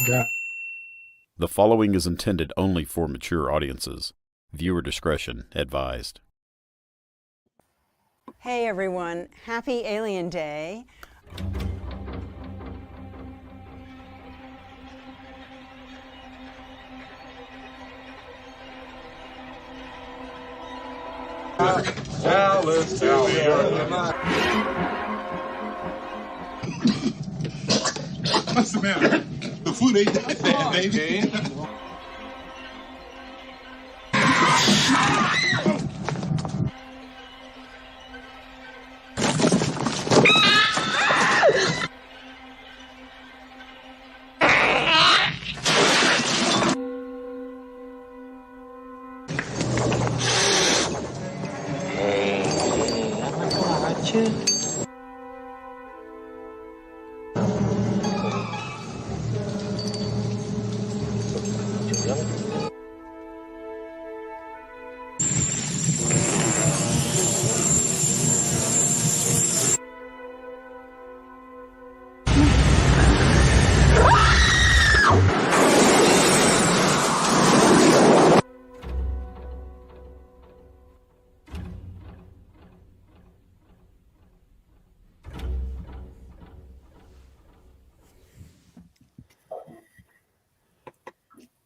Yeah. The following is intended only for mature audiences. Viewer discretion advised. Hey everyone, happy Alien Day. Dallas to the earth. What's the matter? The food ain't that bad, baby.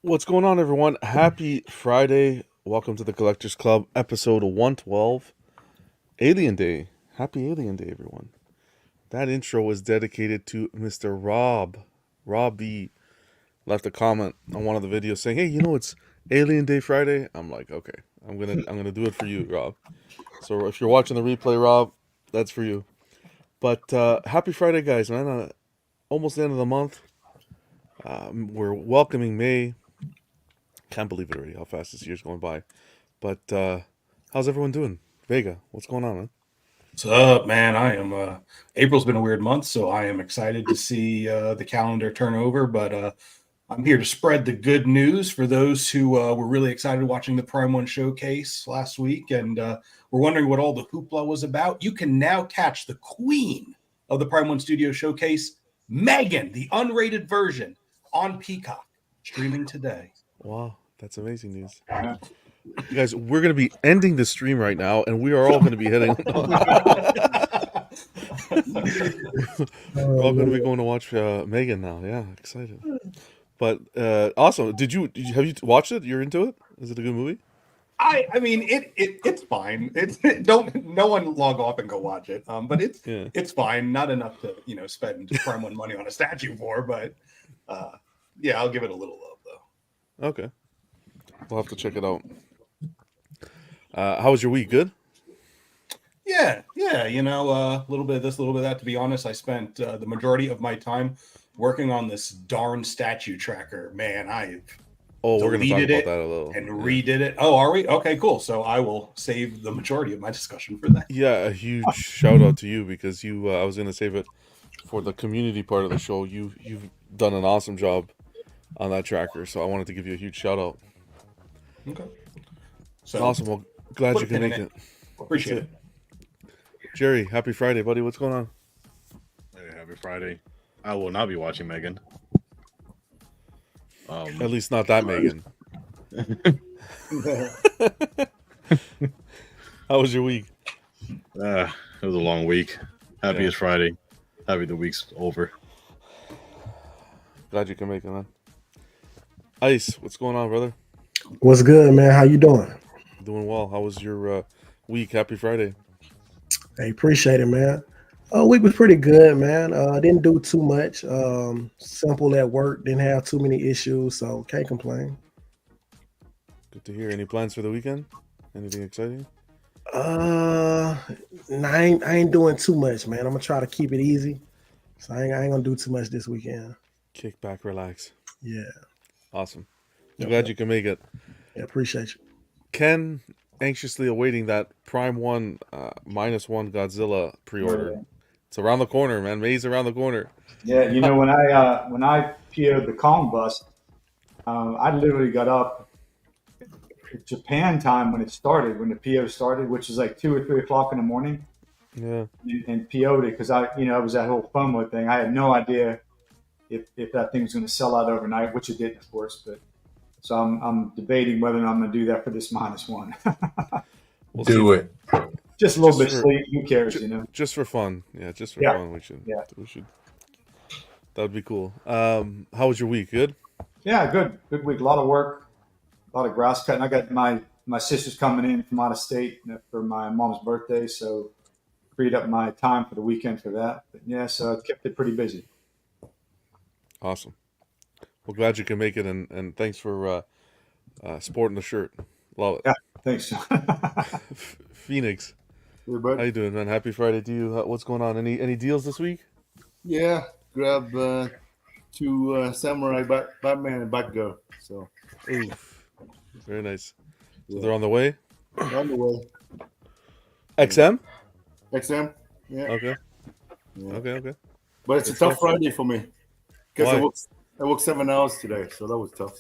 What's going on, everyone? Happy Friday. Welcome to the Collectors Club, episode 112, Alien Day. Happy Alien Day, everyone. That intro was dedicated to Mr. Rob. Rob B. left a comment on one of the videos saying, hey, it's Alien Day Friday. I'm like, okay, I'm gonna do it for you, Rob. So if you're watching the replay, Rob, that's for you. But happy Friday, guys, man. Almost the end of the month. We're welcoming May. Can't believe it already, how fast this year's going by. But how's everyone doing? Vega, what's going on, man? What's up, man? I am. April's been a weird month, so I am excited to see the calendar turn over. But I'm here to spread the good news for those who were really excited watching the Prime One showcase last week and were wondering what all the hoopla was about. You can now catch the queen of the Prime One Studio showcase, Megan, the unrated version, on Peacock, streaming today. Wow, that's amazing news. You guys, we're going to be ending the stream right now, and we are all going to be heading. We're all going to be going to watch Megan now. Yeah, excited. But awesome. Have you watched it? You're into it? Is it a good movie? I mean it's fine. No one log off and go watch it. But it's fine. Not enough to spend Prime One money on a statue for. But yeah, I'll give it a little love though. Okay, we'll have to check it out. How was your week? Good? Yeah. A little bit of this, a little bit of that. To be honest, I spent the majority of my time working on this darn statue tracker. Man, we're going to talk about that a little. And redid it. Oh, are we? Okay, cool. So I will save the majority of my discussion for that. Yeah, a huge shout out to you because I was going to save it for the community part of the show. You've done an awesome job on that tracker, so I wanted to give you a huge shout out. Okay. So awesome. Well, glad you can make it. Appreciate it. Jerry, happy Friday, buddy. What's going on? Hey, happy Friday. I will not be watching Megan. At least not that Megan. How was your week? It was a long week. Happy it's Friday. Happy the week's over. Glad you can make it, man. Ice, what's going on, brother? What's good, man? How you doing? Doing well. How was your week? Happy Friday. Hey, appreciate it, man. Week was pretty good, man. Didn't do too much. Simple at work. Didn't have too many issues, so can't complain. Good to hear. Any plans for the weekend? Anything exciting? I ain't doing too much, man. I'm gonna try to keep it easy. So I ain't gonna do too much this weekend. Kick back, relax. Yeah. Awesome. I'm glad you can make it. Yeah, appreciate you. Ken, anxiously awaiting that Prime One -1 Godzilla pre-order. Yeah. It's around the corner, man. May's around the corner. Yeah, when I PO'd the Kong bus, I literally got up Japan time when the PO started, which is like 2 or 3 o'clock in the morning. Yeah. And PO'd it because it was that whole FOMO thing. I had no idea, if that thing's going to sell out overnight, which it didn't, of course. But so I'm debating whether or not I'm going to do that for this -1. We'll Do see. it. Just a little bit for- sleep. Who cares, you know? Just for fun. Yeah, just for Yeah. fun. We should. Yeah. We should. That would be cool. How was your week? Good. Yeah, good week. A lot of work, a lot of grass cutting. I got my sister's coming in from out of state for my mom's birthday, so freed up my time for the weekend for that. But yeah, so I kept it pretty busy. Awesome. Well, glad you can make it, and thanks for sporting the shirt. Love it. Yeah, thanks. Phoenix, Hey, how bud. you doing, man? Happy Friday to you. What's going on? Any deals this week? Yeah, grab 2 Samurai Batman and Batgirl. So Oof. Very nice. So Yeah. they're on the way. on the way. XM. XM. Yeah. Okay. Yeah. Okay. But it's a Good tough stuff. Friday for me because Why? I worked 7 hours today, so that was tough.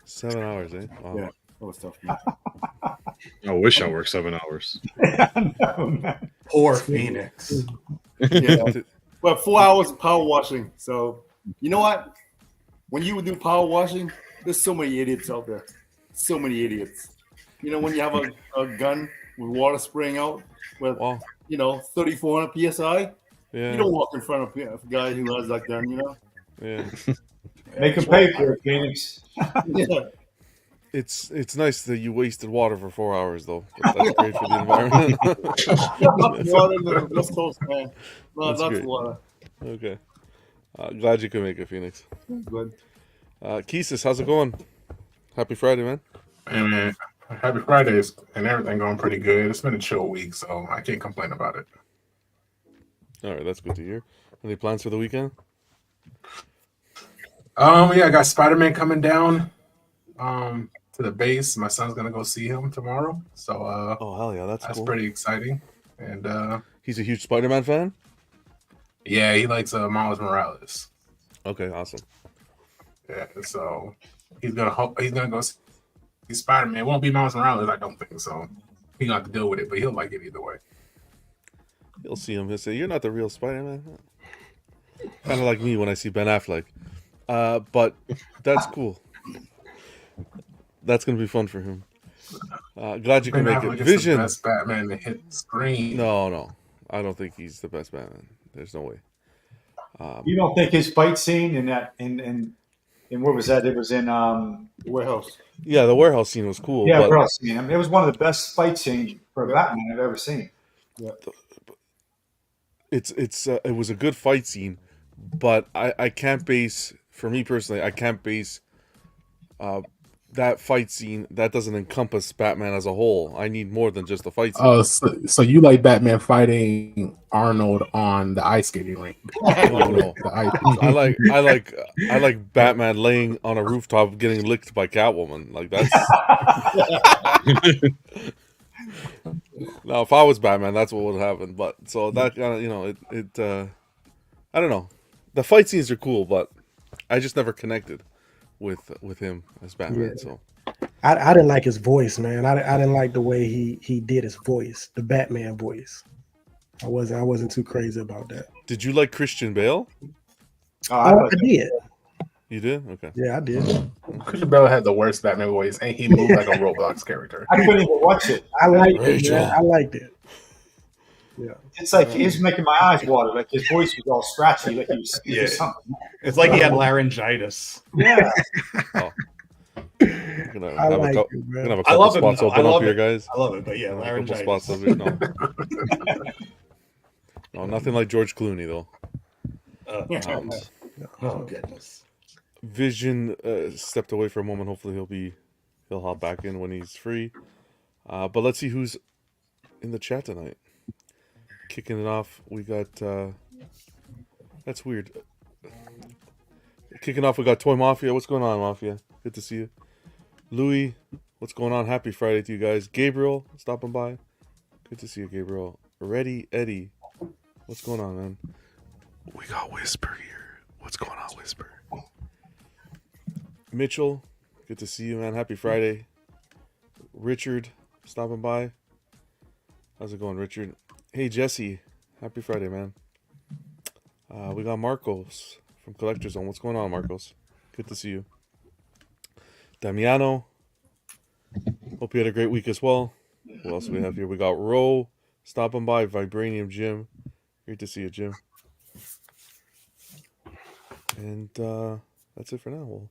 7 hours, eh? Wow. Yeah, that was tough. Man. I wish I worked 7 hours. No, man. Poor Phoenix. Yeah. Well, 4 hours of power washing. So you know what? When you do power washing, there's so many idiots out there. So many idiots. You know, when you have a gun with water spraying out with Wow. 3,400 psi, Yeah. you don't walk in front of a guy who has that gun. You know. Yeah. Make them pay for it, Phoenix. Yeah. It's nice that you wasted water for 4 hours, though. That's great for the environment. Water in the West Coast, man. No, That's lots great. of water. Okay. Glad you could make it, Phoenix. Good. Keesis, how's it going? Happy Friday, man. And man, happy Fridays and everything going pretty good. It's been a chill week, so I can't complain about it. All right, that's good to hear. Any plans for the weekend? Yeah, I got Spider-Man coming down to the base. My son's gonna go see him tomorrow. So Oh, hell yeah, that's cool. pretty exciting. And He's a huge Spider-Man fan? yeah, he likes Miles Morales. Okay, awesome. Yeah, so he's gonna go see Spider-Man. It won't be Miles Morales, I don't think so. He gonna have to deal with it, but he'll like it either way. He'll see him. He'll say, "You're not the real Spider-Man." Kind of like me when I see Ben Affleck. But that's cool. That's gonna be fun for him. Glad you can Ben make Affleck it. is Vision. the best Batman to hit the screen. No, I don't think he's the best Batman. There's no way. You don't think his fight scene in that in what was that? It was in Warehouse. Yeah, the warehouse scene was cool. yeah, but warehouse scene. I mean, it was one of the best fight scenes for Batman I've ever seen. it was a good fight scene, but I can't base, for me personally, I can't base that fight scene. That doesn't encompass Batman as a whole. I need more than just the fight scene. Oh, so you like Batman fighting Arnold on the ice skating rink? No. The ice- I like Batman laying on a rooftop getting licked by Catwoman. Like that's now if I was Batman, that's what would happen. But so that kind of I don't know. The fight scenes are cool, but I just never connected with him as Batman. Yeah. So I didn't like his voice, man. I didn't like the way he did his voice, the Batman voice. I wasn't too crazy about that. did you like Christian Bale? I did. You did? Okay. Yeah, I did. Christian Bale had the worst Batman voice, and he moved like a Roblox character. I couldn't even watch it. I liked it. Rachel. Man. I liked it. Yeah. It's like it was making my eyes water. Like his voice was all scratchy, like he was sick Yeah. or something. It's like he had laryngitis. Yeah. We're gonna I have like a couple, it, we're man. gonna have a I couple love it. spots I open up love here, it. guys. I love it, but yeah, A couple laryngitis. spots over no, nothing like George Clooney though. Um, Oh goodness. Vision stepped away for a moment. Hopefully he'll hop back in when he's free. But let's see who's in the chat tonight. Kicking it off, we got that's weird. Kicking off, we got Toy Mafia. What's going on, Mafia? Good to see you. Louis, what's going on? Happy Friday to you guys. Gabriel, stopping by. Good to see you, Gabriel. Ready, Eddie. What's going on, man? We got Whisper here. What's going on, Whisper? Mitchell, good to see you, man. Happy Friday. Richard, stopping by. How's it going, Richard? Hey, Jesse. Happy Friday, man. We got Marcos from Collector Zone. What's going on, Marcos? Good to see you. Damiano. Hope you had a great week as well. What else do we have here? We got Ro stopping by. Vibranium Jim. Great to see you, Jim. And that's it for now. We'll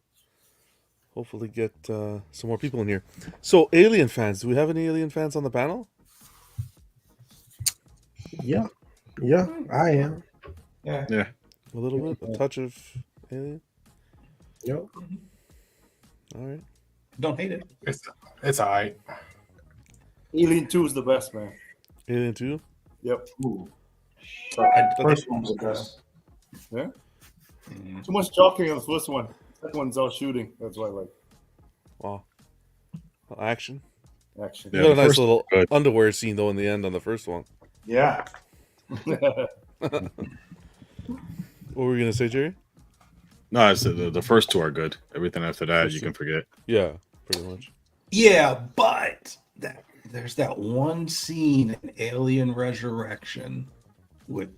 hopefully get some more people in here. So, Alien fans. Do we have any Alien fans on the panel? Yeah, I am. Yeah. A little bit. A touch of Alien? Yep. All right. Don't hate it. It's all right. Alien 2 is the best, man. Alien 2? Yep. The first one was the best. Yeah. Too much talking on the first one. That one's all shooting. That's why I like. Wow. Action. Action. You got a nice little underwear scene, though, in the end on the first one. Yeah. What were you going to say, Jerry? No, I said the first two are good. Everything after that, you can forget. Yeah, pretty much. Yeah, but there's that one scene in Alien Resurrection with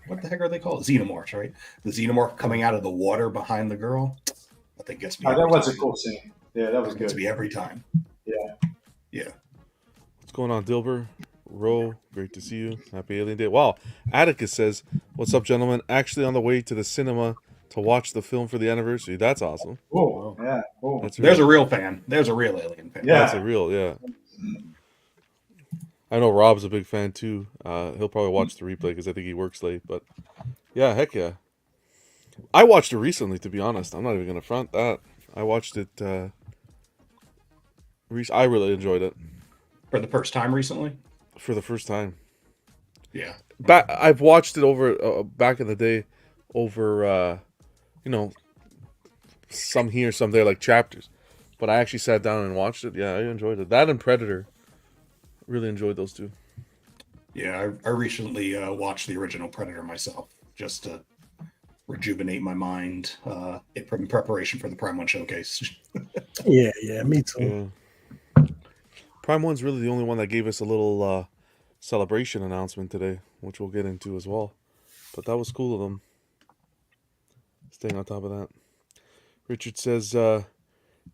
what the heck are they called? Xenomorphs, right? The xenomorph coming out of the water behind the girl. I think gets me. That was a cool scene. Yeah, that was good. Gets me every time. Yeah. What's going on, Dilber? Ro, great to see you. Happy Alien Day. Wow. Atticus says, "What's up, gentlemen? Actually on the way to the cinema to watch the film for the anniversary." That's awesome. Oh, yeah. Cool. There's a real fan. There's a real Alien fan. Yeah. That's a real, yeah. I know Rob's a big fan too. He'll probably watch the replay because I think he works late. But yeah, heck yeah. I watched it recently, to be honest. I'm not even going to front that. I watched it. I really enjoyed it. For the first time recently? For the first time. Yeah. I've watched it over back in the day over, some here, some there, like chapters. But I actually sat down and watched it. Yeah, I enjoyed it. That and Predator. Really enjoyed those two. Yeah, I recently watched the original Predator myself just to rejuvenate my mind in preparation for the Prime 1 showcase. Yeah, me too. Yeah. Prime 1's really the only one that gave us a little celebration announcement today, which we'll get into as well. But that was cool of them. Staying on top of that. Richard says,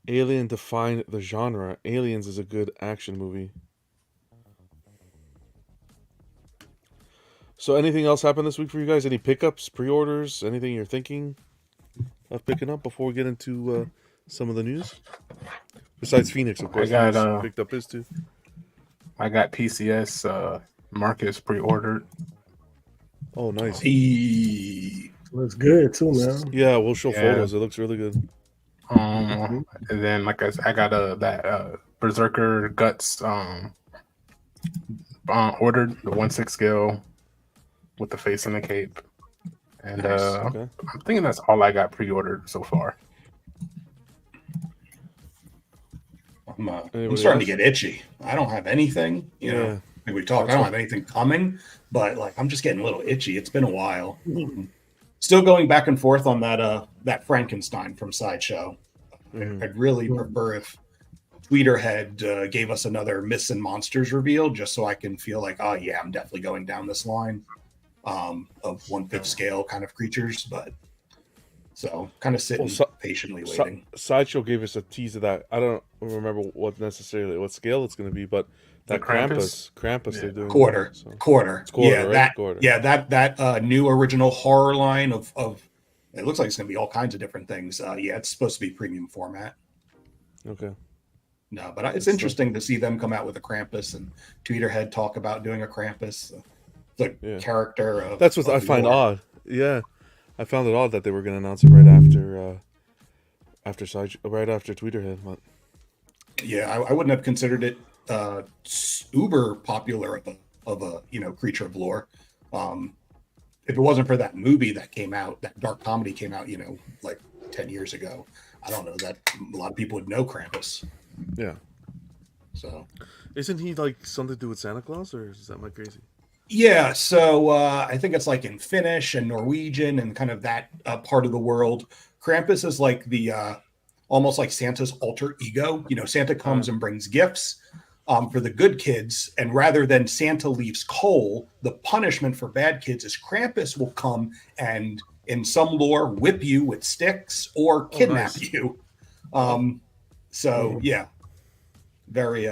Alien defined the genre. Aliens is a good action movie. So anything else happened this week for you guys? Any pickups, pre-orders, anything you're thinking of picking up before we get into some of the news? Besides Phoenix, of course. I got picked up his too. I got PCS Marcus pre-ordered. Oh, nice. Looks good too, man. Yeah, we'll show photos. It looks really good. And then, like I got that Berserker Guts ordered, the 1/6 scale with the face and the cape. And Okay. I'm thinking that's all I got pre-ordered so far. I'm starting to get itchy. I don't have anything, you know. Like we talked, I don't have anything coming, but like I'm just getting a little itchy. It's been a while. Still going back and forth on that Frankenstein from Sideshow. I'd really prefer if Tweeterhead gave us another Myths and Monsters reveal, just so I can feel like, oh yeah, I'm definitely going down this line of 1/5 scale kind of creatures. But so kind of sitting patiently waiting. Sideshow gave us a tease of that. I don't remember what scale it's going to be, but that Krampus they're doing quarter. It's quarter, yeah, right? Quarter. Yeah, that new original horror line of it looks like it's going to be all kinds of different things. Yeah, it's supposed to be premium format. Okay. No, but it's interesting to see them come out with a Krampus and Tweeterhead talk about doing a Krampus. The character of that's what I find odd. Yeah, I found it odd that they were going to announce it right after Tweeterhead. But yeah, I wouldn't have considered it uber popular of a creature of lore. If it wasn't for that movie that came out, that dark comedy came out, like 10 years ago, I don't know that a lot of people would know Krampus. Yeah. So, isn't he like something to do with Santa Claus, or is that my crazy? Yeah. So I think it's like in Finnish and Norwegian and kind of that part of the world. Krampus is like the almost like Santa's alter ego. Santa comes and brings gifts for the good kids, and rather than Santa leaves coal, the punishment for bad kids is Krampus will come and in some lore, whip you with sticks or kidnap you. So yeah, very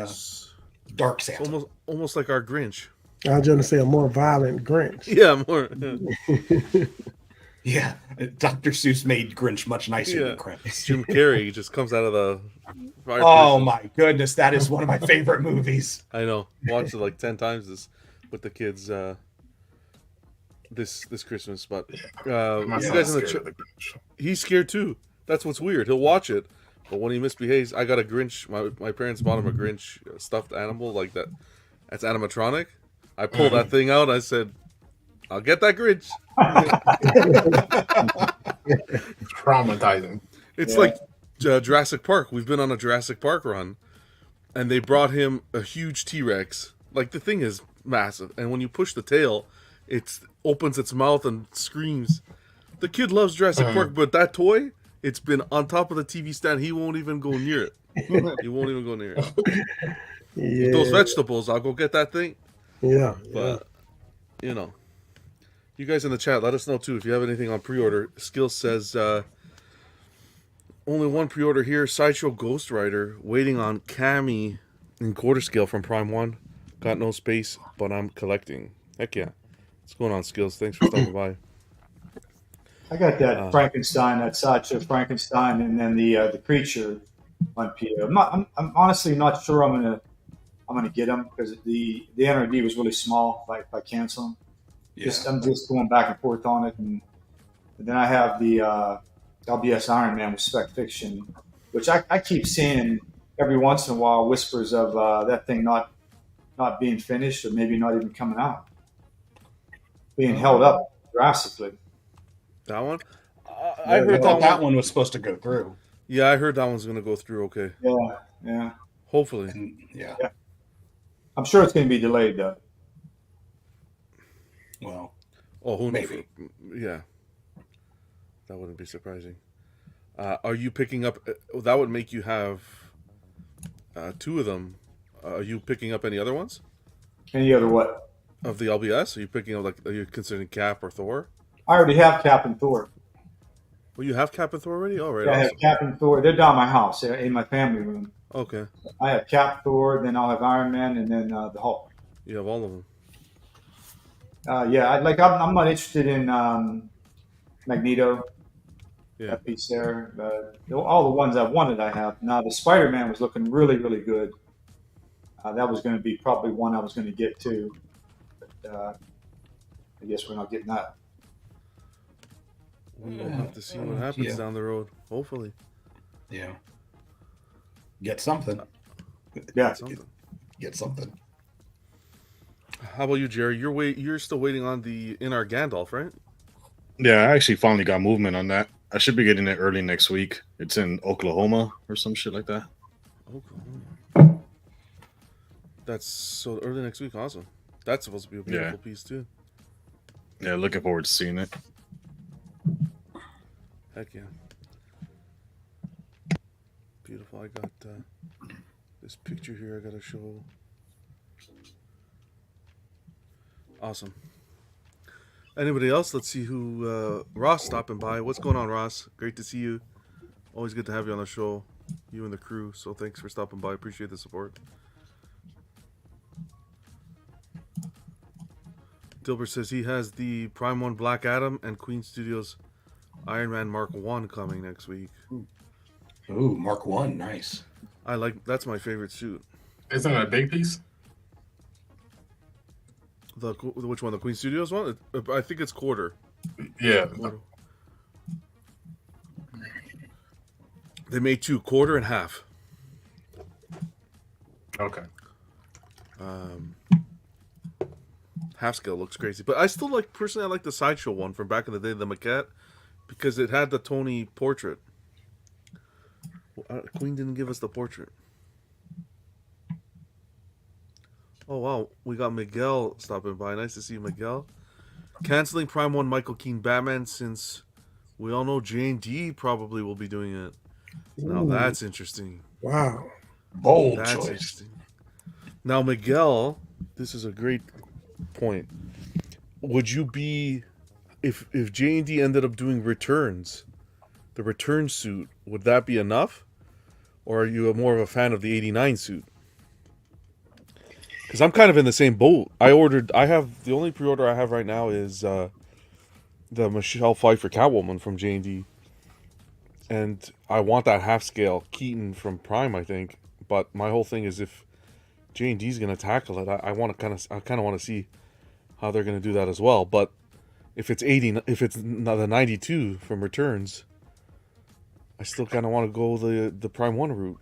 dark Santa. Almost like our Grinch. I was going to say a more violent Grinch. Yeah, more. Yeah, Dr. Seuss made Grinch much nicer than Krampus. Jim Carrey just comes out of the fire. Oh my goodness, that is one of my favorite movies. I know. Watched it like 10 times with the kids this Christmas. But you guys in the he's scared too. That's what's weird. He'll watch it, but when he misbehaves, I got a Grinch. My parents bought him a Grinch stuffed animal like that. That's animatronic. I pulled that thing out. I said, "I'll get that Grinch." Traumatizing. It's like Jurassic Park. We've been on a Jurassic Park run, and they brought him a huge T-Rex. Like, the thing is massive, and when you push the tail, it opens its mouth and screams. The kid loves Jurassic Park, but that toy, it's been on top of the TV stand. He won't even go near it. He won't even go near it. Yeah. Those vegetables, I'll go get that thing. Yeah. But, you know. You guys in the chat, let us know too if you have anything on pre-order. Skill says only one pre-order here. Sideshow Ghost Rider waiting on Cammy in quarter scale from Prime 1. Got no space, but I'm collecting. Heck yeah. What's going on, Skills? Thanks for stopping by. I got that Frankenstein, that Sideshow Frankenstein, and then the creature on PO. I'm honestly not sure I'm gonna get them because the NRD was really small. If I cancel them. Yeah. I'm just going back and forth on it, and then I have the LBS Iron Man with Spec Fiction, which I keep seeing every once in a while whispers of that thing not being finished or maybe not even coming out, being held up drastically. That one? I heard that one was supposed to go through. Yeah, I heard that one's going to go through okay. Yeah. Hopefully. Yeah. I'm sure it's going to be delayed, though. Well, who maybe. Yeah. That wouldn't be surprising. Are you picking up... that would make you have two of them. Are you picking up any other ones? Any other what? Of the LBS? Are you picking up, are you considering Cap or Thor? I already have Cap and Thor. Well, you have Cap and Thor already? Oh, right. Yeah, I have Cap and Thor. They're down my house. They're in my family room. Okay. I have Cap, Thor, then I'll have Iron Man, and then the Hulk. You have all of them. I'm not interested in Magneto. Yeah. That piece there. All the ones I wanted, I have. Now, the Spider-Man was looking really, really good. That was going to be probably one I was going to get too. But I guess we're not getting that. We'll have to see what happens down the road. Hopefully. Yeah. Get something. Yeah. Get something. How about you, Jerry? You're still waiting on the Inar Gandalf, right? Yeah, I actually finally got movement on that. I should be getting it early next week. It's in Oklahoma or some shit like that. Oklahoma. That's so early next week. Awesome. That's supposed to be a beautiful piece too. Yeah, looking forward to seeing it. Heck yeah. Beautiful. I got this picture here I gotta show. Awesome. Anybody else? Let's see who... Ross stopping by. What's going on, Ross? Great to see you. Always good to have you on the show. You and the crew. So thanks for stopping by. Appreciate the support. Dilbert says he has the Prime 1 Black Adam and Queen Studios Iron Man Mark 1 coming next week. Ooh, Mark 1. Nice. That's my favorite suit. Isn't it a big piece? Which one? The Queen Studios one? I think it's quarter. Yeah. Quarter. They made two, quarter and half. Okay. Half scale looks crazy, but I still personally I like the Sideshow one from back in the day, the maquette, because it had the Tony portrait. Queen didn't give us the portrait. Oh, wow. We got Miguel stopping by. Nice to see you, Miguel. Canceling Prime 1 Michael Keaton Batman since we all know J&D probably will be doing it. Now, that's interesting. Wow. Bold That's choice. interesting. Now, Miguel, this is a great point. Would you be if J&D ended up doing returns, the return suit, would that be enough? Or are you more of a fan of the 89 suit? Because I'm kind of in the same boat. The only pre-order I have right now is the Michelle Pfeiffer Catwoman from J&D. And I want that half-scale Keaton from Prime, I think. But my whole thing is if J&D's going to tackle it, I kind of want to see how they're going to do that as well. But if it's the 92 from Returns, I still kind of want to go the Prime 1 route.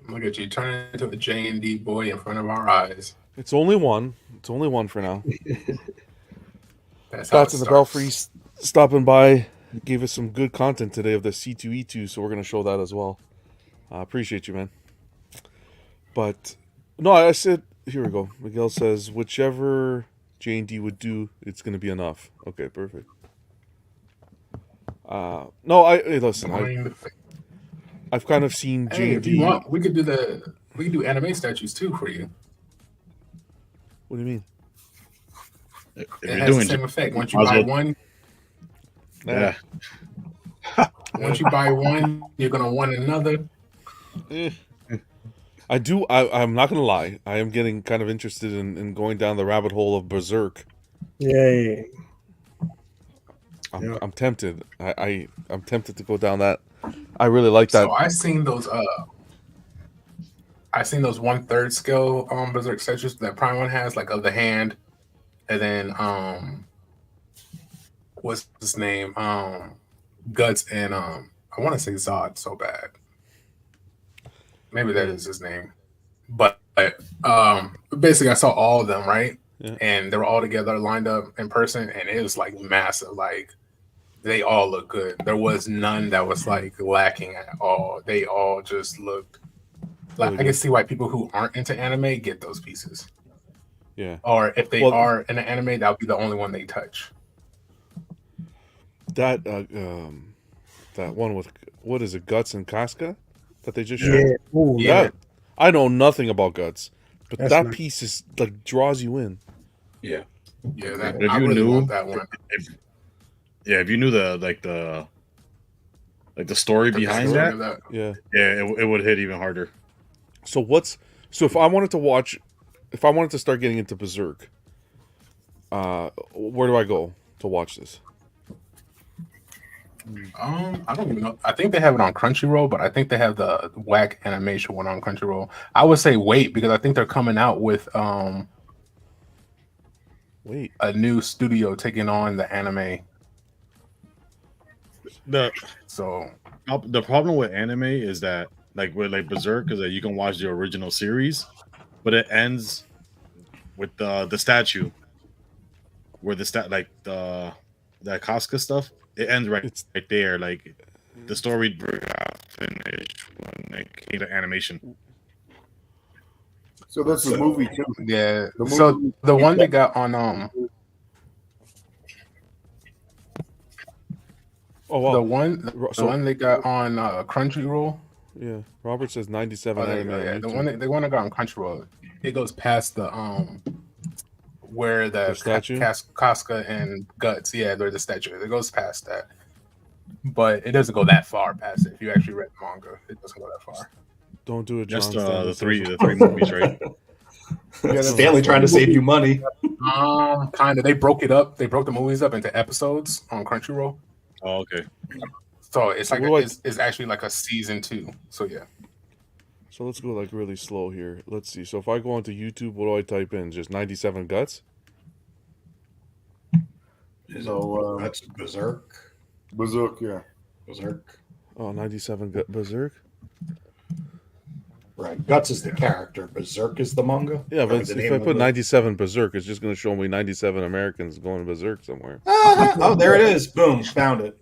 Look at you turning into a J&D boy in front of our eyes. It's only one. It's only one for now. That's how Bats it in the starts. Belfry stopping by. Gave us some good content today of the C2E2, so we're going to show that as well. I appreciate you, man. But, no, I said, here we go. Miguel says, whichever J&D would do, it's going to be enough. Okay, perfect. No, hey, listen, I've kind of seen J&D. Hey, if you want, we could do anime statues too for you. What do you mean? It has the same effect. Once you buy one, yeah. Once you buy one, you're gonna want another. I do. I'm not gonna lie. I am getting kind of interested in going down the rabbit hole of Berserk. Yay! I'm tempted. I'm tempted to go down that. I really like that. So I seen those 1/3 scale Berserk statues that Prime One has, like of the hand, and then what's his name? Guts and I want to say Zod so bad. Maybe that is his name. But basically I saw all of them, right? Yeah. And they were all together lined up in person, and it was like massive. Like they all look good. There was none that was like lacking at all. They all just looked like I can see why people who aren't into anime get those pieces. Yeah. Or if they are in an anime, that would be the only one they touch. That that one with what is it, Guts and Casca that they just showed? Yeah. Ooh, Yeah. I know nothing about Guts, but That's that nice. piece is like draws you in. Yeah. Yeah, If I you really knew want that one. if you knew the story behind The story that, of that. Yeah. it would hit even harder. So if I wanted to start getting into Berserk, where do I go to watch this? I don't even know. I think they have it on Crunchyroll, but I think they have the whack animation one on Crunchyroll. I would say wait, because I think they're coming out with a new studio taking on the anime. The So problem with anime is that like Berserk is that you can watch the original series, but it ends with the statue where that Casca stuff. It ends right there. Like the story finished when it came to animation. So that's the movie too. yeah. The So movie- the one they got on Oh wow. the one they got on Crunchyroll. Yeah. Robert says 97 Oh, anime. yeah, on the YouTube. one that got on Crunchyroll. It goes past the where the statue? Casca and Guts. Yeah, they're the statue. It goes past that, but it doesn't go that far past it. If you actually read the manga, it doesn't go that far. Don't do it, John. Just Stanley the says- three movies, right? Stanley trying to save you money. Kind of. They broke it up. They broke the movies up into episodes on Crunchyroll. Oh, okay. So it's like What do I- it's actually like a season 2. So yeah. So let's go like really slow here. Let's see. So if I go onto YouTube, what do I type in? Just 97 Guts? So That's Berserk. Berserk, yeah. Berserk. Oh, 97 Berserk? Right. Guts is the character. Berserk is the manga. Yeah, Or but the if name I of put the- 97 Berserk, it's just going to show me 97 Americans going berserk somewhere. Oh, there it is. Boom. Found it.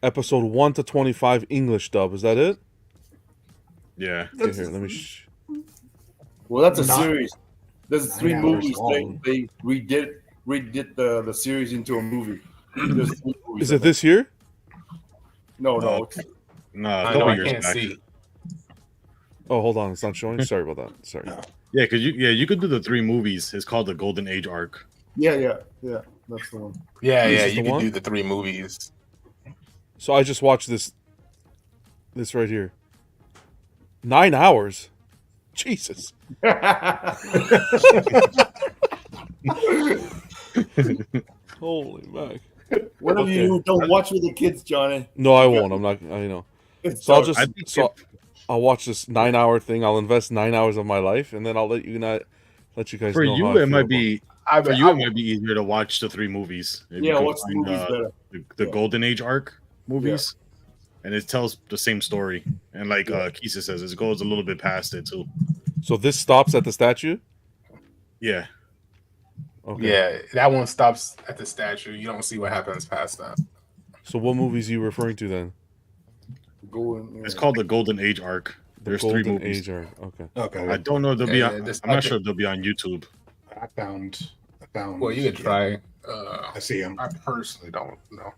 Episode 1 to 25 English dub. Is that it? Yeah. Okay, here, let me... Well, that's a Not- series. There's 3 hours movies. long. They redid the series into a movie. There's 3 movies. Is it this year? No. No, a I couple know I years can't back. see. Oh, hold on. It's not showing? Sorry about that. Sorry. Yeah, because you could do the 3 movies. It's called the Golden Age arc. Yeah. That's the one. Yeah, This yeah, is you the can one? do the 3 movies. So I just watched this right here. 9 hours. Jesus. Holy Mac. Whatever Okay. you don't watch with the kids, Johnny. No, I won't. I'm not. I know. It's So I'll dark. just I'll watch this 9-hour thing. I'll invest 9 hours of my life, and then I'll let you guys For know you, how I it feel might about be for you. It might be easier to watch the 3 movies. If Yeah, you can watch the find, movies better. the Golden Age arc movies, and it tells the same story. And like Kisa says, it goes a little bit past it too. So this stops at the statue. Yeah. Okay. Yeah, that one stops at the statue. You don't see what happens past that. So what movies are you referring to then? It's called the Golden Age arc. There's 3 Golden movies. Age arc. Okay. Okay. I don't know if they'll be. Yeah, I'm not sure if they'll be on YouTube. I found. Well, you could try. I see them. I personally don't know.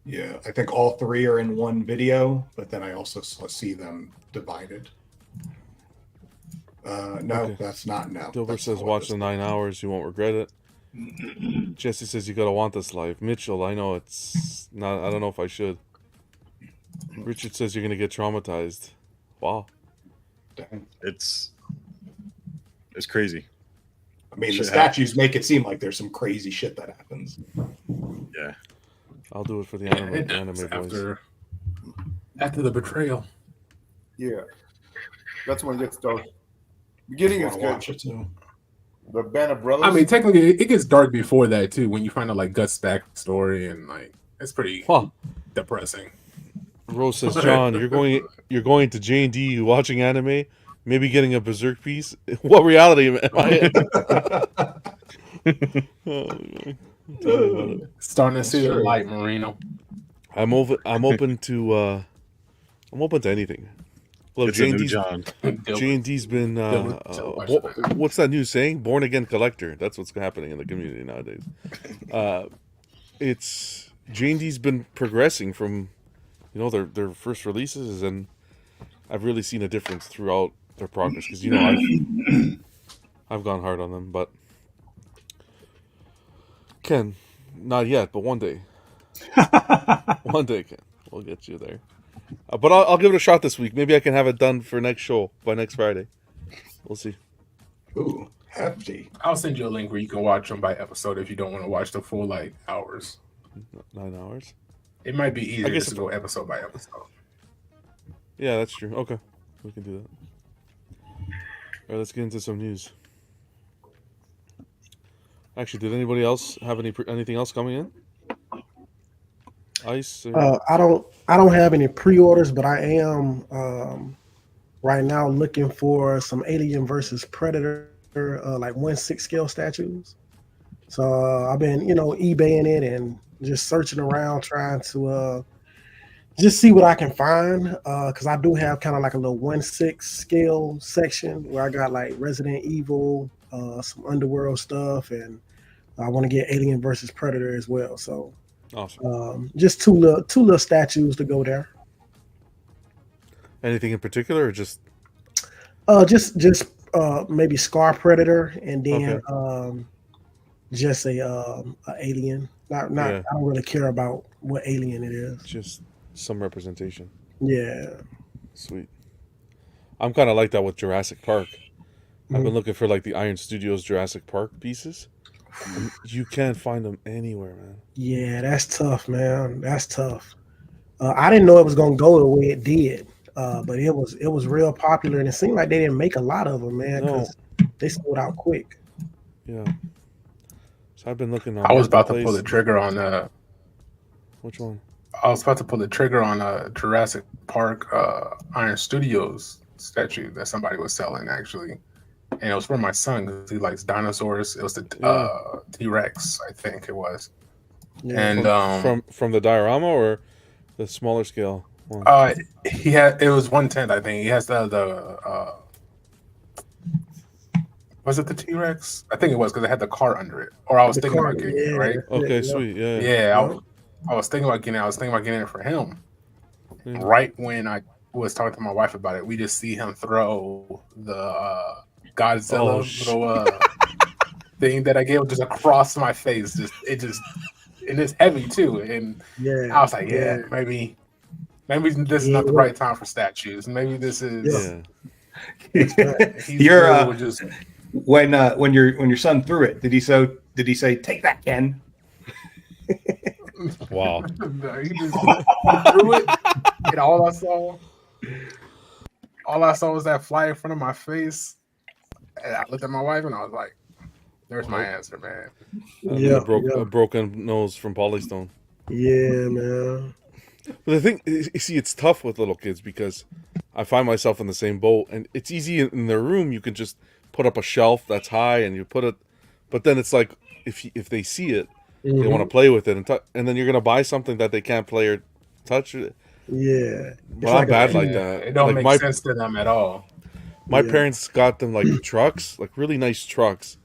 Yeah, I think all 3 are in one video, but then I also see them divided. No, Okay. that's not no. Dilbert That's says, not "Watch the 9 hours. You won't regret it." Jesse says, "You gotta want this life." Mitchell, I know it's not. I don't know if I should. Richard says you're gonna get traumatized. Wow. Dang. It's crazy. I mean, the Shit statues make it seem like there's some crazy shit that happens. Yeah. I'll do it for the It anime does boys. after the betrayal. Yeah, that's when it gets dark. Beginning I is wanna good. watch it too. The Band of Brothers. I mean, technically, it gets dark before that too. When you find out like Guts' backstory and like it's pretty depressing. Rose says, "John, you're going to J&D watching anime, maybe getting a Berserk piece. What reality am I in?" Tell me about it. Starting to see the light, Marino. I'm open to anything. Look, It's a new John. J&D's been what's that new saying? Born again collector. That's what's happening in the community nowadays. It's J&D's been progressing from their first releases, and I've really seen a difference throughout their progress because I've gone hard on them, but Ken, not yet, but one day. One day, Ken, we'll get you there. But I'll give it a shot this week. Maybe I can have it done for next show by next Friday. We'll see. Ooh, hefty. I'll send you a link where you can watch them by episode if you don't want to watch the full hours. 9 hours. It might be easier guess to go episode by episode. Yeah, that's true. Okay, we can do that. All right, let's get into some news. Actually, did anybody else have anything else coming in? Ice? I don't have any pre-orders, but I am right now looking for some Alien versus Predator like 1/6 scale statues. So I've been eBaying it and just searching around trying to just see what I can find because I do have kind of like a little 1/6 scale section where I got like Resident Evil, some Underworld stuff, and I want to get Alien versus Predator as well. So awesome. Just two little statues to go there. Anything in particular, or just maybe Scar Predator, and then just a alien. Not I don't really care about what alien it is. Just some representation. Yeah. Sweet. I'm kind of like that with Jurassic Park. I've been looking for like the Iron Studios Jurassic Park pieces. And you can't find them anywhere, man. Yeah, that's tough, man. That's tough. I didn't know it was gonna go the way it did, but it was real popular, and it seemed like they didn't make a lot of them, man, because they sold out quick. Yeah. So I've been looking on. I was about to pull the trigger on Which one? I was about to pull the trigger on a Jurassic Park Iron Studios statue that somebody was selling actually, and it was for my son because he likes dinosaurs. It was the T-Rex, I think it was. Yeah. And from the diorama or the smaller scale one? He had it was 1/10, I think. He has the was it the T-Rex? I think it was because it had the car under it. Or I was thinking about getting it, right? Okay, sweet. Yeah. Yeah, I was thinking about getting it. I was thinking about getting it for him. Yeah. Right when I was talking to my wife about it, we just see him throw the Godzilla little thing that I gave just across my face. And it's heavy too. And Yeah. I was like, maybe this is not the right time for statues. Maybe this is. You're just when your son threw it. Did he say take that, Ken? Wow. He threw it, and all I saw was that fly in front of my face. And I looked at my wife and I was like, "There's my answer, man." A broken nose from Polystone. Yeah, man. But the thing, you see, it's tough with little kids because I find myself in the same boat, and it's easy in their room. You can just put up a shelf that's high, and you put it. But then it's like if they see it, they want to play with it, and then you're gonna buy something that they can't play or touch it. Yeah, well, I'm bad like that. It don't like make sense to them at all. My parents got them like trucks, like really nice trucks,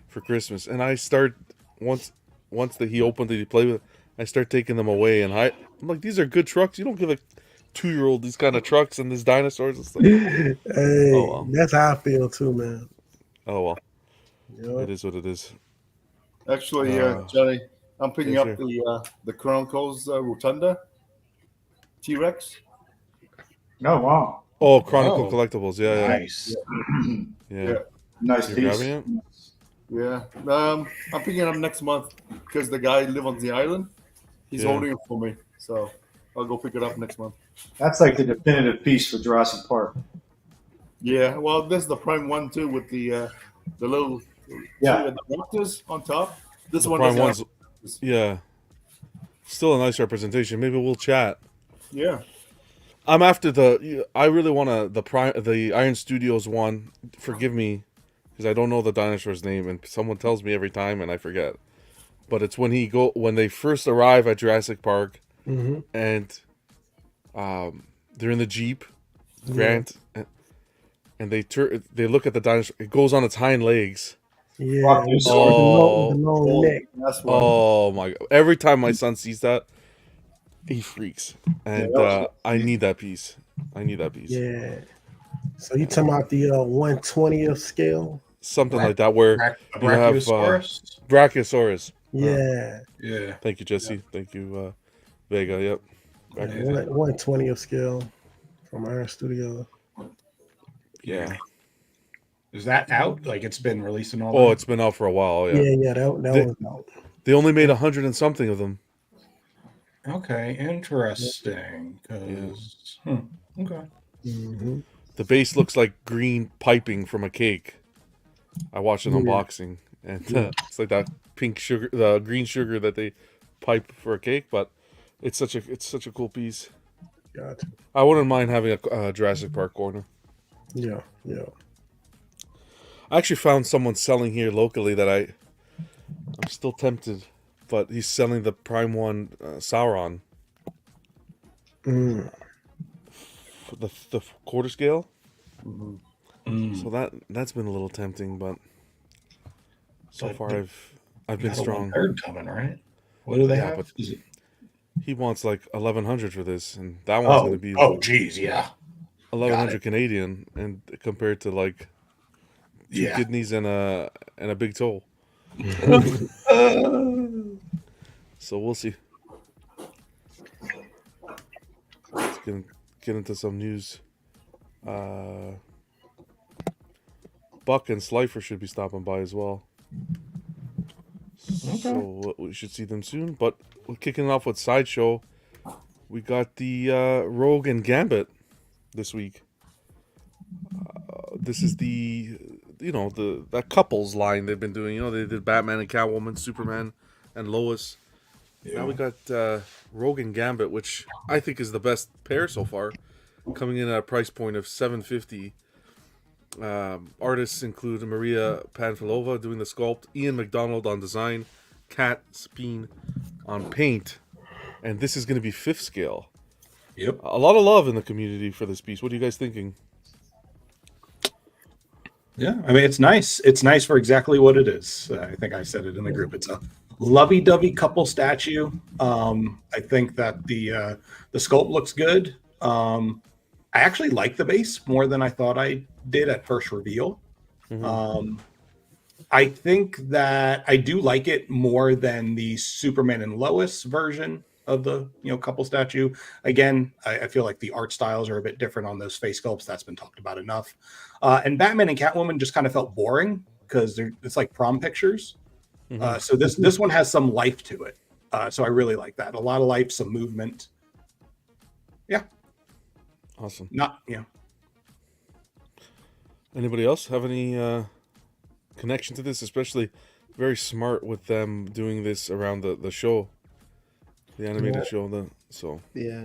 for Christmas, and I start once that he opened it, he played with it. I start taking them away, and I'm like, these are good trucks. You don't give a 2-year-old these kind of trucks and these dinosaurs and stuff. Hey, that's how I feel too, man. Oh well, Yep. It is what it is. Actually, Johnny, I'm picking up the Chronicles Rotunda T-Rex. Oh wow! Oh, Chronicle Collectibles, yeah. Nice. Yeah. Nice You're piece. grabbing it? Yeah, I'm picking it up next month because the guy lives on the island. He's holding it for me, so I'll go pick it up next month. That's like the definitive piece for Jurassic Park. Yeah, well, this is the prime one too with the little the raptors on top. This one Prime one's, still a nice representation. Maybe we'll chat. Yeah. I'm after I really want the Iron Studios one. Forgive me, because I don't know the dinosaur's name, and someone tells me every time, and I forget. But it's when they first arrive at Jurassic Park, and they're in the Jeep, Grant, and they look at the dinosaur. It goes on its hind legs. Yeah. With the long neck. Oh my God! Every time my son sees that, he freaks, and I need that piece. Yeah. So you talking about the 1/20th scale? Something like that, where you have Brachiosaurus. Yeah. Yeah. Thank you, Jesse. Thank you, Vega. Yep. 1/20th scale from Iron Studio. Yeah. Is that out? Like it's been released and all? Oh, it's been out for a while. Yeah. Yeah. That was out. They only made 100 and something of them. Okay, interesting. Okay. Mm-hmm. The base looks like green piping from a cake. I watched an unboxing, and it's like that pink sugar, the green sugar that they pipe for a cake. But it's such a cool piece. Gotcha. I wouldn't mind having a Jurassic Park corner. Yeah. I actually found someone selling here locally that I'm still tempted, but he's selling the Prime One Sauron. For the quarter scale. So that's been a little tempting, but so far I've been strong. Third coming, right? What do they have? But he wants like 1,100 for this, and that one's going to be 1,100 Canadian, and compared to like two kidneys and a big toe. So we'll see. Let's get into some news. Buck and Slifer should be stopping by as well. Okay. So we should see them soon. But we're kicking off with Sideshow. We got the Rogue and Gambit this week. This is that couples line they've been doing. They did Batman and Catwoman, Superman and Lois. Yeah. Now we got Rogue and Gambit, which I think is the best pair so far, coming in at a price point of $750. Artists include Maria Panfilova doing the sculpt, Ian McDonald on design, Kat Speen on paint, and this is going to be 5th scale. Yep. A lot of love in the community for this piece. What are you guys thinking? Yeah, I mean, it's nice. It's nice for exactly what it is. I think I said it in the group. It's a lovey-dovey couple statue. I think that the sculpt looks good. I actually like the base more than I thought I did at first reveal. Mm-hmm. I think that I do like it more than the Superman and Lois version of the couple statue. Again, I feel like the art styles are a bit different on those face sculpts. That's been talked about enough. And Batman and Catwoman just kind of felt boring because it's like prom pictures. So this one has some life to it. So I really like that. A lot of life, some movement. Yeah. Awesome. Anybody else have any connection to this? Especially very smart with them doing this around the show, the animated show. Yeah.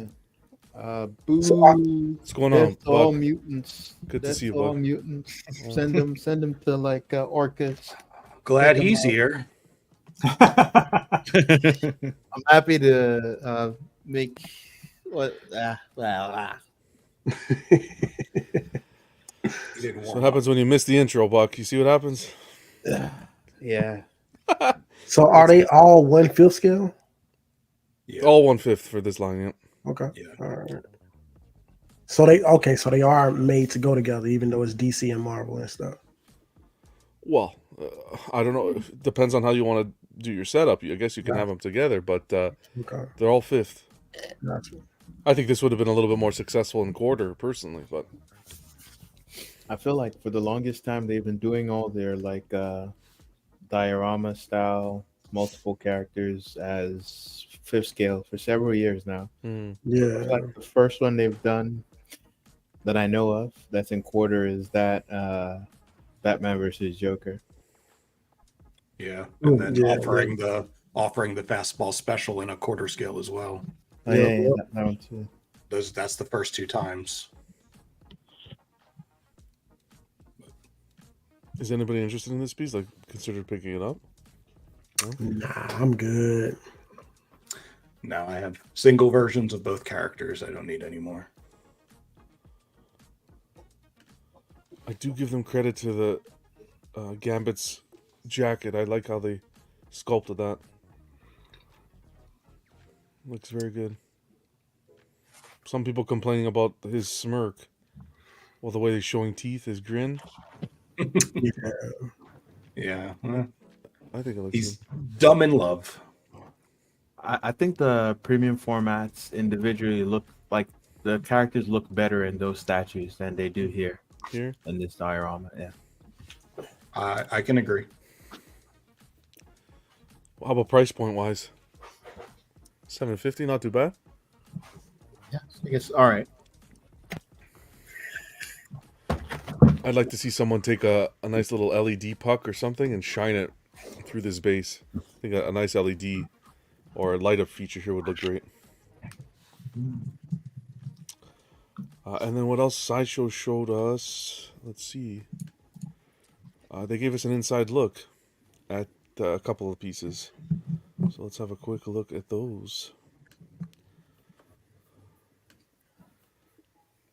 Boo. What's going on, That's all Buck? Good to That's see you, all Buck. mutants. Send them to like Orcas. Glad he's here. I'm happy to make what. So what happens when you miss the intro, Buck? You see what happens? Yeah. So are they all 1/5 scale? Yeah. All 1/5 for this line. Yep. Okay. Yeah. All right. So they are made to go together, even though it's DC and Marvel and stuff. Well, I don't know. It depends on how you want to do your setup. I guess you can have them together, but they're all 5th. Gotcha. I think this would have been a little bit more successful in quarter, personally, but I feel like for the longest time they've been doing all their like diorama style, multiple characters as 5th scale for several years now. Yeah. Like the first one they've done that I know of that's in quarter is that Batman versus Joker. Yeah, and then offering the fastball special in a quarter scale as well. Oh, yeah, that one too. That's the first 2 times. Is anybody interested in this piece? Like, considered picking it up? No? Nah, I'm good. Now I have single versions of both characters. I don't need any more. I do give them credit to the Gambit's jacket. I like how they sculpted that. Looks very good. Some people complaining about his smirk. Well, the way he's showing teeth, his grin. Yeah. I think it looks He's good. dumb in love. I think the premium formats individually look like the characters look better in those statues than they do here in this diorama. Yeah. I can agree. How about price point wise? $750, not too bad. Yeah, I guess all right. I'd like to see someone take a nice little LED puck or something and shine it through this base. I think a nice LED or a light up feature here would look great. And then what else Sideshow showed us? Let's see. They gave us an inside look at a couple of pieces. So let's have a quick look at those.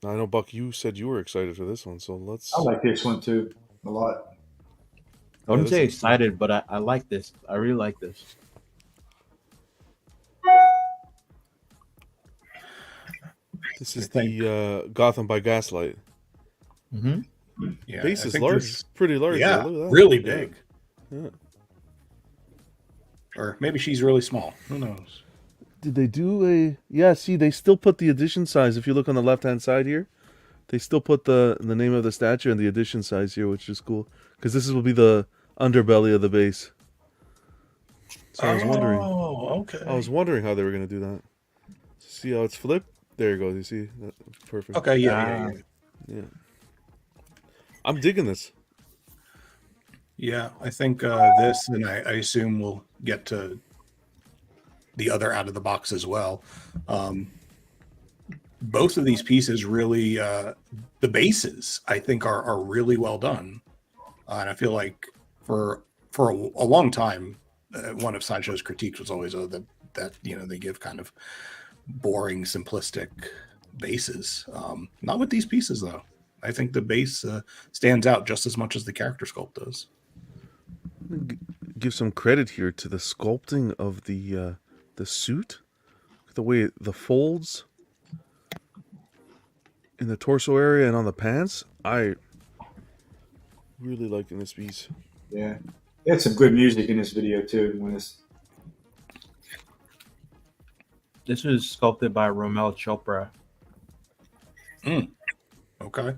Now, I know, Buck, you said you were excited for this one, so let's... I like this one too a lot. I wouldn't say excited, but I like this. I really like this. This is the Gotham by Gaslight. Mm-hmm. Yeah, base is large. It's pretty large. Yeah, look at that. really big. Yeah. Or maybe she's really small. Who knows? Did they do a... Yeah, see, they still put the edition size. If you look on the left-hand side here, they still put the name of the statue and the edition size here, which is cool. Because this will be the underbelly of the base. So I was wondering... Oh, okay. I was wondering how they were going to do that. See how it's flipped? There you go. You see? Perfect. Okay, yeah. I'm digging this. Yeah, I think this, and I assume we'll get to the other out of the box as well. Both of these pieces really, the bases, I think, are really well done. And I feel like for a long time, one of Sideshow's critiques was always that they give kind of boring, simplistic bases. Not with these pieces, though. I think the base stands out just as much as the character sculpt does. Give some credit here to the sculpting of the suit, the way the folds in the torso area and on the pants. I really liking this piece. Yeah, They had some good music in this video too. When This was sculpted by Romel Chopra. Okay.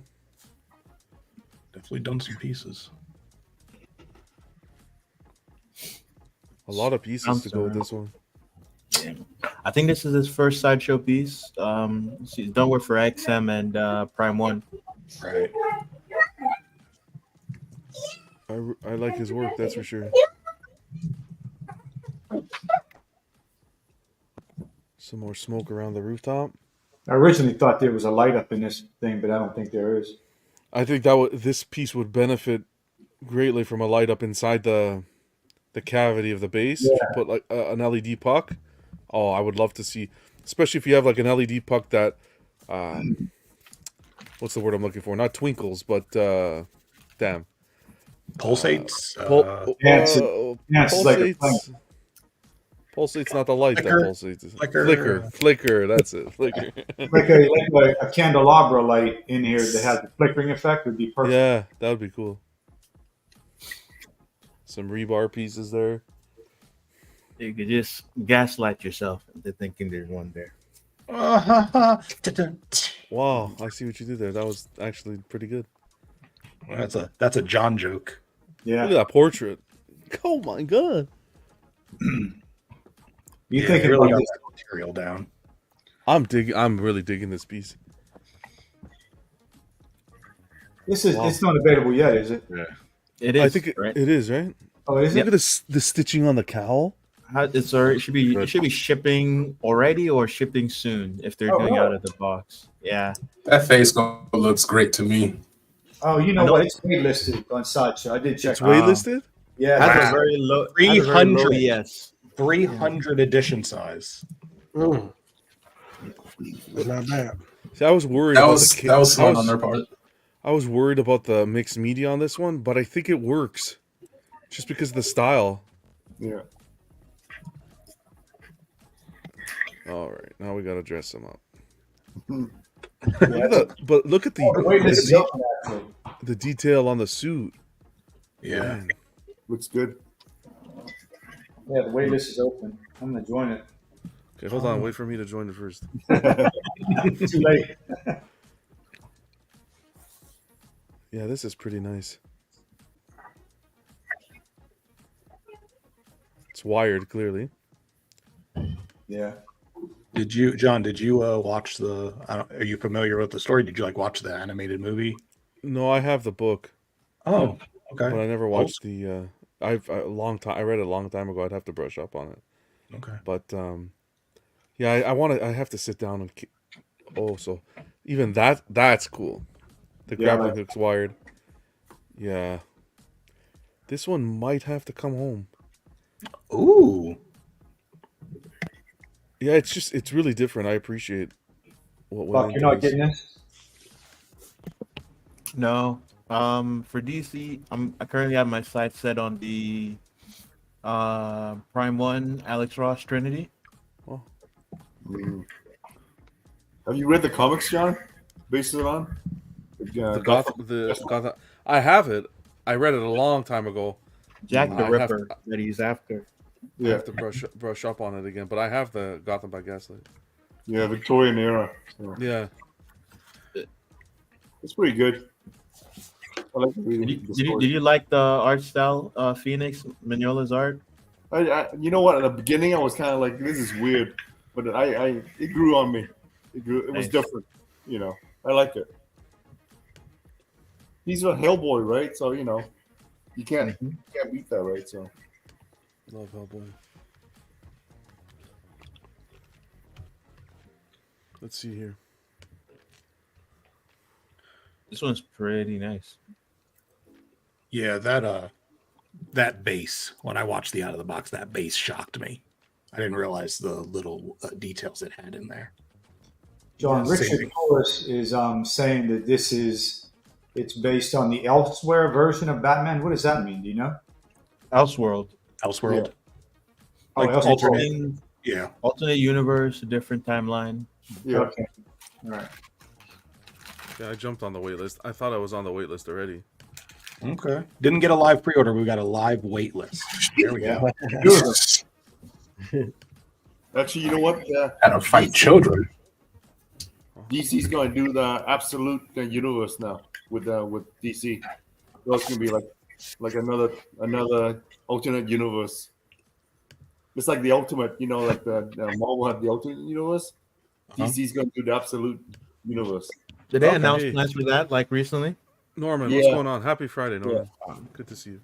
Definitely done some pieces. A lot of pieces to go with this one. Yeah. I think this is his first sideshow piece. He's done work for XM and Prime One. Right. I like his work, that's for sure. Some more smoke around the rooftop. I originally thought there was a light up in this thing, but I don't think there is. I think this piece would benefit greatly from a light up inside the cavity of the base. Yeah. If you put like an LED puck, oh, I would love to see, especially if you have like an LED puck that, what's the word I'm looking for? Not twinkles, but damn, Pulsates. Pulsates. Pulsate's not the light Flicker. that pulsates. Flicker. Flicker. That's it. Flicker. Like a candelabra light in here that has the flickering effect would be perfect. Yeah, that would be cool. Some rebar pieces there. You could just gaslight yourself into thinking there's one there. Wow, I see what you did there. That was actually pretty good. That's a John joke. Yeah. Look at that portrait. Oh my god. You think it really about got this? that material down. I'm really digging this piece. This is it's not available yet, is it? Yeah. It is. I think right? it is, right? Oh, is Look it? at the stitching on the cowl. It's already, it should be shipping already or shipping soon if they're doing out of the box. Yeah. That face looks great to me. Oh, you know what? It's waitlisted on Sideshow. I did check. It's waitlisted? Yeah. Has Wow. a very low 300. Yes. 300 edition size. Not bad. See, I was worried. That was smart on their part. I was worried about the mixed media on this one, but I think it works, just because of the style. Yeah. All right, now we gotta dress him up. Yeah, Look at the waitlist is open, actually. the detail on the suit. Yeah. Man. Looks good. Yeah, the waitlist is open. I'm gonna join it. Okay, hold on. Wait for me to join it first. Too late. Yeah, this is pretty nice. It's wired, clearly. Yeah. Did you, John? Did you watch the? Are you familiar with the story? Did you watch the animated movie? No, I have the book. Oh, okay. But I never watched the. I've a long time. I read it a long time ago. I'd have to brush up on it. Okay. But yeah, I want to. I have to sit down and. So even that's cool. The grappling hook's wired. Yeah. This one might have to come home. Ooh. Yeah, it's really different. I appreciate what Fuck, you're not getting this? No. For DC, I currently have my sights set on the Prime One Alex Ross Trinity. Oh. Have you read the comics, John? Based it on? Gotham. I have it. I read it a long time ago. Jack the Ripper that he's after. I have to brush up on it again, but I have the Gotham by Gaslight. Yeah, Victorian era. So. Yeah. It's pretty good. I like reading Did you like the art style, Phoenix Mignola's art? You know what? At the beginning, I was kind of like, "This is weird," but it grew on me. It was Nice. different. I like it. He's a Hellboy, right? So you can't beat that, right? So Love Hellboy. Let's see here. This one's pretty nice. Yeah, that base. When I watched the out of the box, that base shocked me. I didn't realize the little details it had in there. John, Richard Torres is saying that it's based on the Elsewhere version of Batman. What does that mean? Do you know? Elseworld. Elseworld. Oh, Elseworld. Yeah. Alternate universe, a different timeline. Yeah. Okay. All right. Yeah, I jumped on the wait list. I thought I was on the wait list already. Okay. Didn't get a live pre-order. We got a live wait list. There we go. Actually, you know what? How to fight children. DC's going to do the absolute universe now with DC. So it's going to be like another alternate universe. It's like the ultimate, like the Marvel had the ultimate universe. DC's going to do the absolute universe. Did they announce plans for that like recently? Norman, what's going on? Happy Friday, Norman. Good to see you.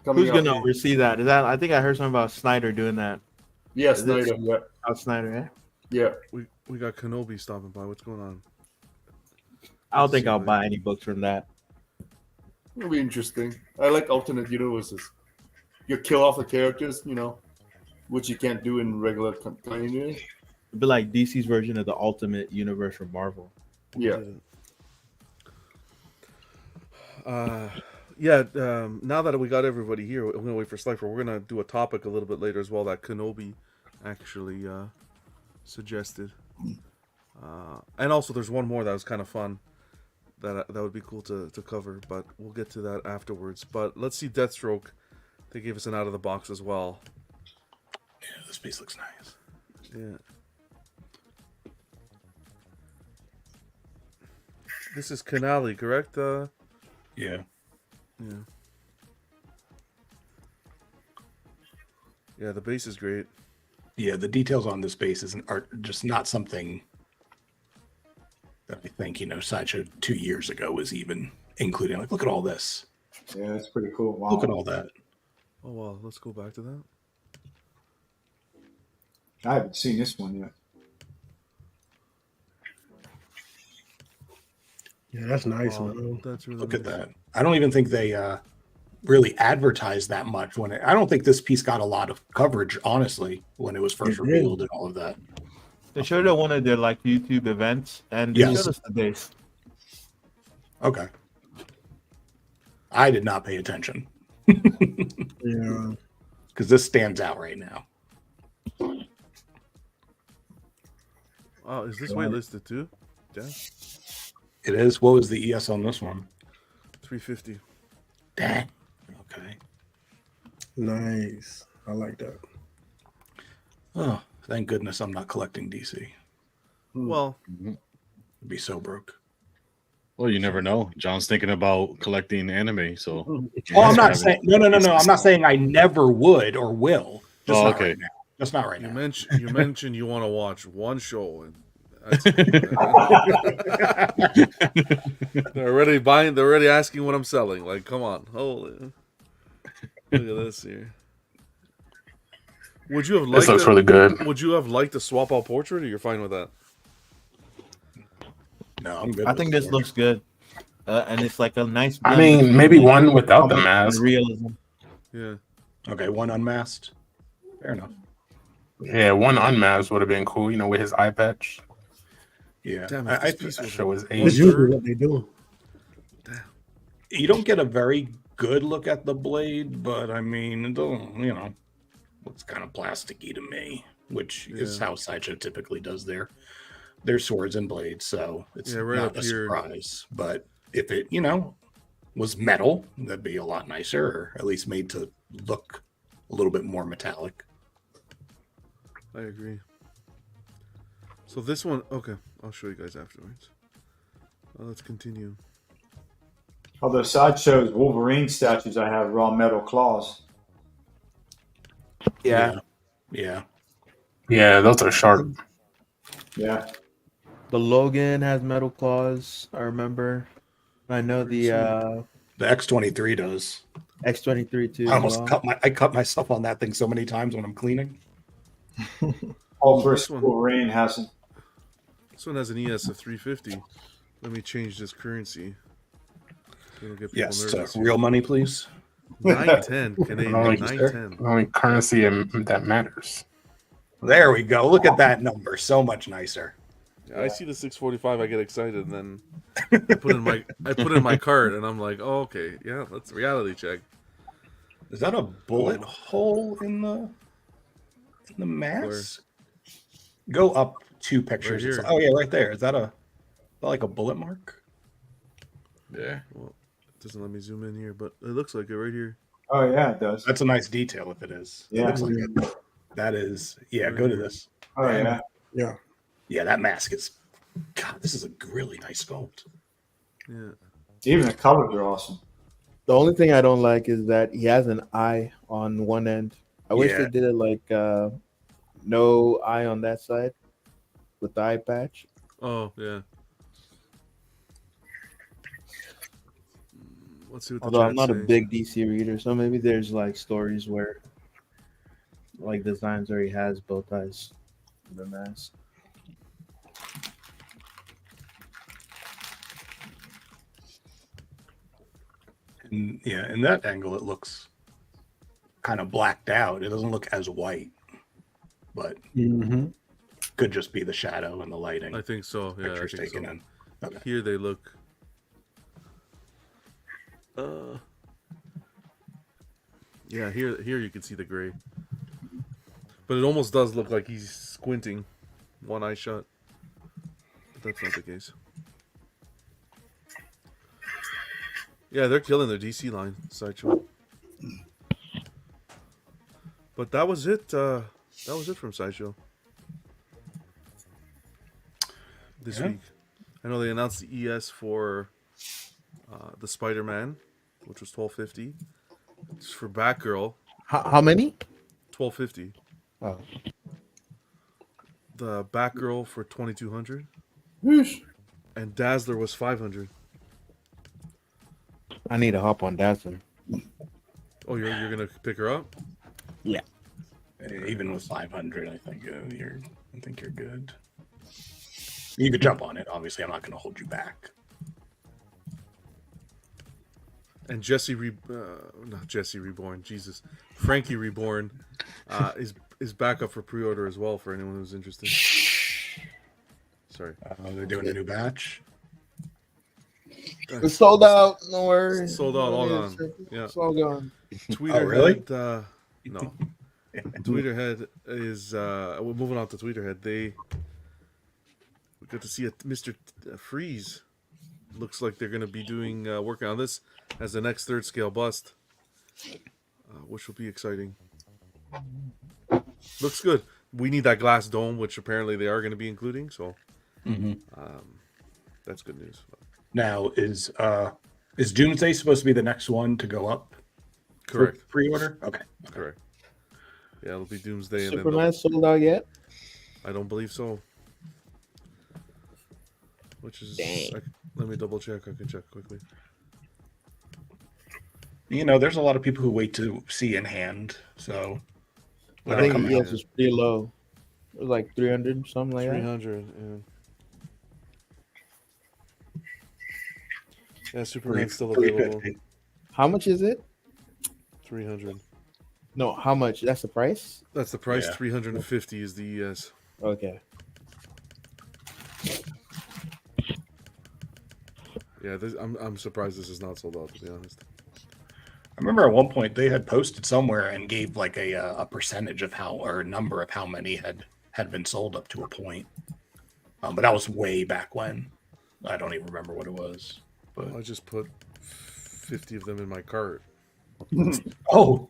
Who's going to oversee that? Is that? I think I heard something about Snyder doing that. Yeah, Snyder. Yeah. Snyder. Yeah. We got Kenobi stopping by. What's going on? I don't think I'll buy any books from that. It'll be interesting. I like alternate universes. You kill off the characters, which you can't do in regular continuity. It'd be like DC's version of the Ultimate Universe from Marvel. Yeah. Now that we got everybody here, we're gonna wait for Slifer. We're gonna do a topic a little bit later as well that Kenobi actually suggested, and also there's one more that was kind of fun that would be cool to cover, but we'll get to that afterwards. But let's see Deathstroke. They gave us an out of the box as well. Yeah, this piece looks nice. Yeah. This is Canali, correct? Yeah. Yeah. Yeah, the base is great. Yeah, the details on this base are just not something that I think, Sideshow 2 years ago was even including. Like, look at all this. Yeah, that's pretty cool. Wow. Look at all that. Oh, wow. Let's go back to that. I haven't seen this one yet. Yeah, that's nice, Wow, man. that's really Look nice. at that. I don't even think they really advertised that much I don't think this piece got a lot of coverage, honestly, when it was first revealed and all of that. They showed it at one of their YouTube events, and they Yes. showed us the base. Okay. I did not pay attention. Yeah. Because this stands out right now. Oh, is this waitlisted too? Yeah. It is. What was the ES on this one? 350. Dang. Okay. Nice. I like that. Oh, thank goodness I'm not collecting DC. Well, I'd be so broke. Well, you never know. John's thinking about collecting anime, so. Oh, I'm not saying no. I'm not saying I never would or will. Just not okay. right now. Just not right you now. mentioned you want to watch one show, and they're already buying. They're already asking what I'm selling. Like, come on, holy! Look at this here. Would you have liked? This looks really good. Would you have liked a swap out portrait, or you're fine with that? No, I'm good. I think this looks good, and it's like a nice. I blend mean, between, maybe like, one without the comic and mask. realism. Yeah. Okay, one unmasked. Fair enough. Yeah, one unmasked would have been cool, with his eye patch. Yeah. Damn, I this piece was Show his That's age. usually what they do. You don't get a very good look at the blade, but I mean, it don't, looks kind of plasticky to me, which is how Sideshow typically does their swords and blades. So it's right not up a here. surprise. But if it, was metal, that'd be a lot nicer, or at least made to look a little bit more metallic. I agree. So this one, okay, I'll show you guys afterwards. Let's continue. Although Sideshow's Wolverine statues, I have raw metal claws. Yeah. Yeah. Yeah, those are sharp. Yeah. The Logan has metal claws. I remember. I know the The X-23 does. X-23 too. I almost as well. cut myself on that thing so many times when I'm cleaning. All first one- Wolverine hasn't. This one has an ES of 350. Let me change this currency. It'll get people Yes, to nervous. real money, please. 910 Canadian. Only, 910. only currency that matters. There we go. Look at that number. So much nicer. Yeah, I see the 645. I get excited, and then I put in my cart, and I'm like, oh, okay, yeah, let's reality check. Is that a bullet hole in the mask? Go up 2 pictures. Right here. Oh yeah, right there. Is that like a bullet mark? Yeah. Well, Doesn't let me zoom in here, but it looks like it right here. Oh yeah, it does. That's a nice detail if it is. It Yeah. looks like it. That is, yeah, go to this. Oh yeah. Yeah. Yeah, that mask is, God, this is a really nice sculpt. Yeah. Even the colors are awesome. The only thing I don't like is that he has an eye on one end. I wish Yeah. they did it like no eye on that side with the eye patch. Oh, yeah. Let's see what the Although I'm chat's not a saying. big DC reader, so maybe there's like stories where like designs where he has both eyes in the mask. And yeah, in that angle, it looks kind of blacked out. It doesn't look as white, but could just be the shadow and the lighting. I think so. Yeah, I Pictures think taken so. in. Okay. Here they look. Yeah, here you can see the gray, but it almost does look like he's squinting, one eye shut. But that's not the case. Yeah, they're killing their DC line, Sideshow. But that was it. That was it from Sideshow this week. I know they announced the ES for the Spider-Man, which was $12.50. It's for Batgirl. How many? $12.50. Oh. The Batgirl for $2,200. Whoosh. And Dazzler was $500. I need to hop on Dazzler. Oh, you're gonna pick her up? Yeah. Even with 500, I think you're good. You could jump on it. Obviously, I'm not going to hold you back. And not Jesse Reborn. Jesus, Frankie Reborn is back up for pre-order as well for anyone who's interested. Sorry, they're doing a new batch. It's sold out. No worries. Sold out. All gone. Yeah, it's all gone. Tweeterhead. No. Tweeterhead is. We're moving on to Tweeterhead. We got to see Mr. Freeze. Looks like they're going to be doing working on this as the next third scale bust, which will be exciting. Looks good. We need that glass dome, which apparently they are going to be including. So, that's good news. Now, is Doomsday supposed to be the next one to go up? Correct. Pre-order. Okay. Correct. Yeah, it'll be Doomsday. Superman sold out yet? I don't believe so. Which is, Dang. Let me double check. I can check quickly. You know, there's a lot of people who wait to see in hand. So I think ES was pretty low. It was like 300, something like 300, yeah, Superman's still available. How much is it? 300. No, how much? That's the price? That's the price. Yeah. 350 is the ES. Okay. Yeah, I'm surprised this is not sold out, to be honest. I remember at one point they had posted somewhere and gave like a percentage of how, or a number of how many had been sold up to a point. But that was way back when. I don't even remember what it was. But I just put 50 of them in my cart. Oh.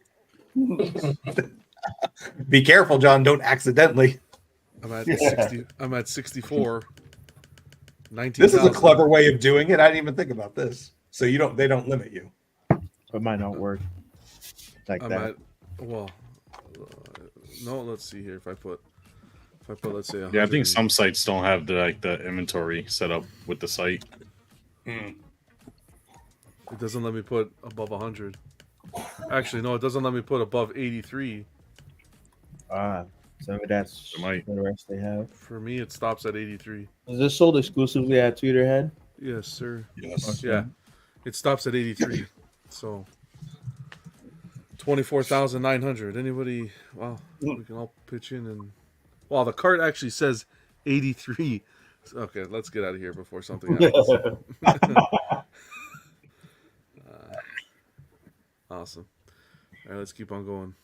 Be careful, John. Don't accidentally. I'm at 60. I'm at 64. 19. This is a clever way of doing it. I didn't even think about this. So they don't limit you. It might not work like I'm that. No, let's see here. If I put, let's say, Yeah, I think some sites don't have the inventory set up with the site. It doesn't let me put above 100. Actually, no, it doesn't let me put above 83. So that's the rest they have. For me, it stops at 83. Is this sold exclusively at Tweeterhead? Yes, sir. Yes. Yeah, it stops at 83. So 24,900. Anybody? Well, we can all pitch in and. Well, the cart actually says 83. Okay, let's get out of here before something happens. Awesome. All right, let's keep on going.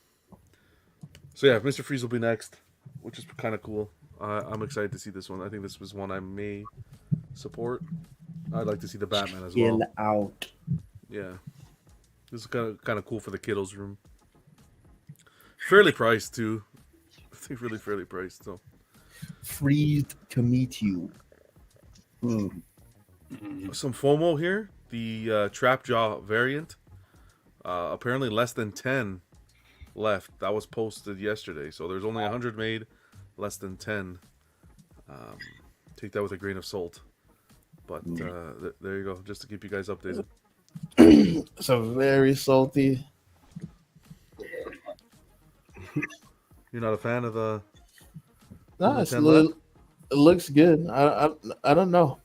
So yeah, Mr. Freeze will be next, which is kind of cool. I'm excited to see this one. I think this was one I may support. I'd like to see the Batman as well. Chill out. Yeah, this is kind of cool for the kiddos room. Fairly priced too. I think really fairly priced. So Free to meet you. some FOMO here. The Trap Jaw variant. Apparently less than 10 left. That was posted yesterday. So there's only 100 made, less than 10. Take that with a grain of salt. But there you go, just to keep you guys updated. So very salty. You're not a fan of the? No, the 10 it looks good. I don't know.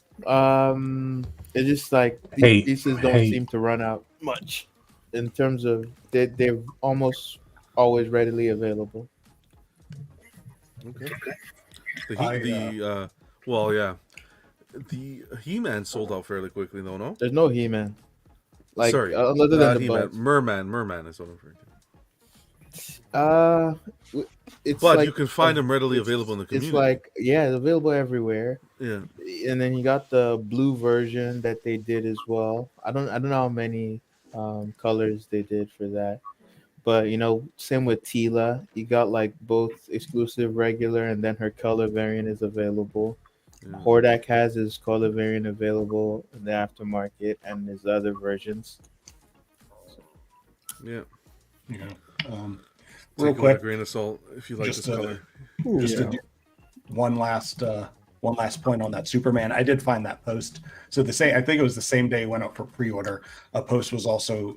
It's just like these pieces don't seem to run out much in terms of they're almost always readily available. Okay. Well, yeah. The He-Man sold out fairly quickly, though. No, there's no He-Man. Like sorry, other than the He-Man, buds. Merman is what I'm referring to. It's but like, you can find them readily available in the community. It's like it's available everywhere. Yeah, and then you got the blue version that they did as well. I don't know how many colors they did for that, but same with Tila. You got like both exclusive regular, and then her color variant is available. Yeah. Hordak has his color variant available in the aftermarket, and his other versions. Yeah. Real quick, a grain of salt if you like this color. Just to do one last point on that Superman. I did find that post. So I think it was the same day it went up for pre-order. A post was also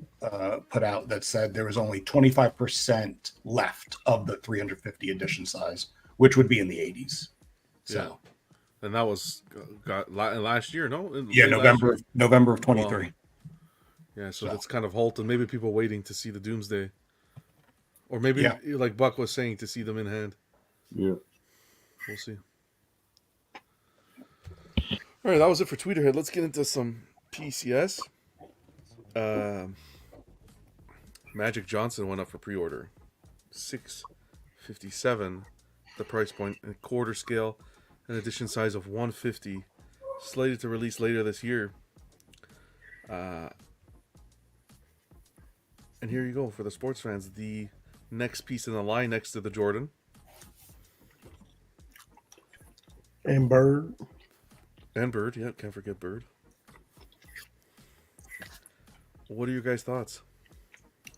put out that said there was only 25% left of the 350 edition size, which would be in the 80s. So. Yeah. And that was last year, no? November of 23. Wow. Yeah, so that's kind of halted. Maybe people waiting to see the Doomsday. Or maybe, like Buck was saying, to see them in hand. Yeah. We'll see. All right, that was it for Tweeterhead. Let's get into some PCS. Magic Johnson went up for pre-order. $657, the price point, and quarter scale. An edition size of 150, slated to release later this year. And here you go for the sports fans. The next piece in the line next to the Jordan. And Bird. Yeah, can't forget Bird. What are your guys' thoughts?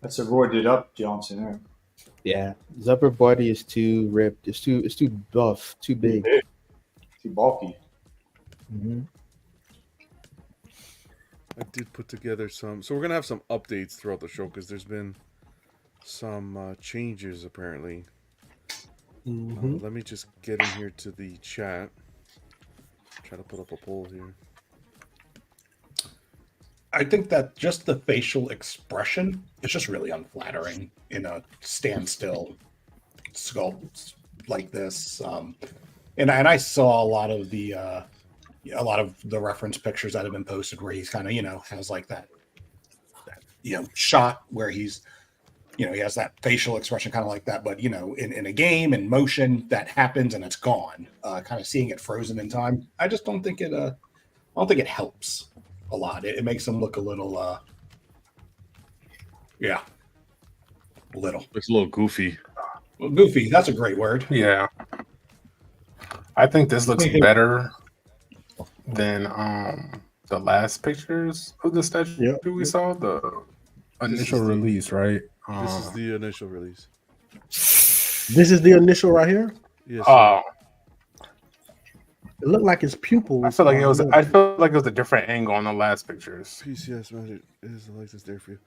That's a roided up Johnson there. Yeah, his upper body is too ripped. It's too buff, too big. Too bulky. Mm-hmm. I did put together some. So we're gonna have some updates throughout the show because there's been some changes apparently. Mm-hmm. Let me just get in here to the chat. Try to put up a poll here. I think that just the facial expression is just really unflattering in a standstill sculpt like this. And I saw a lot of the reference pictures that have been posted where he's kind of has like that shot where he's he has that facial expression kind of like that, but in a game and motion that happens and it's gone. Kind of seeing it frozen in time, I just don't think it. I don't think it helps a lot. It makes him look a little. A little. It's a little goofy. Well, goofy. That's a great word. Yeah. I think this looks better than the last pictures of the statue we saw, the initial release, right? This is the initial release. This is the initial right here? Yes. It looked like his pupils. I feel like it was a different angle on the last pictures. PCS Magic is the license there for you.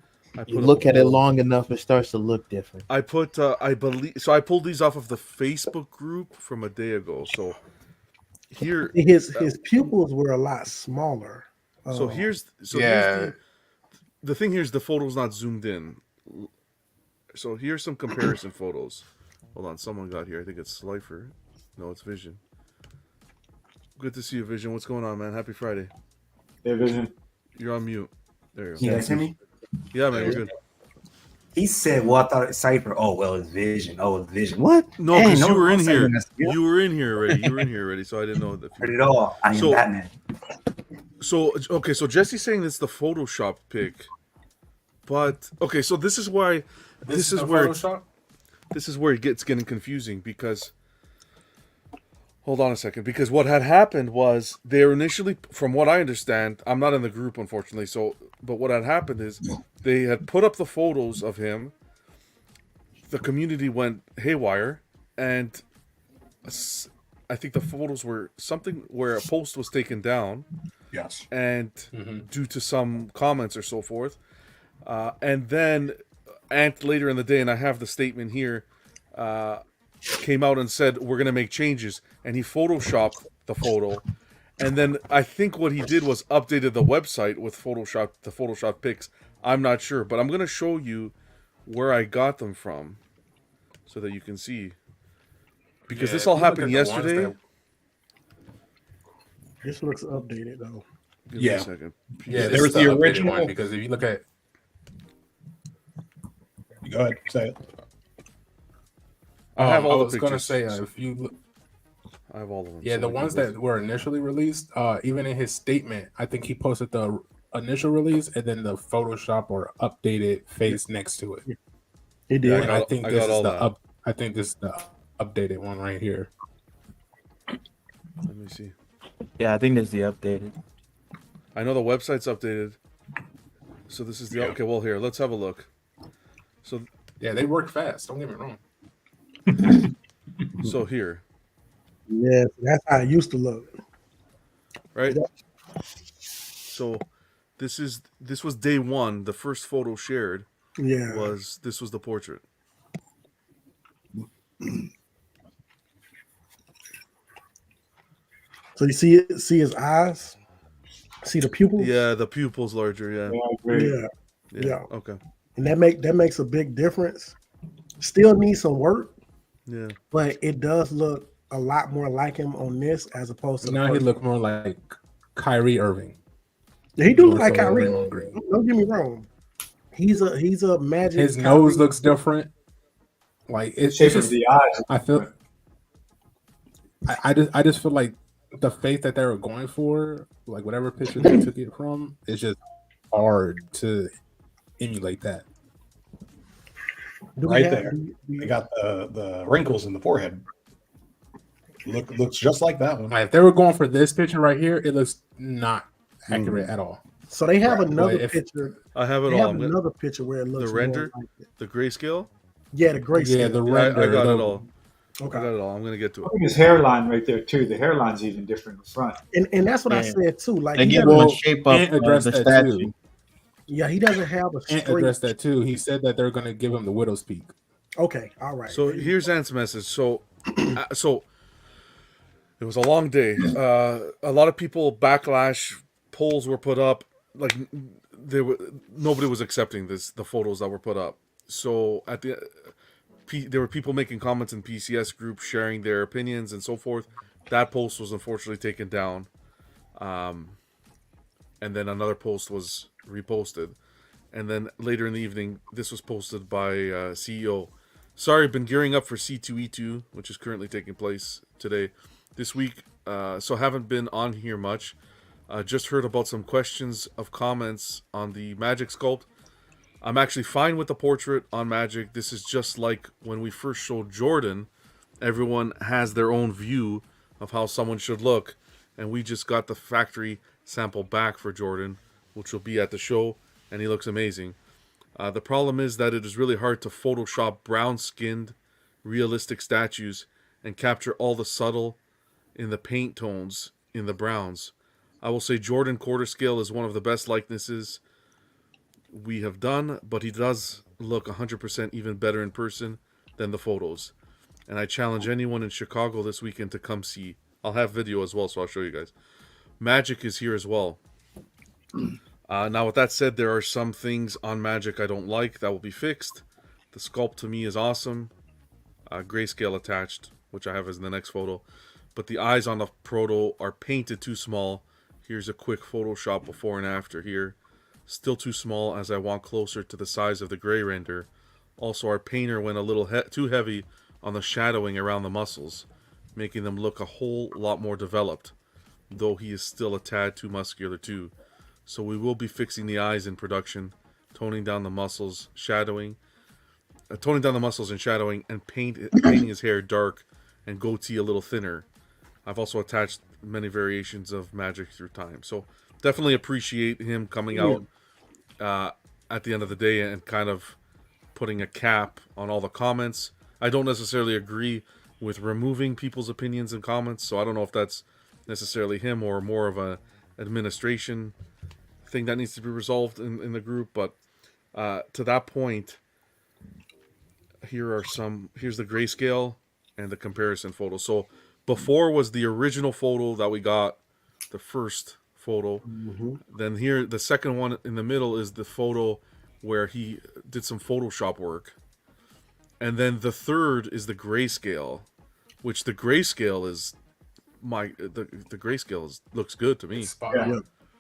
You look at it long enough, it starts to look different. I put, I pulled these off of the Facebook group from a day ago. So here, his pupils were a lot smaller. Here's the thing. Here's the photo's not zoomed in. So here's some comparison photos. Hold on, someone got here. I think it's Slifer. No, it's Vision. Good to see you, Vision. What's going on, man? Happy Friday. Hey, Vision. You're on mute. There you go. You guys hear me? Yeah, man, we're good. He said, well, I thought it's Cypher. Oh, well, it's Vision. Oh, it's Vision. What? No, because you were in here. You were in here already. So I didn't know that. Heard it all. I am Batman. So, okay, so Jesse's saying it's the Photoshop pic. But okay, so this is why this is the where Photoshop? this is where it gets getting confusing because hold on a second, because what had happened was they were initially, from what I understand, I'm not in the group unfortunately, but what had happened is they had put up the photos of him, the community went haywire, and I think the photos were something where a post was taken down. Yes. And due to some comments or so forth. And then Ant later in the day, and I have the statement here, came out and said, we're going to make changes. And he photoshopped the photo. And then I think what he did was updated the website with the Photoshop pics. I'm not sure, but I'm going to show you where I got them from so that you can see. Because this all happened yesterday. This looks updated though. Give me a second. Yeah, there was the original one because if you look at. Go ahead, say it. I have all I the was going to pictures. say, if you look. I have all of them. Yeah, so the we ones can go that were initially released, even in his statement, I think he posted the initial release and then the Photoshop or updated face next to it. He did. And I think I this got is all the that. I think this is the updated one right here. Let me see. Yeah, I think that's the updated. I know the website's updated. So this is the okay. Well, here, let's have a look. So yeah, they work fast. Don't get me wrong. So here, Yeah, that's how it used to look. right? So this was day one. The first photo shared. Yeah. Was the portrait. So you see his eyes? See the pupils? Yeah, the pupils larger. Yeah. Yeah. Okay. And that makes a big difference. Still needs some work. Yeah. But it does look a lot more like him on this as opposed to Now he look more like Kyrie Irving. Yeah, he do look More like so Kyrie. Raymond Green. Don't get me wrong. He's a magic. His Kyrie. nose looks different. Like it's Shape just of the eyes. I feel. I just feel like the face that they were going for, like whatever picture they took it from, is just hard to emulate that. Right there, they got the wrinkles in the forehead. Looks just like that one. Like if they were going for this picture right here, it looks not accurate at all. So they have Right. another But if- picture. I have it They all. have another picture where it looks the render, more like it. the grayscale. Yeah, the grayscale. Yeah, the I render. got it the- all. Okay. I got it all. I'm gonna get to Look it. at his hairline right there too. The hairline's even different in the front. And that's what I Yeah. said too. Like They he give doesn't- him a shape of Ant addressed the that statue. too. yeah, he doesn't have a Ant straight. addressed that too. He said that they're going to give him the widow's peak. Okay, all right. So here's Ant's message. So it was a long day. A lot of people backlash. Polls were put up. Like nobody was accepting the photos that were put up. So there were people making comments in PCS group, sharing their opinions and so forth. That post was unfortunately taken down. And then another post was reposted. And then later in the evening, this was posted by CEO. Sorry, been gearing up for C2E2, which is currently taking place today. This week, so haven't been on here much. Just heard about some questions of comments on the Magic sculpt. I'm actually fine with the portrait on Magic. This is just like when we first showed Jordan. Everyone has their own view of how someone should look. And we just got the factory sample back for Jordan, which will be at the show. And he looks amazing. The problem is that it is really hard to Photoshop brown-skinned, realistic statues and capture all the subtle in the paint tones in the browns. I will say Jordan quarter scale is one of the best likenesses we have done, but he does look 100% even better in person than the photos. And I challenge anyone in Chicago this weekend to come see. I'll have video as well, so I'll show you guys. Magic is here as well. Now, with that said, there are some things on Magic I don't like that will be fixed. The sculpt to me is awesome. Grayscale attached, which I have as in the next photo. But the eyes on the proto are painted too small. Here's a quick Photoshop before and after here. Still too small as I want closer to the size of the gray render. Also, our painter went a little too heavy on the shadowing around the muscles, making them look a whole lot more developed, though he is still a tad too muscular too. So we will be fixing the eyes in production toning down the muscles, toning down the muscles and shadowing, and painting his hair dark and goatee a little thinner. I've also attached many variations of magic through time. So definitely appreciate him coming out at the end of the day and kind of putting a cap on all the comments. I don't necessarily agree with removing people's opinions and comments, so I don't know if that's necessarily him or more of a administration thing that needs to be resolved in the group. But to that point, here's the grayscale and the comparison photo. So before was the original photo that we got, the first photo. Then here, the second one in the middle is the photo where he did some Photoshop work. And then the third is the grayscale, which the grayscale is the grayscale looks good to me.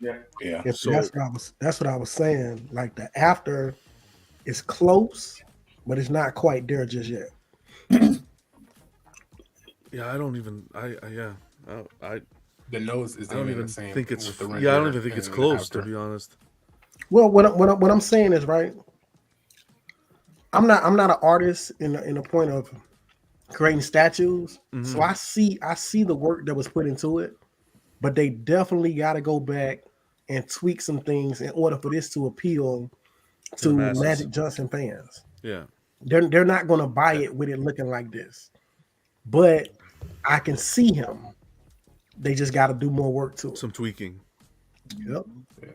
Yeah, So that's what I was saying. Like the after is close, but it's not quite there just yet. yeah, I don't even the nose is I don't even the same think it's with the I don't render even think it's and close after. to be honest. Well, what I'm saying is, right, I'm not an artist in the point of creating statues. So I see the work that was put into it, but they definitely got to go back and tweak some things in order for this to appeal to Magic Johnson fans. Yeah, they're not going to buy it with it looking like this, but I can see him. They just got to do more work to it. Some tweaking. Yep. Yeah.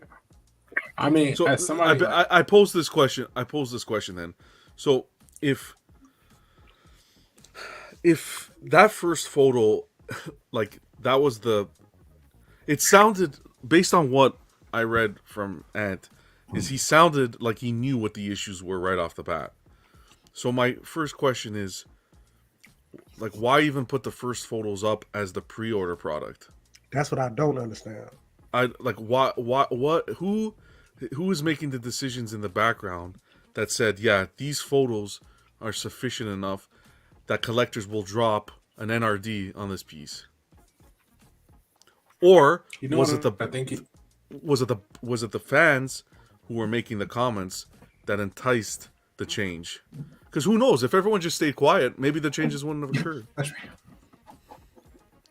I mean, so as somebody, I pose this question. I pose this question then. So if that first photo, like that was it sounded, based on what I read from Ant, is he sounded like he knew what the issues were right off the bat. So my first question is, like, why even put the first photos up as the pre-order product? That's what I don't understand. Who is making the decisions in the background that said, yeah, these photos are sufficient enough that collectors will drop an NRD on this piece? Or was it the fans who were making the comments that enticed the change? Because who knows, if everyone just stayed quiet, maybe the changes wouldn't have occurred.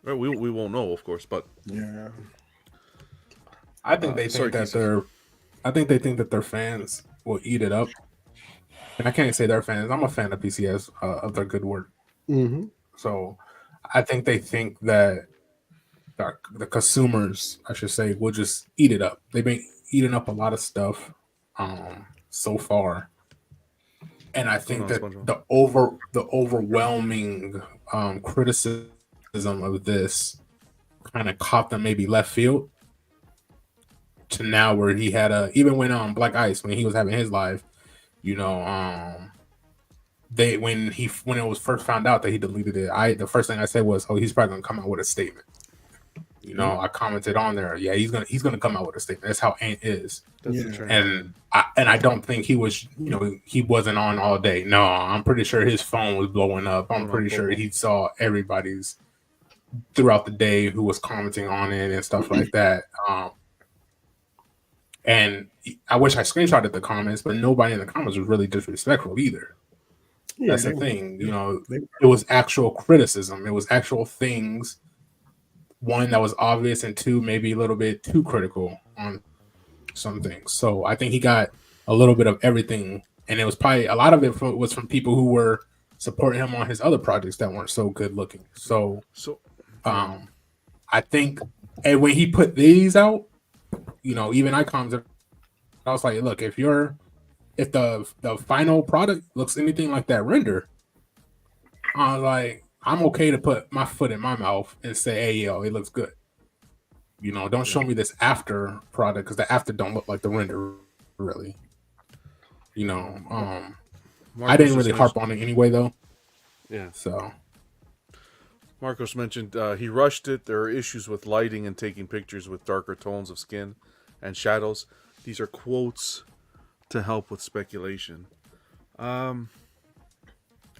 Right, we won't know, of course, but yeah, I think they think that their fans will eat it up. And I can't say they're fans. I'm a fan of PCS of their good work. Mm-hmm. So I think they think that the consumers, I should say, will just eat it up. They've been eating up a lot of stuff so far. And I think that the overwhelming criticism of this kind of caught them maybe left field to now where he had even when on Black Ice, when he was having his live, you know, when it was first found out that he deleted it, the first thing I said was, oh, he's probably gonna come out with a statement. You know, I commented on there, yeah, he's gonna come out with a statement. That's how Ant is. And I don't think he was, you know, he wasn't on all day. No, I'm pretty sure his phone was blowing up. I'm pretty sure he saw everybody's throughout the day who was commenting on it and stuff like that. And I wish I screenshotted the comments, but nobody in the comments was really disrespectful either. Yeah, that's the thing, you know. It was actual criticism. It was actual things. One, that was obvious, and two, maybe a little bit too critical on some things. So I think he got a little bit of everything, and it was probably a lot of it was from people who were supporting him on his other projects that weren't so good looking. So I think, and when he put these out, you know, even I commented, I was like, look, if the final product looks anything like that render, I was like, I'm okay to put my foot in my mouth and say, hey, yo, it looks good. You know, don't show me this after product, because the after don't look like the render, really. You know, I didn't really harp on it anyway, though. Yeah. So Marcos mentioned he rushed it. There are issues with lighting and taking pictures with darker tones of skin and shadows. These are quotes to help with speculation.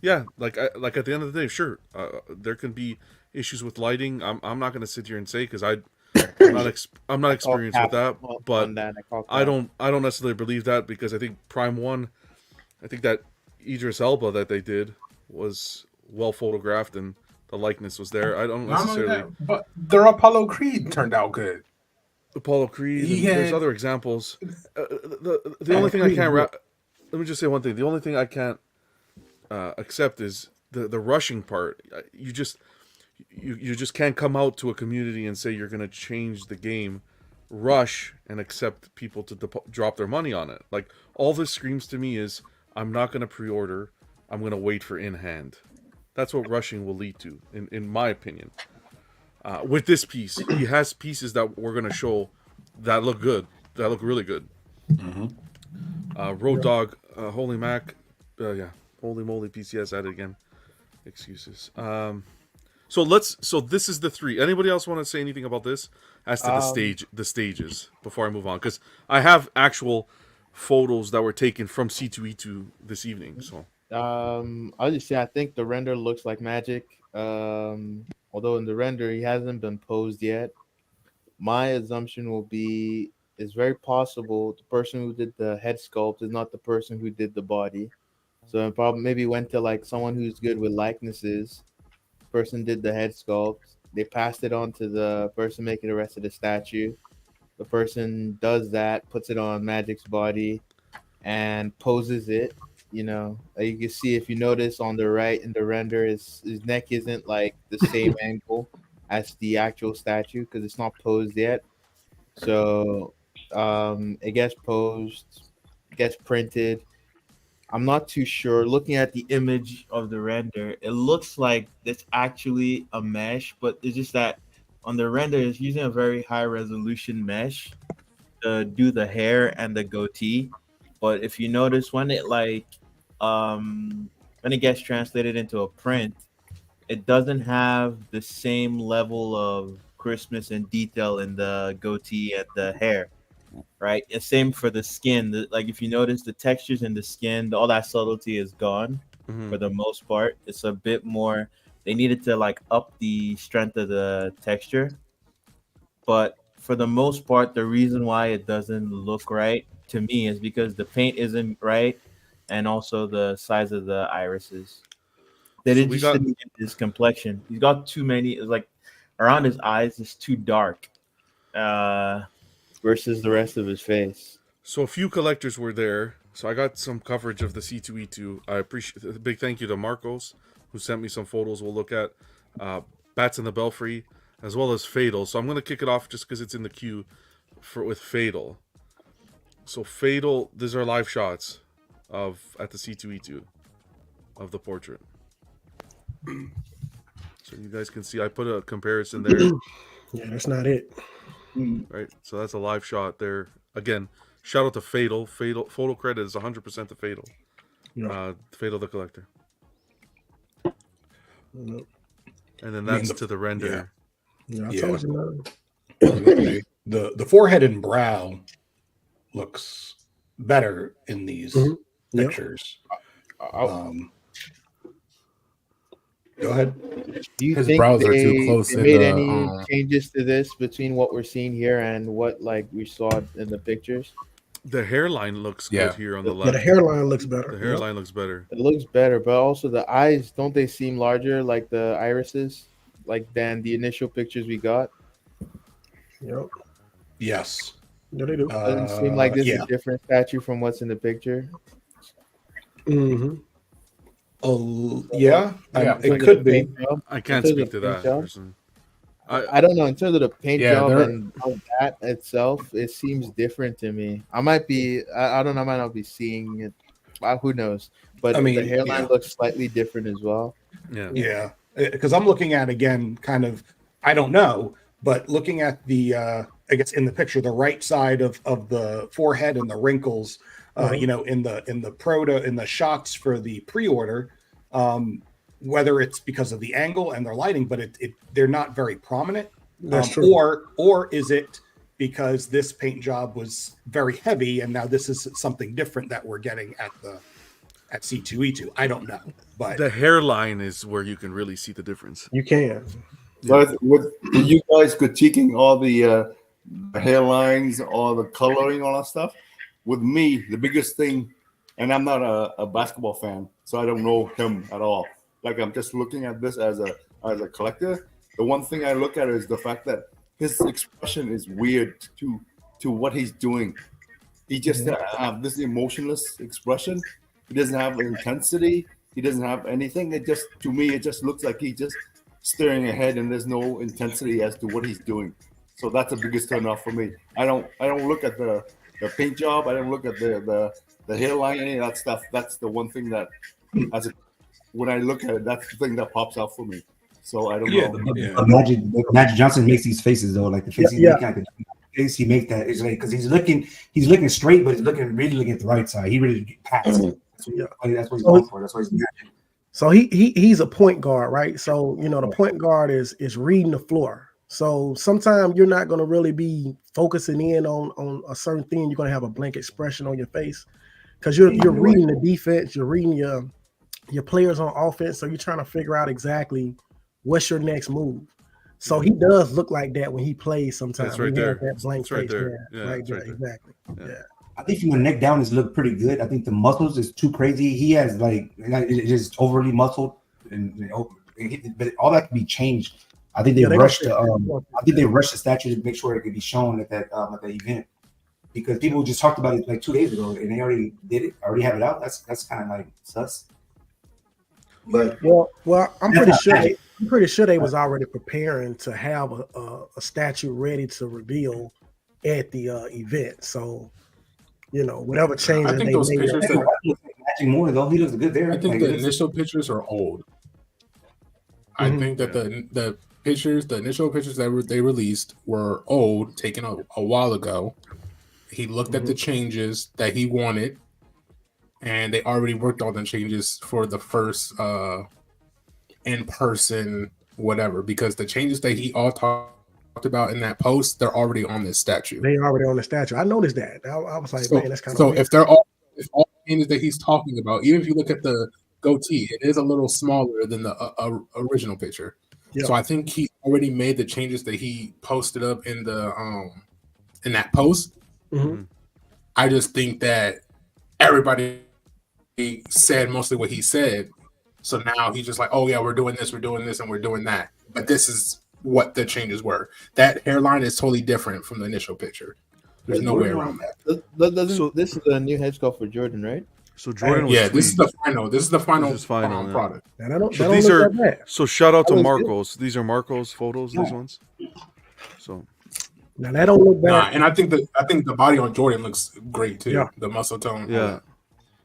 Yeah, like at the end of the day, sure, there can be issues with lighting. I'm not going to sit here and say, because I'm not experienced with that, but on that. I don't necessarily believe that, because I think Prime 1, I think that Idris Elba that they did was well photographed and the likeness was there. I don't Not only necessarily. that, but their Apollo Creed turned out good. Apollo Creed. He And there's had- other examples. The only thing I can't let me just say one thing. The only thing I can't accept is the rushing part. You just can't come out to a community and say you're going to change the game, rush and accept people to drop their money on it. Like, all this screams to me is, I'm not going to pre-order. I'm going to wait for in hand. That's what rushing will lead to, in my opinion. With this piece, he has pieces that we're going to show that look good, that look really good. Road Dog, Holy Mac, Holy Moly, PCS at it again. Excuses. So this is the 3. Anybody else want to say anything about this as to the stages before I move on? Because I have actual photos that were taken from C2E2 this evening. So I'll just say I think the render looks like magic. Although in the render he hasn't been posed yet. My assumption will be it's very possible the person who did the head sculpt is not the person who did the body. So it probably maybe went to like someone who's good with likenesses. Person did the head sculpt. They passed it on to the person making the rest of the statue. The person does that, puts it on Magic's body, and poses it. You know, you can see if you notice on the right in the render, his neck isn't like the same angle as the actual statue because it's not posed yet. So it gets posed, gets printed. I'm not too sure. Looking at the image of the render, it looks like it's actually a mesh, but it's just that on the render, it's using a very high resolution mesh to do the hair and the goatee. But if you notice when it when it gets translated into a print, it doesn't have the same level of crispness and detail in the goatee and the hair. Right, and same for the skin. Like if you notice, the textures in the skin, all that subtlety is gone for the most part. It's a bit more. They needed to like up the strength of the texture, but for the most part, the reason why it doesn't look right to me is because the paint isn't right, and also the size of the irises. They didn't get his complexion. He's got too many. It's like around his eyes is too dark. Versus the rest of his face. So a few collectors were there. So I got some coverage of the C2E2. I appreciate a big thank you to Marcos, who sent me some photos we'll look at. Bats in the Belfry, as well as Fatal. So I'm going to kick it off just because it's in the queue with Fatal. So Fatal, these are live shots at the C2E2 of the portrait. So you guys can see, I put a comparison there. Yeah, that's not it. Right, so that's a live shot there. Again, shout out to Fatal. Photo credit is 100% to Fatal. Yeah. Fatal the Collector. Nope. And then that's to the render. Yeah, I told you. The forehead and brow looks better in these pictures. Go ahead. Do you His think brows are too close they in made the, any changes to this between what we're seeing here and what like we saw in the pictures? The hairline looks good here on the left. Yeah, the hairline looks better. The hairline looks better. It looks better, but also the eyes, don't they seem larger, like the irises, like than the initial pictures we got? Yep. Yes. Yeah, they do. Doesn't seem like this is a different statue from what's in the picture. Mm-hmm. Oh, yeah. It could be. I can't speak to that person. I don't know. In terms of the paint Yeah, job and all that itself, it seems different to me. I might be, I don't know, I might not be seeing it. Who knows? But I mean, the hairline looks slightly different as well. Yeah. Because I'm looking at, again, kind of, I don't know, but looking at the, I guess in the picture, the right side of the forehead and the wrinkles, you know, in the shots for the pre-order, whether it's because of the angle and their lighting, but they're not very prominent. That's true. Or is it because this paint job was very heavy and now this is something different that we're getting at C2E2? I don't know, but the hairline is where you can really see the difference. You can. But with you guys critiquing all the hairlines, all the coloring, all that stuff, with me, the biggest thing, and I'm not a basketball fan, so I don't know him at all. Like I'm just looking at this as a collector. The one thing I look at is the fact that his expression is weird to what he's doing. He just have this emotionless expression. He doesn't have intensity. He doesn't have anything. It just, to me, it just looks like he just staring ahead, and there's no intensity as to what he's doing. So that's the biggest turnoff for me. I don't look at the paint job. I don't look at the hairline, any of that stuff. That's the one thing that, when I look at it, that's the thing that pops out for me. So I don't know. But Magic Johnson makes these faces though, like the face he's making, like the face he make that is like because he's looking straight, but he's really looking at the right side. He really passed. That's what he's going for. That's why he's Magic. So he's a point guard, right? So the point guard is reading the floor. So sometimes you're not going to really be focusing in on a certain thing. You're going to have a blank expression on your face because you're reading the defense. You're reading your players on offense. So you're trying to figure out exactly what's your next move. So he does look like that when he plays sometimes. That's right there. That blank face there. Yeah, right there. right there. Exactly. Yeah. I think from the neck down, it's looked pretty good. I think the muscles is too crazy. He has it's just overly muscled, but all that can be changed. I think they rushed the statue to make sure it could be shown at that event because people just talked about it like 2 days ago and they already did it. Already have it out. That's kind of like sus. But well, I'm pretty sure they was already preparing to have a statue ready to reveal at the event. So. Whatever changes I think they those made. pictures matching more though. He looks good there. I think the initial pictures are old. I think that the initial pictures that they released were old, taken a while ago. He looked at the changes that he wanted, and they already worked on the changes for the first in-person whatever. Because the changes that he all talked about in that post, they're already on this statue. They already on the statue. I noticed that. I was like, man, that's kind of so. weird. If all changes that he's talking about, even if you look at the goatee, it is a little smaller than the original picture. Yeah. So I think he already made the changes that he posted up in the in that post. Mm-hmm. I just think that everybody said mostly what he said. So now he's just like, oh yeah, we're doing this, and we're doing that. But this is what the changes were. That hairline is totally different from the initial picture. There's no way around that. This is a new head sculpt for Jordan, right? So Jordan was this is the final. This is the final product. And I don't. So these are so shout out to Marcos. These are Marcos photos. These ones. So now that don't look bad. And I think the body on Jordan looks great too. Yeah. The muscle tone. Yeah.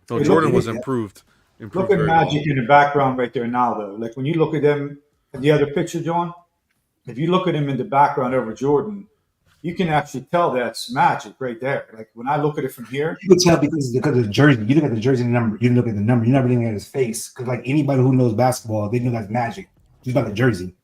No, Jordan was improved. Look at Magic in the background right there now, though. Like when you look at them, the other picture, John. If you look at him in the background over Jordan, you can actually tell that's Magic right there. Like when I look at it from here, you can tell because of the jersey. You look at the jersey number. You look at the number. You're not really looking at his face because, like anybody who knows basketball, they know that's Magic. Just about the jersey.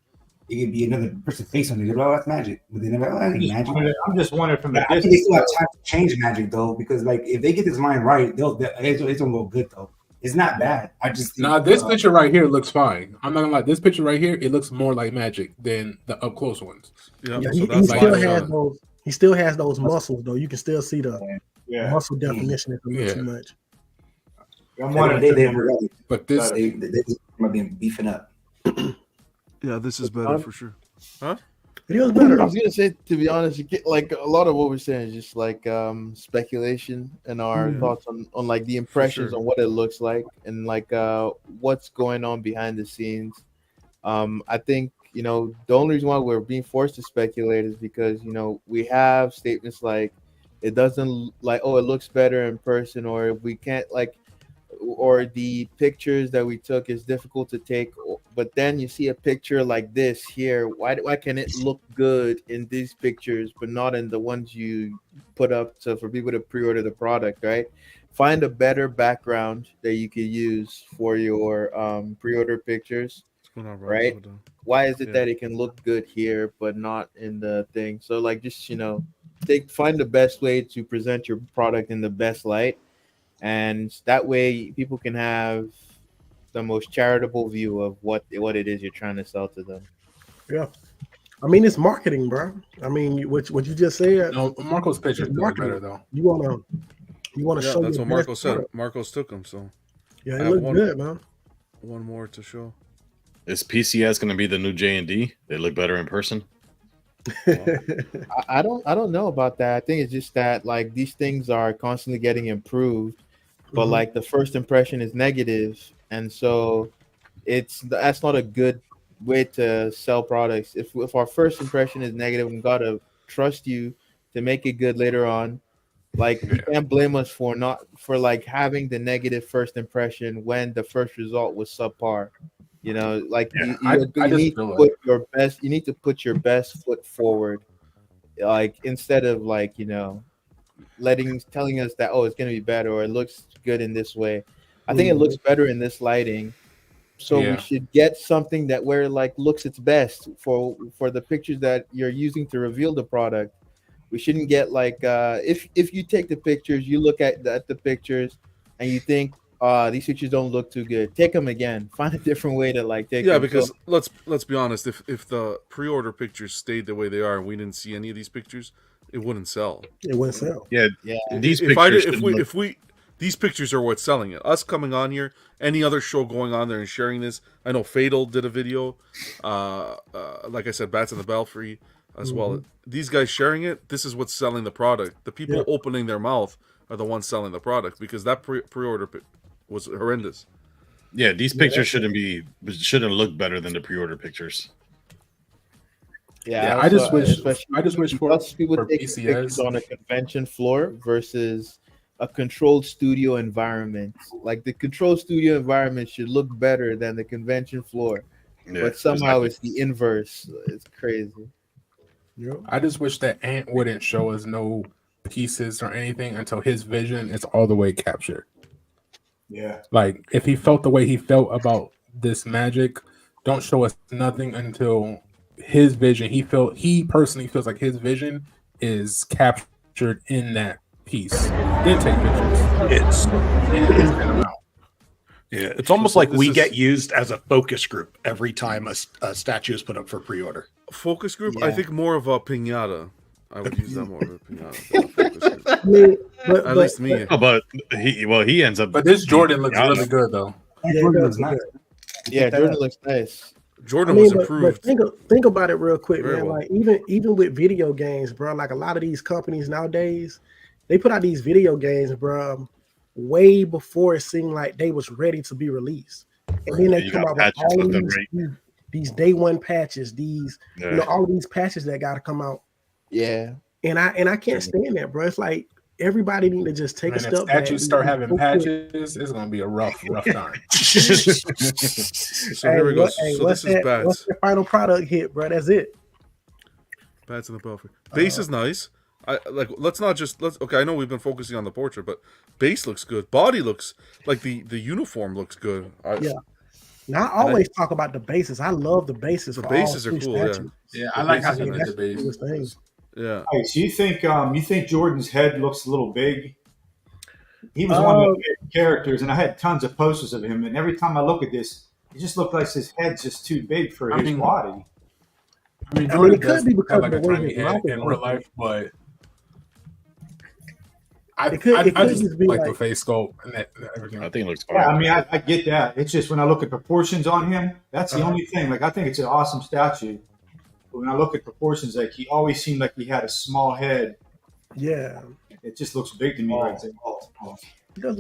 It could be another person's face on it. Oh, that's Magic. But they never. Oh, that ain't Magic. I'm just wondering from the distance. I think they still have time to change Magic though, because like if they get this line right, it's gonna go good though. It's not bad. I just think, this picture right here looks fine. I'm not gonna lie. This picture right here, it looks more like Magic than the up close ones. Yeah, so he still has those muscles though. You can still see the muscle definition if it looks too much. But this they might be beefing up. Yeah, this is better for sure. Huh? It is better. I was gonna say, to be honest, like a lot of what we're saying is just like speculation and our thoughts on like the impressions on what it looks like and like what's going on behind the scenes. I think the only reason why we're being forced to speculate is because we have statements like it doesn't like it looks better in person, or we can't or the pictures that we took is difficult to take, but then you see a picture like this here. Why can it look good in these pictures but not in the ones you put up for people to pre-order the product, right? Find a better background that you can use for your pre-order pictures, right? Why is it that it can look good here but not in the thing? So like just find the best way to present your product in the best light. And that way people can have the most charitable view of what it is you're trying to sell to them. Yeah. I mean, it's marketing, bro. I mean, what you just said. No, Marco's pictures It's do look better marketing. though. You wanna Yeah, show that's your what Marco best said. product. Marcos took them, so Yeah, I it have look good, man. one more to show. Is PCS going to be the new J&D? They look better in person. I don't know about that. I think it's just that like these things are constantly getting improved, but Mhm. like the first impression is negative, and so that's not a good way to sell products. If our first impression is negative, we gotta trust you to make it good later on. Like you can't blame us for not for like having the negative first impression when the first result was subpar. You know, like Yeah, you I just need to feel put like your best. You need to put your best foot forward, like instead of like telling us that it's gonna be better or it looks good in this way. I think it looks better in this lighting, so we Yeah. should get something that where like looks its best for the pictures that you're using to reveal the product. We shouldn't get like if you take the pictures, you look at the pictures, and you think these pictures don't look too good. Take them again. Find a different way to like take Yeah, them. because So let's be honest. If the pre-order pictures stayed the way they are and we didn't see any of these pictures, it wouldn't sell. It wouldn't sell. Yeah, yeah, these If I pictures did, shouldn't look. if we these pictures are what's selling it. Us coming on here, any other show going on there and sharing this. I know Fatal did a video. Like I said, Bats in the Belfry as well. These guys sharing it. This is what's selling the product. The people opening their mouth are the ones selling the product because that pre-order was horrendous. Yeah, these pictures shouldn't look better than the pre-order pictures. yeah, I just also, wish especially for people take pictures PCS. on a convention floor versus a controlled studio environment. Like the controlled studio environment should look better than the convention floor, Yeah, but somehow exactly. it's the inverse. It's crazy. I just wish that Ant wouldn't show us no pieces or anything until his vision is all the way captured. Yeah. Like if he felt the way he felt about this magic, don't show us nothing until his vision. He personally feels like his vision is captured in that piece. Then take pictures. And send them out. Yeah, it's almost like we get used as a focus group every time a statue is put up for pre-order. Focus group? Yeah. I think more of a piñata. I would use that more of a piñata than a focus group. I mean, At least me. Oh, but he ends up. But this Jordan looks really good though. Jordan looks nice. Yeah, Jordan looks nice. Jordan I mean, was but improved. think about it real quick, Very man. well. Like even with video games, bro. Like a lot of these companies nowadays, they put out these video games, bro, way before it seemed like they was ready to be released, and then they You come got out with patches all left of and right. these day one patches, these all of these patches that got to come out, Yeah. and I can't stand that, bro. It's like everybody need to just take Man, a if step back. statues start having patches, it's gonna be a rough time. So here we go. So Once this is Bats. the final product hit, bro, that's it. Bats in the Belfry. Base is nice. Okay, I know we've been focusing on the portrait, but base looks good. Body looks like the uniform looks good. Yeah. Now I always talk about the bases. I love the bases. The for bases all are three cool. Yeah. statues. Yeah, I like how he That's did the the base. coolest thing. Yeah. Hey, so you think Jordan's head looks a little big? He was one of my favorite characters, and I had tons of posters of him. And every time I look at this, it just looked like his head's just too big for his body. I mean, I mean, Jordan it could does be because have of like a the way tiny his head mouth is in real open. life, but I It could just just be like like- the face sculpt and everything. I think it looks fine. Yeah, I mean, I get that. It's just when I look at proportions on him, that's the only thing. Like, I think it's an awesome statue. But when I look at proportions, like, he always seemed like he had a small head. Yeah. It just looks big to me right there.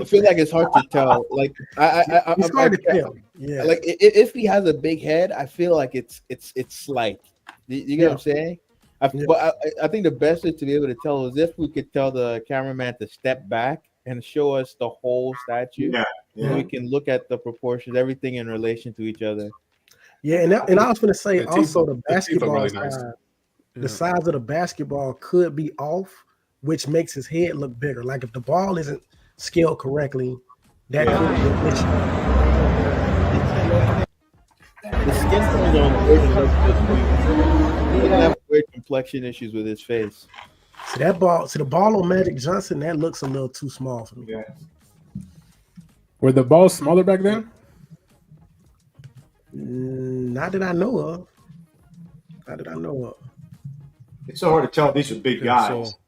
I feel like it's hard to tell. Like It's hard to tell. Yeah. Like if he has a big head, I feel like it's slight. You get what I'm saying? But I think the best way to be able to tell is if we could tell the cameraman to step back and show us the whole statue. Yeah. So we can look at the proportions, everything in relation to each other. Yeah, and I was going to say The teeth also look- the the teeth look basketball really nice. side, the size of the basketball could be off, which makes his head look bigger. Like if the ball isn't scaled correctly, that could be an issue. The skin tones on Jordan look good too. He doesn't have weird complexion issues with his face. See the ball on Magic Johnson, that looks a little too small for me. Yeah. Were the balls smaller back then? Not that I know of. How did I know of? It's so hard to tell. These are big guys. So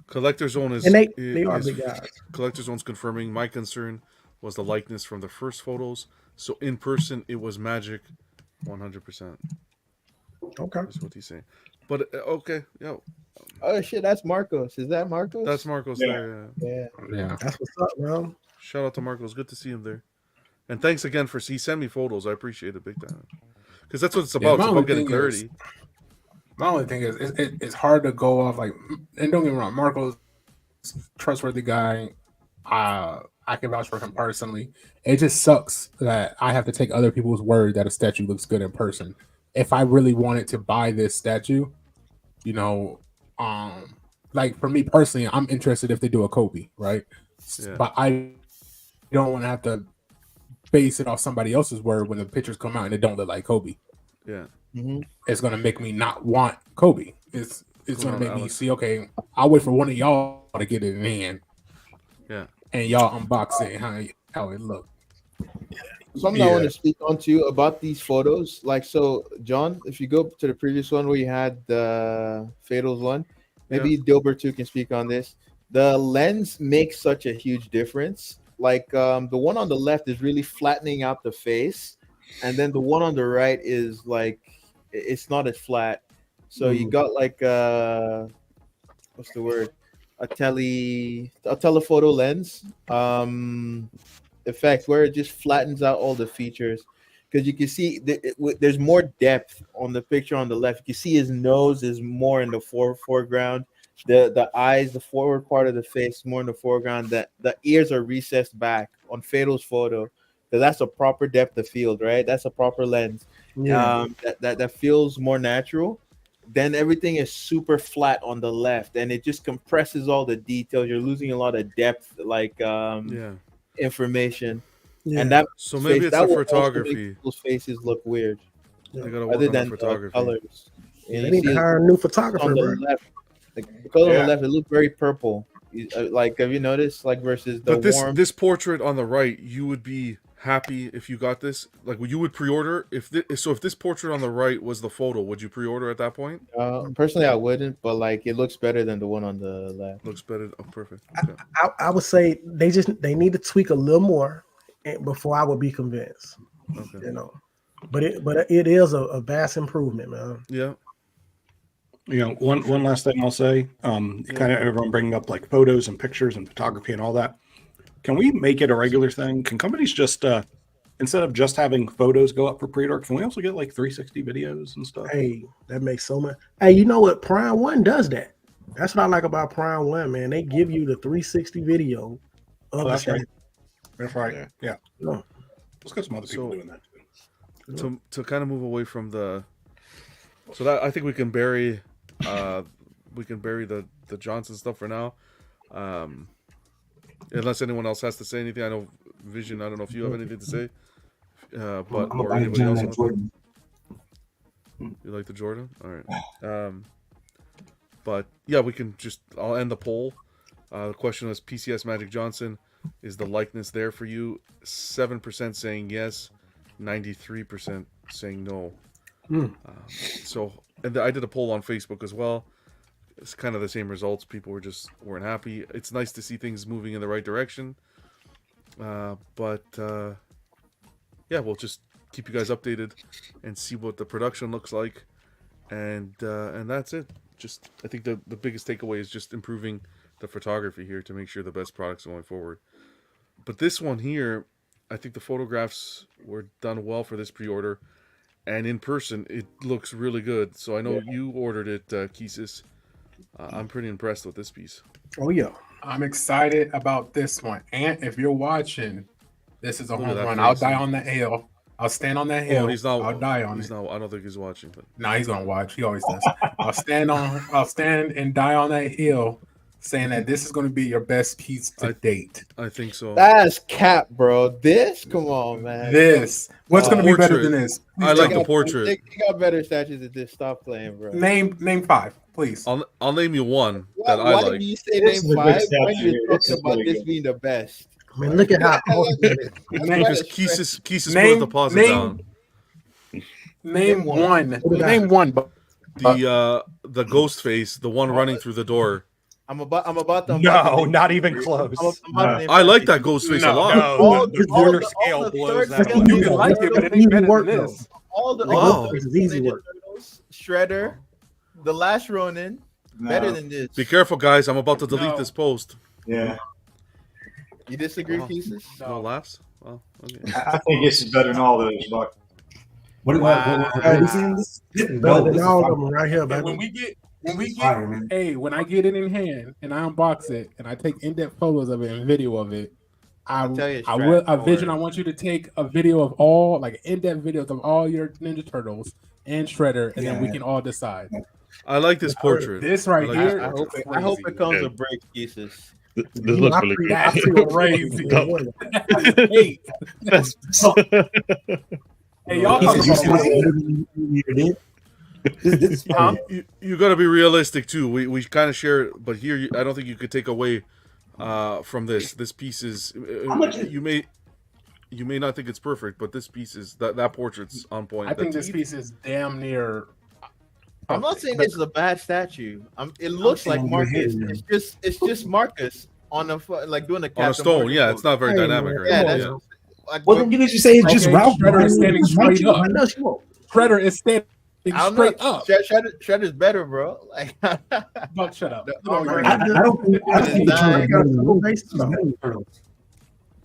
Collector Zone is And they are big guys. Collector Zone's confirming. My concern was the likeness from the first photos. So in person, it was magic, 100%. Okay, that's what he's saying. But okay, yo. Oh shit, that's Marcos. Is that Marcos? That's Marcos there. Yeah. That's what's up, man. Shout out to Marcos. Good to see him there. And thanks again for he sent me photos. I appreciate it big time. Because that's what it's about. It's about getting clarity. My only thing is, it's hard to go off like, and don't get me wrong, Marco's trustworthy guy. I can vouch for him personally. It just sucks that I have to take other people's word that a statue looks good in person. If I really wanted to buy this statue, you know, like for me personally, I'm interested if they do a Kobe, right? Yeah. But I don't want to have to base it off somebody else's word when the pictures come out and it don't look like Kobe. Yeah. Mm-hmm. It's gonna make me not want Kobe. It's gonna make me see, okay, I'll wait for one of y'all to get it in hand. Yeah. And y'all unbox it how it looked. Something I want to speak on too about these photos. Like, so John, if you go to the previous one where you had the Fatals one, maybe Dilbert too can speak on this. The lens makes such a huge difference. Like the one on the left is really flattening out the face, and then the one on the right is like it's not as flat. So you got like what's the word? A telephoto lens effect where it just flattens out all the features, because you can see there's more depth on the picture on the left. You can see his nose is more in the foreground. The eyes, the forward part of the face, more in the foreground. That the ears are recessed back on Fatal's photo, because that's a proper depth of field, right? That's a proper lens. Yeah. That feels more natural. Then everything is super flat on the left, and it just compresses all the details. You're losing a lot of depth, like information. Yeah. And that So maybe it's the photography. People's faces look weird. They gotta work Other on than the photography. colors. They need to hire a new photographer, on the bro. left. Like, the color on the left, it looked very purple. Like, have you noticed? Like versus the But warm. this portrait on the right, you would be happy if you got this. Like, you would pre-order if this portrait on the right was the photo, would you pre-order at that point? Personally, I wouldn't, but like it looks better than the one on the left. Looks better. Oh, perfect. Okay. I would say they need to tweak a little more before I would be convinced. Okay. You know, but it is a vast improvement, man. Yeah. You know, one last thing I'll say, kind of everyone bringing up like photos and pictures and photography and all that. Can we make it a regular thing? Can companies just instead of just having photos go up for pre-order, can we also get like 360 videos and stuff? Hey, that makes so much. Hey, you know what? Prime One does that. That's what I like about Prime One, man. They give you the 360 video of the That's right. statue. That's right. Yeah. No. Let's get some other people doing that too. To kind of move away from the, so that I think we can bury the Johnson stuff for now. Unless anyone else has to say anything. I know Vision, I don't know if you have anything to say. But or anybody else. You like the Jordan? All right. But yeah, we can just, I'll end the poll. The question was PCS Magic Johnson. Is the likeness there for you? 7% saying yes, 93% saying no. So, and I did a poll on Facebook as well. It's kind of the same results. People weren't happy. It's nice to see things moving in the right direction. But yeah, we'll just keep you guys updated and see what the production looks like. And that's it. Just, I think the biggest takeaway is just improving the photography here to make sure the best products going forward. But this one here, I think the photographs were done well for this pre-order, and in person it looks really good. So I know you ordered it, Keesis. I'm pretty impressed with this piece. Oh yeah, I'm excited about this one. And if you're watching, this is a home run. face. I'll die on that hill. I'll stand on that hill. He's not. I'll die on it. I don't think he's watching. But no, he's gonna watch. He always does. I'll stand and die on that hill, saying that this is going to be your best piece to date. I think so. That's cap, bro. This, come on, man. This, what's going to be better than this? I like the portrait. They got better statues than this. Stop playing, bro. Name 5, please. I'll name you one that I like. Why do you say name 5? When you're talking about this being the best. I mean, look at how because Keesis put a deposit down. Name one. Name one. the ghost face, the one running through the door. I'm about to. No, not even close. I like that ghost face a lot. The quarter scale blows that away. You can like it, but it ain't better than this. All the Wow. This is easy work. Turtles, Shredder, the Last Ronin, better than this. Be careful, guys. I'm about to delete this post. Yeah. You disagree, Pieces? No laughs. Well, okay. I think this is better than all those, Buck. What are we saying? This Better than all of them right here, baby. When I get it in hand and I unbox it and I take in-depth photos of it and video of it, I want you to take a video of all, like in-depth videos of all your Ninja Turtles and Shredder, and then we can all decide. I like this portrait. This right I like here. this I hope it comes with break, Pieces. This looks really good. That's crazy. Hey, y'all talking about you got to be realistic too. We kind of share, but here I don't think you could take away from this. This piece is you may not think it's perfect, but this piece is that portrait's on point. I think this piece is damn near. I'm not saying this is a bad statue. It looks like Marcus. It's just Marcus on a like doing a on a stone. Marcus yeah, pose. it's not very dynamic. Right? Yeah, Yeah. Like, Well, then you guys just say it's just Ralph. Shredder is standing straight up. Shredder is standing straight up. Shredder's better, bro. Like, Buck, shut up. I don't think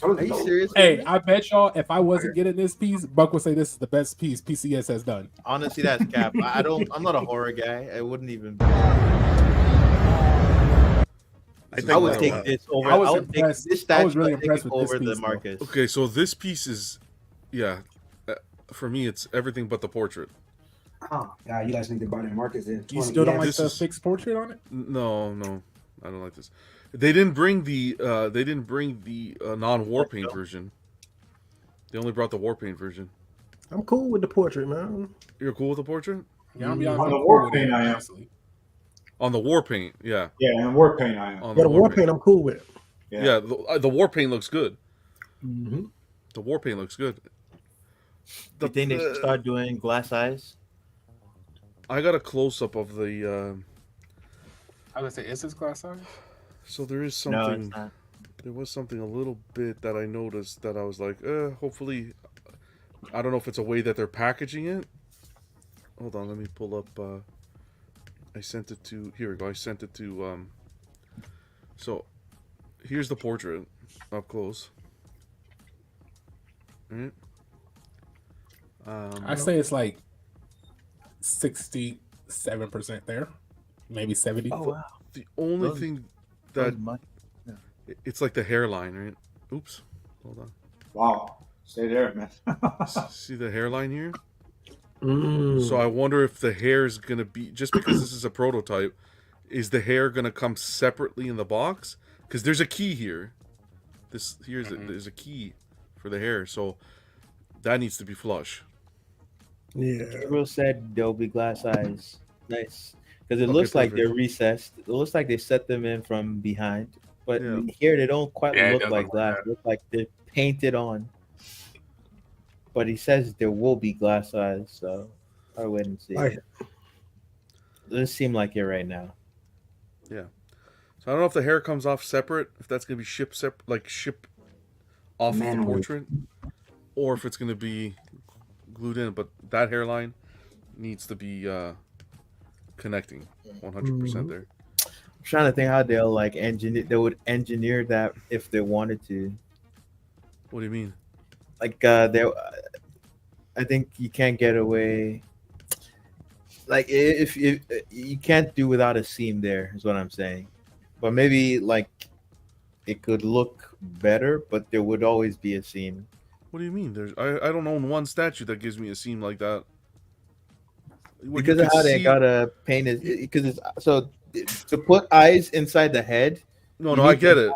Are you serious? Hey, I bet y'all if I wasn't getting this piece, Buck would say this is the best piece PCS has done. Honestly, that's cap. I'm not a horror guy. I wouldn't even. I would take this over. I was impressed. This I was statue, really I'd take impressed it with this over piece. the Marcus. Okay, so this piece is, for me, it's everything but the portrait. Oh, yeah, you guys think the body of Marcus is. You still don't like the fixed portrait on it? No, I don't like this. They didn't bring the non-war paint version. They only brought the war paint version. I'm cool with the portrait, man. You're cool with the portrait? Yeah, I'm on the war paint, I am. On the war paint, yeah. Yeah, on the war paint, I am. On Yeah, the war paint, I'm cool with. Yeah, the war paint looks good. Mm-hmm. The war paint looks good. You think they should start doing glass eyes? I got a close up of the. I was gonna say, is this glass eyes? So there is No, something. it's not. There was something a little bit that I noticed that I was like, hopefully, I don't know if it's a way that they're packaging it. Hold on, let me pull up. I sent it to. Here we go. I sent it to. So, here's the portrait up close. All right. I say it's like 67% there, maybe 70. Oh wow! The only thing that it's like the hairline, right? Oops, hold on. Wow, stay there, man. See the hairline here? Mm. So I wonder if the hair is gonna be, just because this is a prototype, is the hair gonna come separately in the box? Because there's a key here. There's a key for the hair, so that needs to be flush. Yeah. Gabriel said there'll be glass eyes. Nice. Because it looks like they're recessed. It looks like they set them in from behind. But here they don't quite look like glass. They look like they're painted on. But he says there will be glass eyes, so I'll wait and see. It doesn't seem like it right now. Yeah. So I don't know if the hair comes off separate, if that's gonna be shipped off of the portrait, or if it's gonna be glued in. But that hairline needs to be connecting 100% there. I'm trying to think how they'll like engineer. They would engineer that if they wanted to. What do you mean? Like I think you can't get away. Like if you can't do without a seam there, is what I'm saying. But maybe like it could look better, but there would always be a seam. What do you mean? I don't own one statue that gives me a seam like that. Because of how they gotta paint it. Because it's so to put eyes inside the head. No, I get it.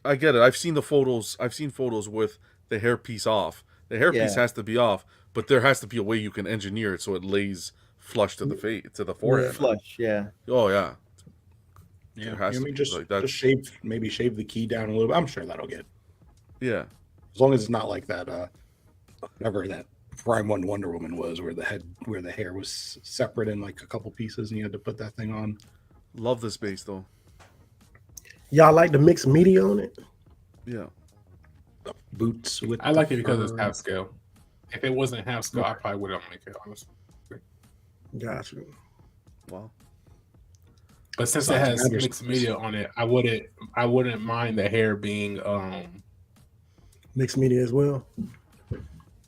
I get it. I've seen the photos. I've seen photos with the hairpiece off. The hairpiece has to be off, but there has to be a way you can engineer it so it lays flush to the face, to the forehead. Flush, yeah. Oh yeah. Yeah, There has to be just like that. just shave the key down a little bit. I'm sure that'll get. Yeah. As long as it's not like that, whatever that Prime One Wonder Woman was, where the hair was separate in like a couple pieces, and you had to put that thing on. Love this base though. Y'all like the mixed media on it? Yeah. The boots with. I like it because it's half scale. If it wasn't half scale, I probably wouldn't make it, honestly. Gotcha. Wow. But since it has mixed media on it, I wouldn't mind the hair being mixed media as well.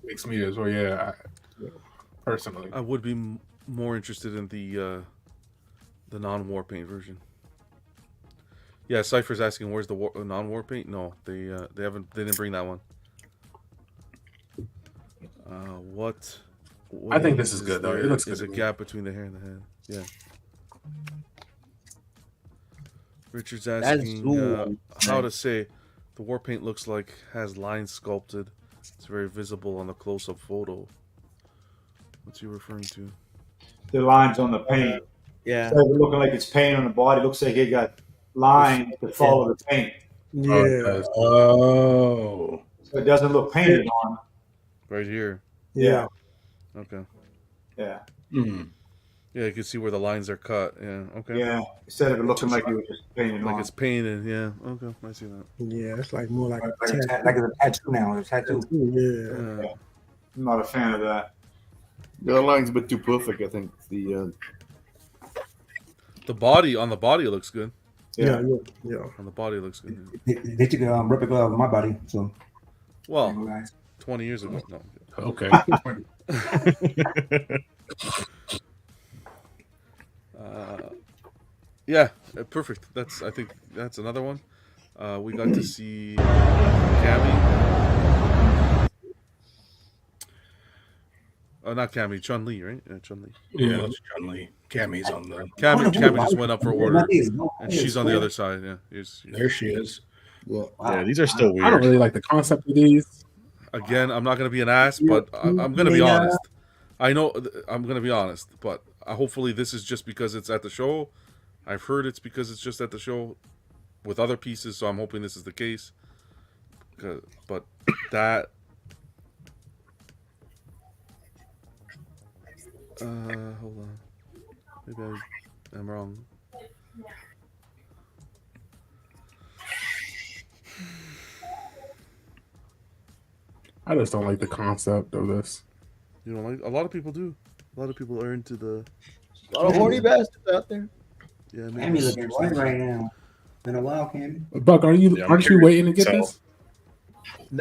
Mixed media as well, yeah. Personally, I would be more interested in the non-war paint version. Yeah, Cypher's asking where's the non-war paint. No, they didn't bring that one. What I think this is good though. It looks good. There's a gap between the hair and the head. Yeah. Richard's asking how to say the war paint looks like has lines sculpted. It's very visible on the close-up photo. What's he referring to? The lines on the paint. Yeah. So it's looking like it's paint on the body. It looks like it got lines to follow the paint. Yeah. Oh. So it doesn't look painted on. Right here. Yeah. Okay. Yeah. Mm. Yeah, you can see where the lines are cut. Yeah. Okay. Yeah. Instead of it looking like it was just painted like on. it's painted. Yeah. Okay. I see that. Yeah, it's like more like like it's a tattoo now. It's a tattoo. Yeah. I'm not a fan of that. The line's a bit too perfect, I think. The body on the body looks good. Yeah. On the body looks good. They took a replica of my body, so. Well, 20 years ago. No. Okay. Yeah, perfect. I think that's another one. We got to see Cammy. Oh, not Cammy, Chun-Li, right? Yeah, Chun-Li. Yeah, that's Chun-Li. Cammy's on the. Cammy just went up for order, and she's on the other side. Yeah, there she is. Yeah, these are still weird. I don't really like the concept of these. Again, I'm not going to be an ass, but I'm going to be honest. I know I'm going to be honest, but hopefully this is just because it's at the show. I've heard it's because it's just at the show with other pieces, so I'm hoping this is the case. But that... hold on. Maybe I'm wrong. I just don't like the concept of this. You know, like a lot of people do. A lot of people are into the. A lot of horny bastards out there. Yeah, Cammy looking white right now. Been a while, Cammy. Buck, aren't you waiting to get this?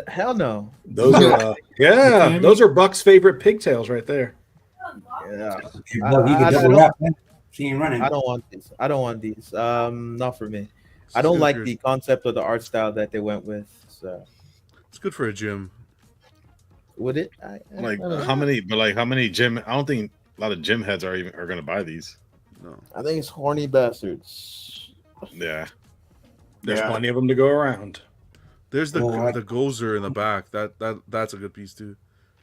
Hell no. Those are those are Buck's favorite pigtails right there. Yeah. I don't want these. I don't want these. Not for me. I don't like the concept of the art style that they went with. So it's good for a gym. Would it? How many gym? I don't think a lot of gym heads are going to buy these. No, I think it's horny bastards. Yeah, there's plenty of them to go around. There's the Gozer in the back. That's a good piece too.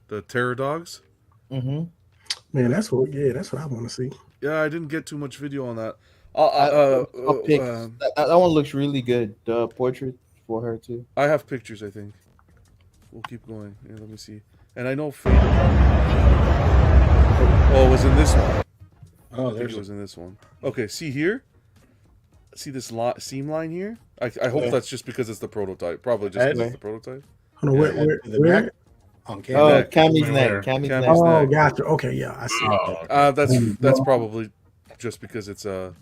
The Terror Dogs. Mm-hmm. Man, that's what I want to see. Yeah, I didn't get too much video on that. That one looks really good. The portrait for her too. I have pictures. I think. We'll keep going. Yeah, let me see. And I know Fate. Oh, it was in this one. Oh, it was in this one. Okay, see here. See this seam line here. I hope that's just because it's the prototype. Probably just because it's the prototype. Hold on, where? On Cammy's neck. Cammy's neck. Oh, gotcha. Okay, yeah, I see. That's probably just because it's a.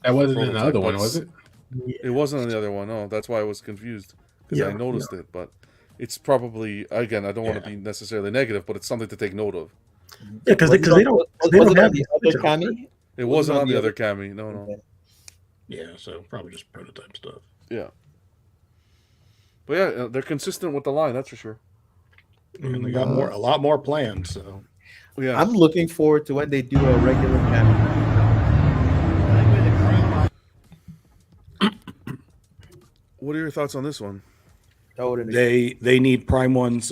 That wasn't in the other one, was it? It wasn't on the other one. No, that's why I was confused because I noticed it, but. It's probably, again, I don't want to be necessarily negative, but it's something to take note of. Yeah, because they don't have the other Cammy. It wasn't on the other Cammy. No. Okay. Yeah, so probably just prototype stuff. Yeah. But yeah, they're consistent with the line, that's for sure. And they got a lot more planned, so. Yeah. I'm looking forward to when they do a regular Cammy. What are your thoughts on this one? They need Prime One's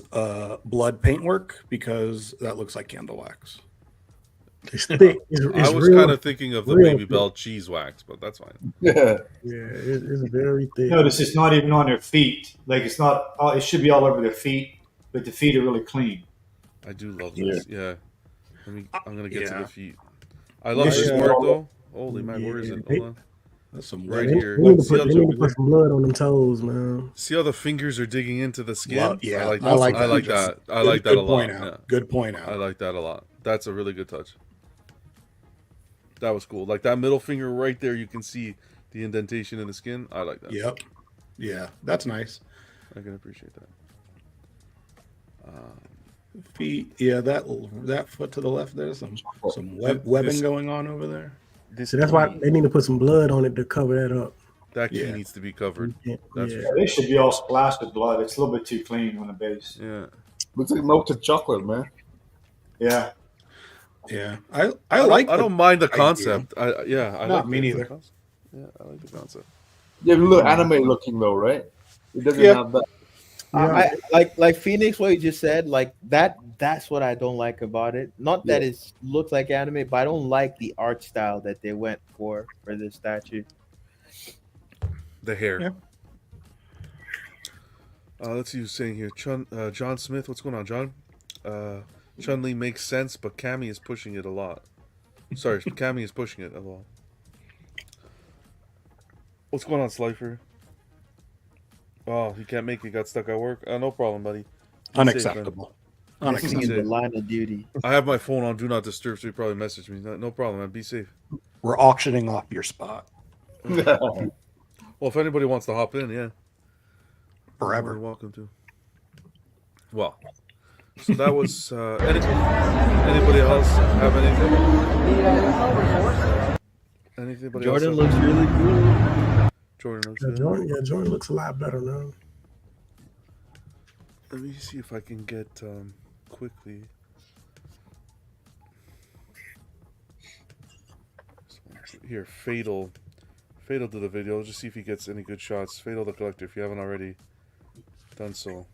blood paintwork because that looks like candle wax. It's thick. I was kind of thinking of the Baby Bell cheese wax, but that's fine. Yeah, it's very thick. Notice it's not even on their feet. Like it's not. It should be all over their feet, but the feet are really clean. I do love this. Yeah. I'm gonna get to Yeah. the feet. I love this part though. Holy man, where is it? Hold on. That's some Right They here. need to put some blood on them toes, man. See how the fingers are digging into the skin? Yeah, I like I like that. that. I like that a lot. Point out. Yeah. Good point out. I like that a lot. That's a really good touch. That was cool. Like that middle finger right there, you can see the indentation in the skin. I like that. Yep. Yeah, that's nice. I can appreciate that. Feet. Yeah, that foot to the left. There's some webbing going on over there. So that's why they need to put some blood on it to cover that up. That key needs to be covered. That's for Yeah, sure. they should be all splashed with blood. It's a little bit too clean on the base. Yeah. Looks like melted chocolate, man. Yeah. Yeah, I like. I don't mind the idea. concept. I like me neither. Yeah, I like the concept. Yeah, a little anime looking though, right? It doesn't have that. I like Phoenix. What you just said, like that. That's what I don't like about it. Not that it looks like anime, but I don't like the art style that they went for this statue. The hair. Yeah. Let's see who's saying here. John Smith. What's going on, John? Chun-Li makes sense, but Cammy is pushing it a lot. Sorry, Cammy is pushing it a lot. What's going on, Slifer? Oh, he can't make it. Got stuck at work. No problem, buddy. Be Unacceptable. This is the line of duty. I have my phone on Do Not Disturb, so you probably message me. No problem, man. Be safe. We're auctioning off your spot. Well, if anybody wants to hop in, yeah. Forever. You're welcome to. Well, so that was anybody else have anything? Anybody Jordan else looks really good. Jordan looks Yeah, good. Jordan looks a lot better now. Let me see if I can get quickly. Here, Fatal did the video. Just see if he gets any good shots. Fatal the Collector, if you haven't already done so,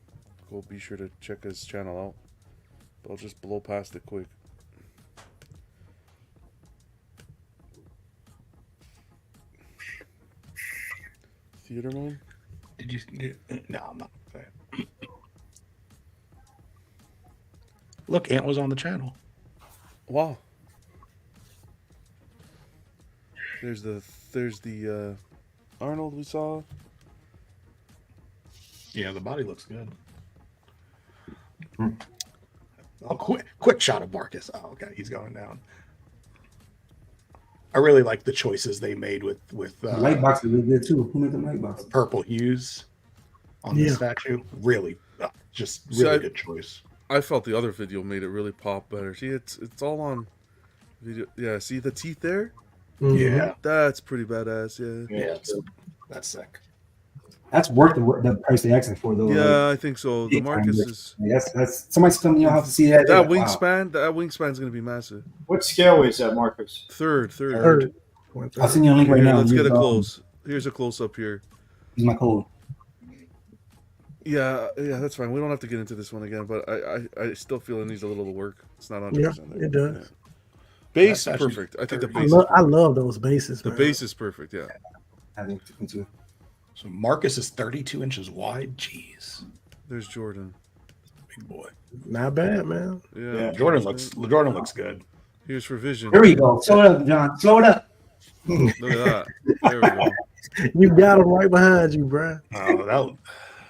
go be sure to check his channel out. But I'll just blow past it quick. Theater mode? Did you? No, I'm not. Look, Ant was on the channel. Wow. There's the Arnold we saw. Yeah, the body looks good. Oh, quick shot of Marcus. Oh, okay, he's going down. I really like the choices they made with The light box is really good too. Who made the light box? purple hues on the statue. Really, just really good choice. I felt the other video made it really pop better. See, it's all on video. Yeah, see the teeth there? Yeah, That's pretty badass. Yeah. yeah, that's sick. That's worth the price they asking for though. Yeah, like, I think so. The Marcus is that's somebody's telling you how to see that. that Wow. wingspan. That wingspan's gonna be massive. What scale is that, Marcus? Third. I'll send you a link right Here, now. let's get a Use, close. Here's a close up here. Use my code. Yeah, that's fine. We don't have to get into this one again, but I still feel it needs a little work. It's not 100%. Yeah, it does. Yeah. Base That's perfect. I think the I base. love, I love those bases. The man. base is perfect. Yeah. I think too. So Marcus is 32 inches wide. Jeez, There's Jordan. big boy. Not bad, man. Yeah. Jordan looks good. Here's for Vision. Here we go. Slow it up, John. Slow it up. Look at that. There we go. You got them right behind you, bruh. Oh,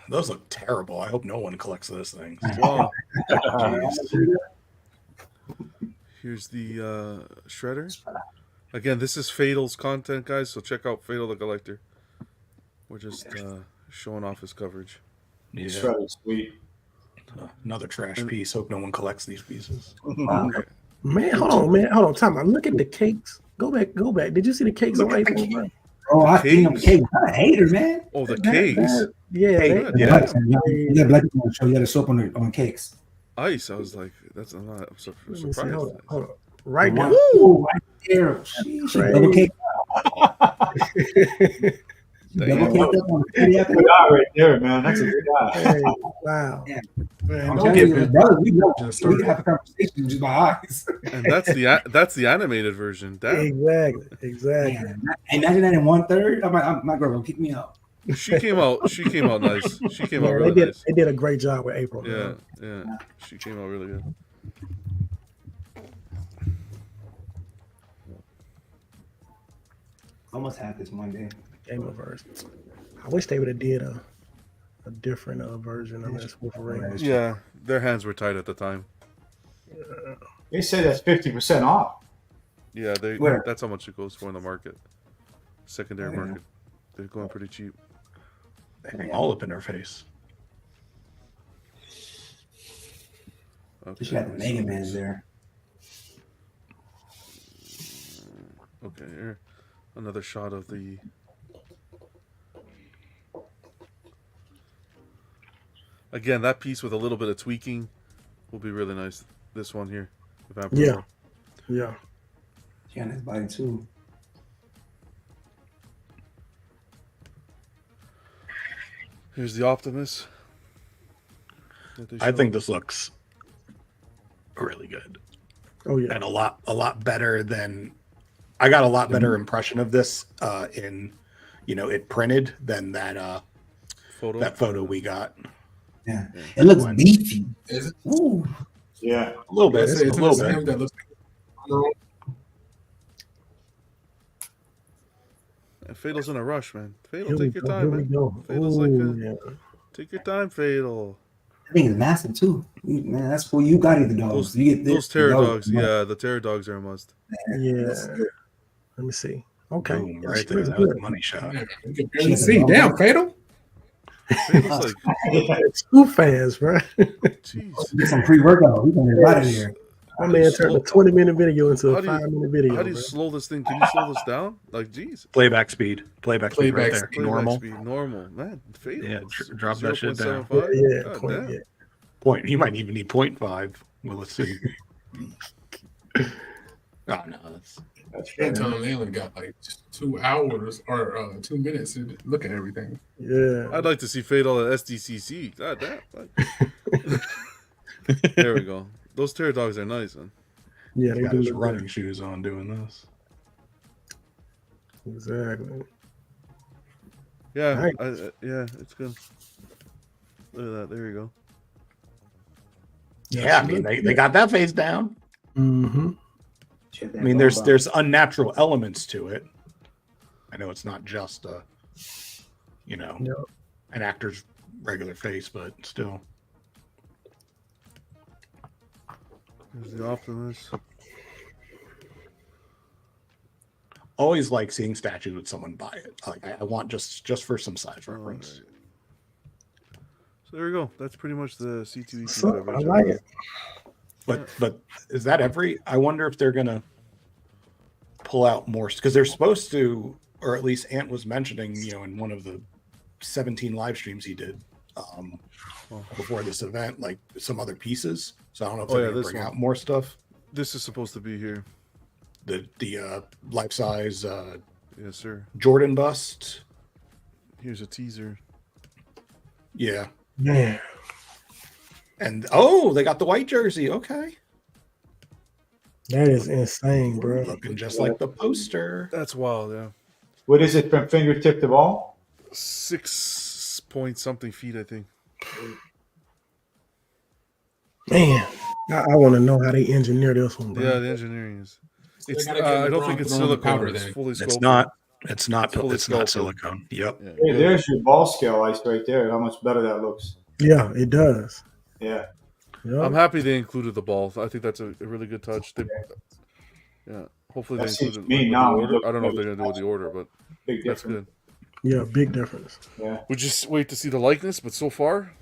those look terrible. I hope no one collects those things. Wow. Jeez. Here's the Shredder. Again, this is Fatal's content, guys, so check out Fatal the Collector. We're just showing off his coverage. Yeah. Shredded sweet. Another trash piece. Hope no one collects these pieces. Man, hold on. Time out. Look at the cakes. Go back. Did you see the cakes on April, bro? Oh, I think I'm cake. I'm a hater, man. Oh, the cakes. Yeah. You got black people on the show. You got a soap on cakes. Ice. I was like, that's I'm surprised. Hold on. Right now. Ooh, right there. Sheesh, double cake. Double cake up on the Good eye right there, man. That's a good eye. Hey, wow. Yeah. Man, I'm don't telling get you, me. brother, we know. We can have a conversation just by eyes. And that's the animated version. Exactly. Man, imagine that in 1/3. My girl will kick me out. She came out nice. She came out really nice. They did a great job with April. Yeah, Man. yeah. She came out really good. Almost had this one day. Game of verse. I wish they would have did a different version of this Wolverine. Yeah, their hands were tied at the time. They say that's 50% off. Yeah, Where? that's how much it goes for in the market. Secondary market. They're going pretty cheap. They're all up in their face. You should have the Mega Man's there. Okay, here. Another shot of the... Again, that piece with a little bit of tweaking will be really nice. This one here. The Vampire. Yeah. Yeah. Yeah, that's body too. Here's the Optimus. I think this looks really good. Oh yeah. And a lot better than I got a lot better impression of this in it printed than that photo we got. Yeah. It looks beefy. Is it? Ooh. Yeah. A little bit. It's A little bit. him that looks like Fatal's in a rush, man. Fatal, Here we take your go, time, here we man. go. Fatal's Ooh, take your time, Fatal. I think it's massive too. Man, that's cool. You got the dogs. You get Those terror dogs, yeah, the terror dogs are a must. Yeah. Let me see. Okay. Boom, Yeah, right she there. looks That was good. a money shot. you can barely see. Damn, Fatal. Fatal's like, It's too fast, bro. jeez. Get some pre-workout. We're gonna get out of here. My man turned a 20-minute video into a How do you- 5-minute video. How do you bro. slow this thing? Can you slow this down? Like, jeez. Playback speed. Playback speed right there. Playback Normal. speed, normal. Man, Fatal. Yeah, drop that shit down. 0.75? Yeah, God point, damn. yeah. Point. You might even need 0.5. Well, let's see. Oh no, That's Anton Leyland got like 2 hours or 2 minutes to look at everything. Yeah. I'd like to see Fatal at SDCC. God damn. Like... There we go. Those terror dogs are nice, man. Yeah, He's they got do his look running good. shoes on doing this. Exactly. Yeah, Nice. yeah, it's good. Look at that. There you go. Yeah, I mean they got that face down. Mm-hmm. I mean, there's unnatural elements to it. I know it's not just an actor's regular face, but still. There's the Optimus. Always like seeing statues with someone buy it. Like I want just for some size reference. Right. So there we go. That's pretty much the C2E2 So, I coverage. like it. But is that every? I wonder if they're gonna pull out more because they're supposed to, or at least Ant was mentioning, in one of the 17 live streams he did before this event, like some other pieces. So I don't know if they're gonna bring out more stuff. This is supposed to be here. The life size Yes, sir. Jordan bust. Here's a teaser. Yeah. Man. And they got the white jersey. Okay. That is insane, bro. Looking just like the poster. That's wild, yeah. What is it from fingertip to ball? 6 point something feet, I think. Man, I want to know how they engineer this one, bro. Yeah, the engineering is. So It's. they gotta get I don't think LeBron it's throwing the silicone. powder It's then. fully sculpted. It's not. It's fully not sculpted. silicone. Yep. Yeah, Hey, good. there's your ball scale ice right there. How much better that looks. Yeah, it does. Yeah. Yeah. I'm happy they included the ball. I think that's a really good touch. Yeah. Hopefully they That seems included to me with the now, order. look I don't know if they're good. gonna do with the order, but Big that's difference. good. Yeah, big difference. Yeah. We'll just wait to see the likeness, but so far,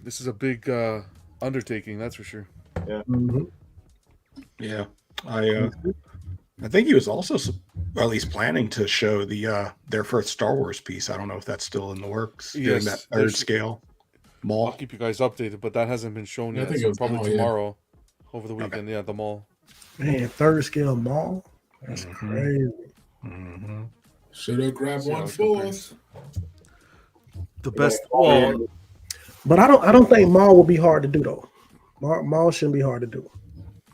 this is a big undertaking. That's for sure. Yeah. Mm-hmm. Yeah. I think he was also, or at least planning to show their first Star Wars piece. I don't know if that's still in the works. Doing Yes, that third there's- scale I'll mall. keep you guys updated, but that hasn't been shown Yeah, I yet. think So it was probably mall, yeah. tomorrow, over the weekend. Yeah, the mall. Man, third scale mall. That's Mhm. crazy. Mm-hmm. Should have grabbed See how one it fourth. compares. The best. Well, But I don't think mall will be hard to do though. Mall shouldn't be hard to do.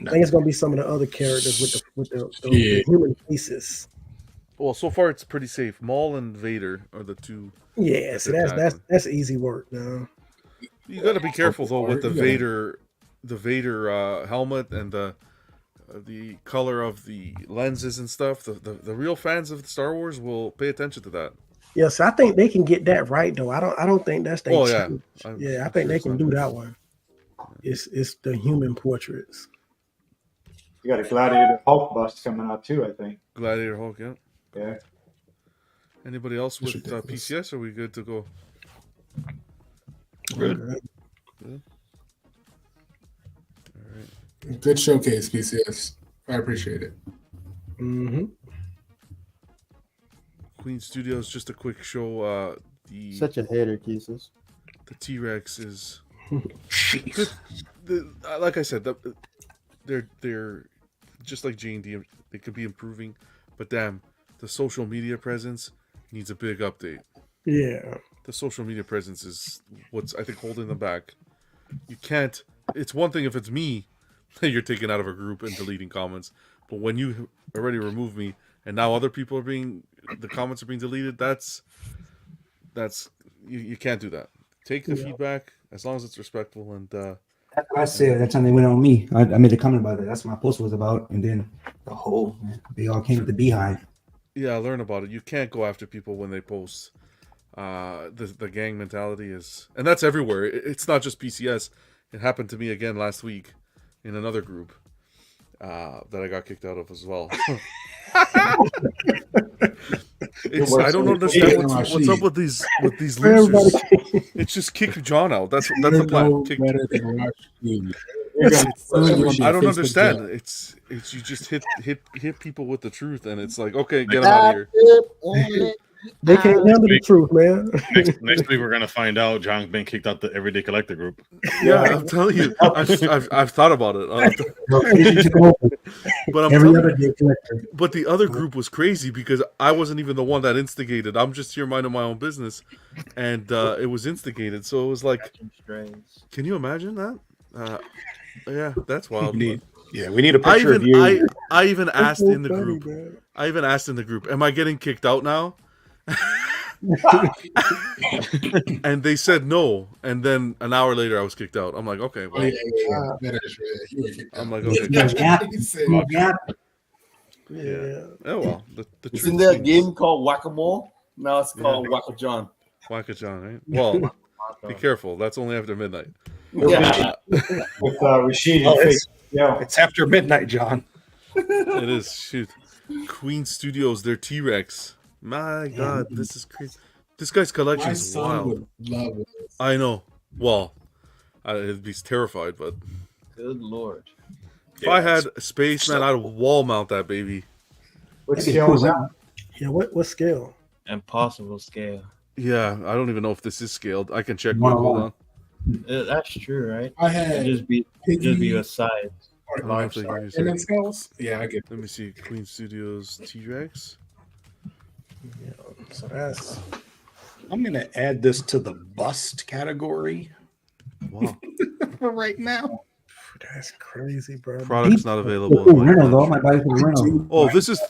I think it's gonna be some of the other characters with the Yeah. human faces. well, so far it's pretty safe. Maul and Vader are the two. Yeah, so they're that's tackling. that's easy work now. You got to be careful though with the Yeah. Vader Vader helmet and the color of the lenses and stuff. The real fans of Star Wars will pay attention to that. Yes, I think they can get that right though. I don't think that's they. Oh yeah, I think they can do that one. It's the human portraits. You got a Gladiator Hulk bust coming out too, I think. Gladiator Hulk, yeah. Yeah. Anybody else with PCS? Are we good to go? Good. Good showcase, PCS. I appreciate it. Mm-hmm. Queen Studios, just a quick show. Such a hater, Jesus. The T-Rex is. Like I said, they're just like J&D. They could be improving, but damn, the social media presence needs a big update. Yeah. The social media presence is what's, I think, holding them back. You can't. It's one thing if it's me that you're taken out of a group and deleting comments, but when you already remove me and now other people are the comments are being deleted, that's you can't do that. Take the feedback as long as it's respectful and. That's what I said. That time they went on me. I made a comment about it. That's what my post was about, and then the whole they all came to the beehive. Yeah, learn about it. You can't go after people when they post. The gang mentality is, and that's everywhere. It's not just PCS. It happened to me again last week in another group that I got kicked out of as well. I don't understand what's up with these losers. It's just kick John out. That's the plan. I don't understand. It's you just hit people with the truth, and it's like, okay, get them out of here. They can't handle the truth, man. Next week we're gonna find out John's been kicked out the Everyday Collector group. Yeah, I'm telling you, I've thought about it. But but the other group was crazy because I wasn't even the one that instigated. I'm just here minding my own business, and it was instigated. So it was like, can you imagine that? Yeah, that's wild. We need a picture of you. I even asked in the group. Am I getting kicked out now? And they said no, and then an hour later I was kicked out. I'm like, okay, well, I'm like, okay, yeah. Oh well, the Isn't there a game called Whack-A-Mole? Now it's called Whack-A-John. Whack-A-John, right? Well, be careful. That's only after midnight. Yeah. With Rashid. It's after midnight, John. It is. Shoot. Queen Studios, their T-Rex. My God, this is crazy. This guy's collection is wild. Love it. I know. Well, I'd be terrified, but good lord. If I had a spaceman, I'd wall mount that baby. What scale is that? Yeah, what scale? Impossible scale. Yeah, I don't even know if this is scaled. I can check. Hold on. That's true, right? I had just be a size. Large size. And then scales? Yeah, I get it. Let me see. Queen Studios T-Rex. Yeah, so that's. I'm gonna add this to the bust category. Wow. Right now. That's crazy, bro. Product's not available. Oh, this is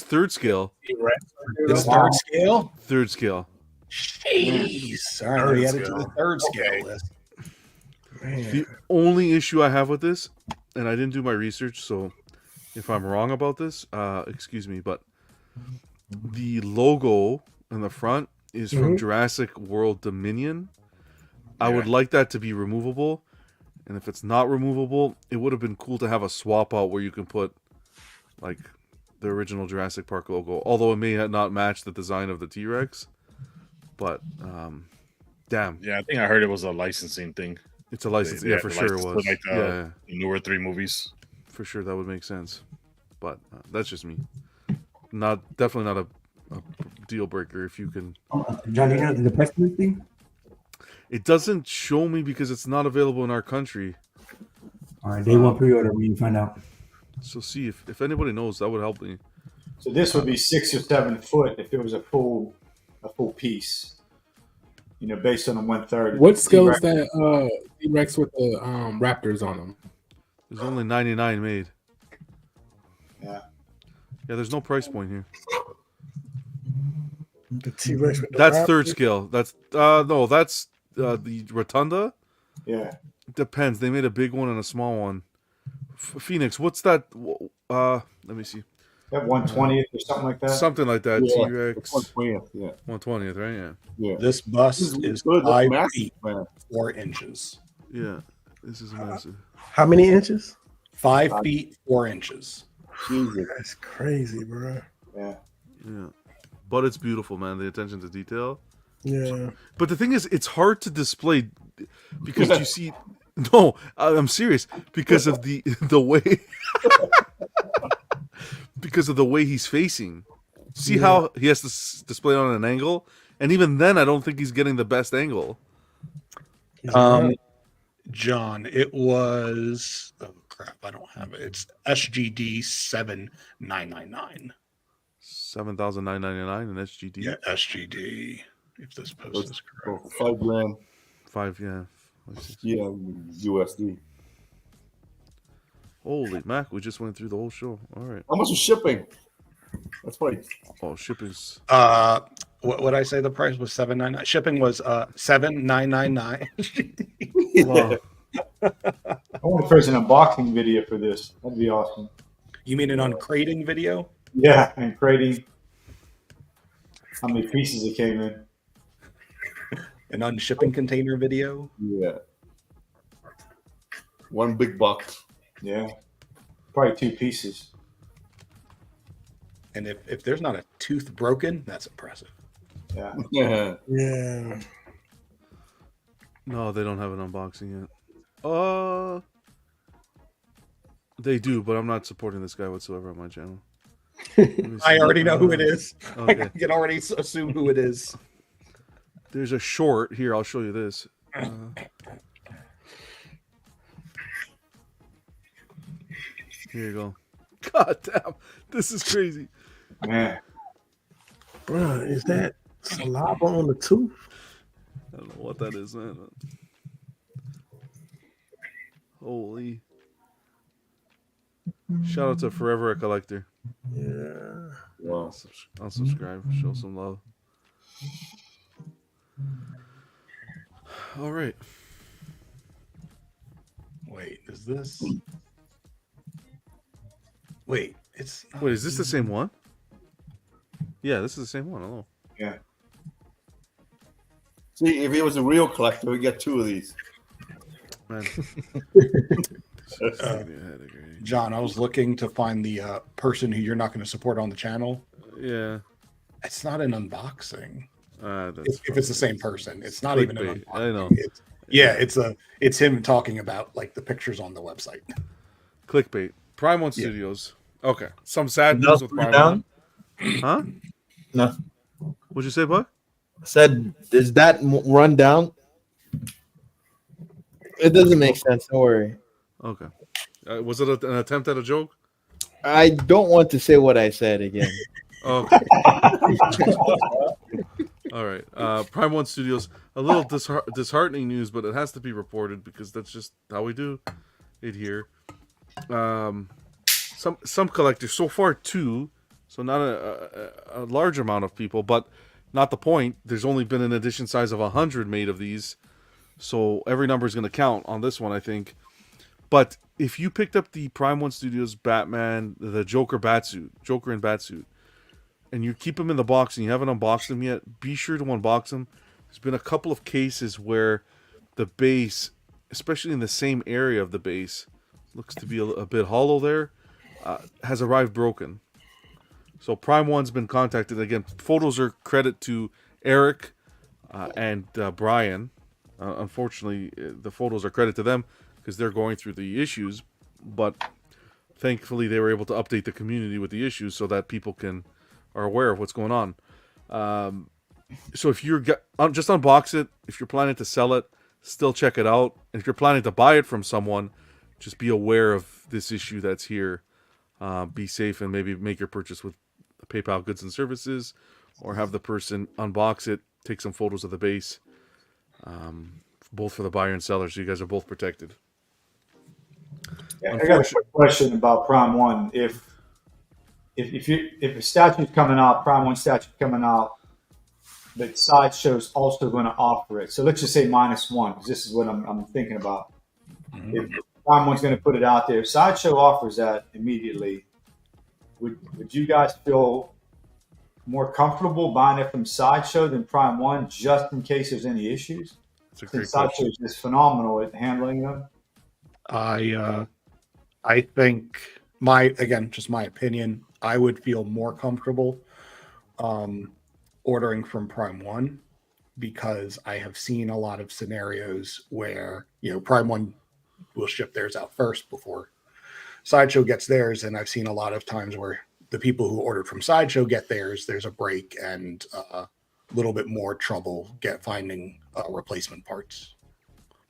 third scale. This third scale. Third scale. Jeez. All right, we added to the third scale list. Man. The only issue I have with this, and I didn't do my research, so if I'm wrong about this, excuse me, but the logo in the front is from Jurassic World Dominion. I would like that to be removable, and if it's not removable, it would have been cool to have a swap out where you can put like the original Jurassic Park logo, although it may not match the design of the T-Rex. But damn. Yeah, I think I heard it was a licensing thing. It's a license. Yeah, for sure it was. Like the newer 3 movies. For sure, that would make sense. But that's just me. Definitely not a deal breaker if you can. John, you know the press thing? It doesn't show me because it's not available in our country. All right, day one pre-order when you find out. So see if anybody knows, that would help me. So this would be 6 or 7 foot if it was a full piece. You know, based on the 1/3. What scale is that T-Rex with the raptors on them? There's only 99 made. Yeah. Yeah, there's no price point here. The T-Rex with the That's raptor? third scale. That's no, that's the Rotunda. Yeah. Depends. They made a big one and a small one. Phoenix, what's that? Let me see. That 120th or something like that. Something like that. Yeah, T-Rex. 120th. Yeah. 120th, right? Yeah. Yeah. This bust This is good. That's 5 massive, feet man. 4 inches. Yeah. This is massive. How many inches? 5 feet 4 inches. Jesus. That's crazy, bro. Yeah. Yeah. But it's beautiful, man. The attention to detail. Yeah. But the thing is, it's hard to display because you see. No, I'm serious. Because of the way. Because of the way he's facing. See how he has to display on an angle, and even then, I don't think he's getting the best angle. John, it was. Oh crap! I don't have it. It's SGD 7999. 7,999 in SGD. Yeah, SGD. If this post is correct. $5,000. 5, yeah. Yeah, USD. Holy mac! We just went through the whole show. All right. How much is shipping? That's funny. Oh, shipping's. What would I say? The price was $799. Shipping was $7,999. Wow. I want to create an unboxing video for this. That'd be awesome. You mean an uncrating video? Yeah, and creating how many pieces it came in. An unshipping container video? Yeah. One big box. Yeah. Probably 2 pieces. And if there's not a tooth broken, that's impressive. Yeah. Yeah. Yeah. No, they don't have an unboxing yet. They do, but I'm not supporting this guy whatsoever on my channel. I already know who it is. Okay. I can already assume who it is. There's a short here. I'll show you this. Here you go. God damn, this is crazy. Man, Bro, is that saliva on the tooth? I don't know what that is, man. Holy. Shout out to Forever a Collector. Yeah. Wow. I'll subscribe. Show some love. All right. Wait, is this? Wait, it's. Wait, is this the same one? Yeah, this is the same one. Hello. Yeah. See, if he was a real collector, we'd get 2 of these. Man. John, I was looking to find the person who you're not going to support on the channel. Yeah. It's not an unboxing. That's if it's the same person, it's not even an clickbait. unboxing. I know. It's him talking about like the pictures on the website. Clickbait. Prime One Studios. Okay. Some sad No, news with Prime One. Huh? No. What'd you say, bud? I said, is that run down? It doesn't make sense. Don't worry. Okay. Was it an attempt at a joke? I don't want to say what I said again. Okay. All right. Prime One Studios. A little disheartening news, but it has to be reported because that's just how we do it here. Some collectors, so far 2, so not a large amount of people, but not the point. There's only been an edition size of 100 made of these, so every number is going to count on this one, I think. But if you picked up the Prime One Studios Batman, the Joker in Batsuit, and you keep them in the box and you haven't unboxed them yet, be sure to unbox them. There's been a couple of cases where the base, especially in the same area of the base, looks to be a bit hollow there, has arrived broken. So Prime One's been contacted. Again, photos are credit to Eric and Brian. Unfortunately, the photos are credit to them because they're going through the issues. But thankfully, they were able to update the community with the issues so that people are aware of what's going on. So if you're just unbox it. If you're planning to sell it, still check it out. And if you're planning to buy it from someone, just be aware of this issue that's here. Be safe and maybe make your purchase with PayPal Goods and Services, or have the person unbox it, take some photos of the base, both for the buyer and seller, so you guys are both protected. Yeah, I got a quick question about Prime One. If a statue's coming out, Prime One statue coming out, but Sideshow's also going to offer it. So let's just say -1, because this is what I'm thinking about. if Prime One's going to put it out there, if Sideshow offers that immediately, would you guys feel more comfortable buying it from Sideshow than Prime One, just in case there's any issues? It's a great Since Sideshow question. is just phenomenal at handling them. I think just my opinion, I would feel more comfortable ordering from Prime One, because I have seen a lot of scenarios where, Prime One will ship theirs out first before Sideshow gets theirs. And I've seen a lot of times where the people who ordered from Sideshow get theirs, there's a break and a little bit more trouble finding replacement parts.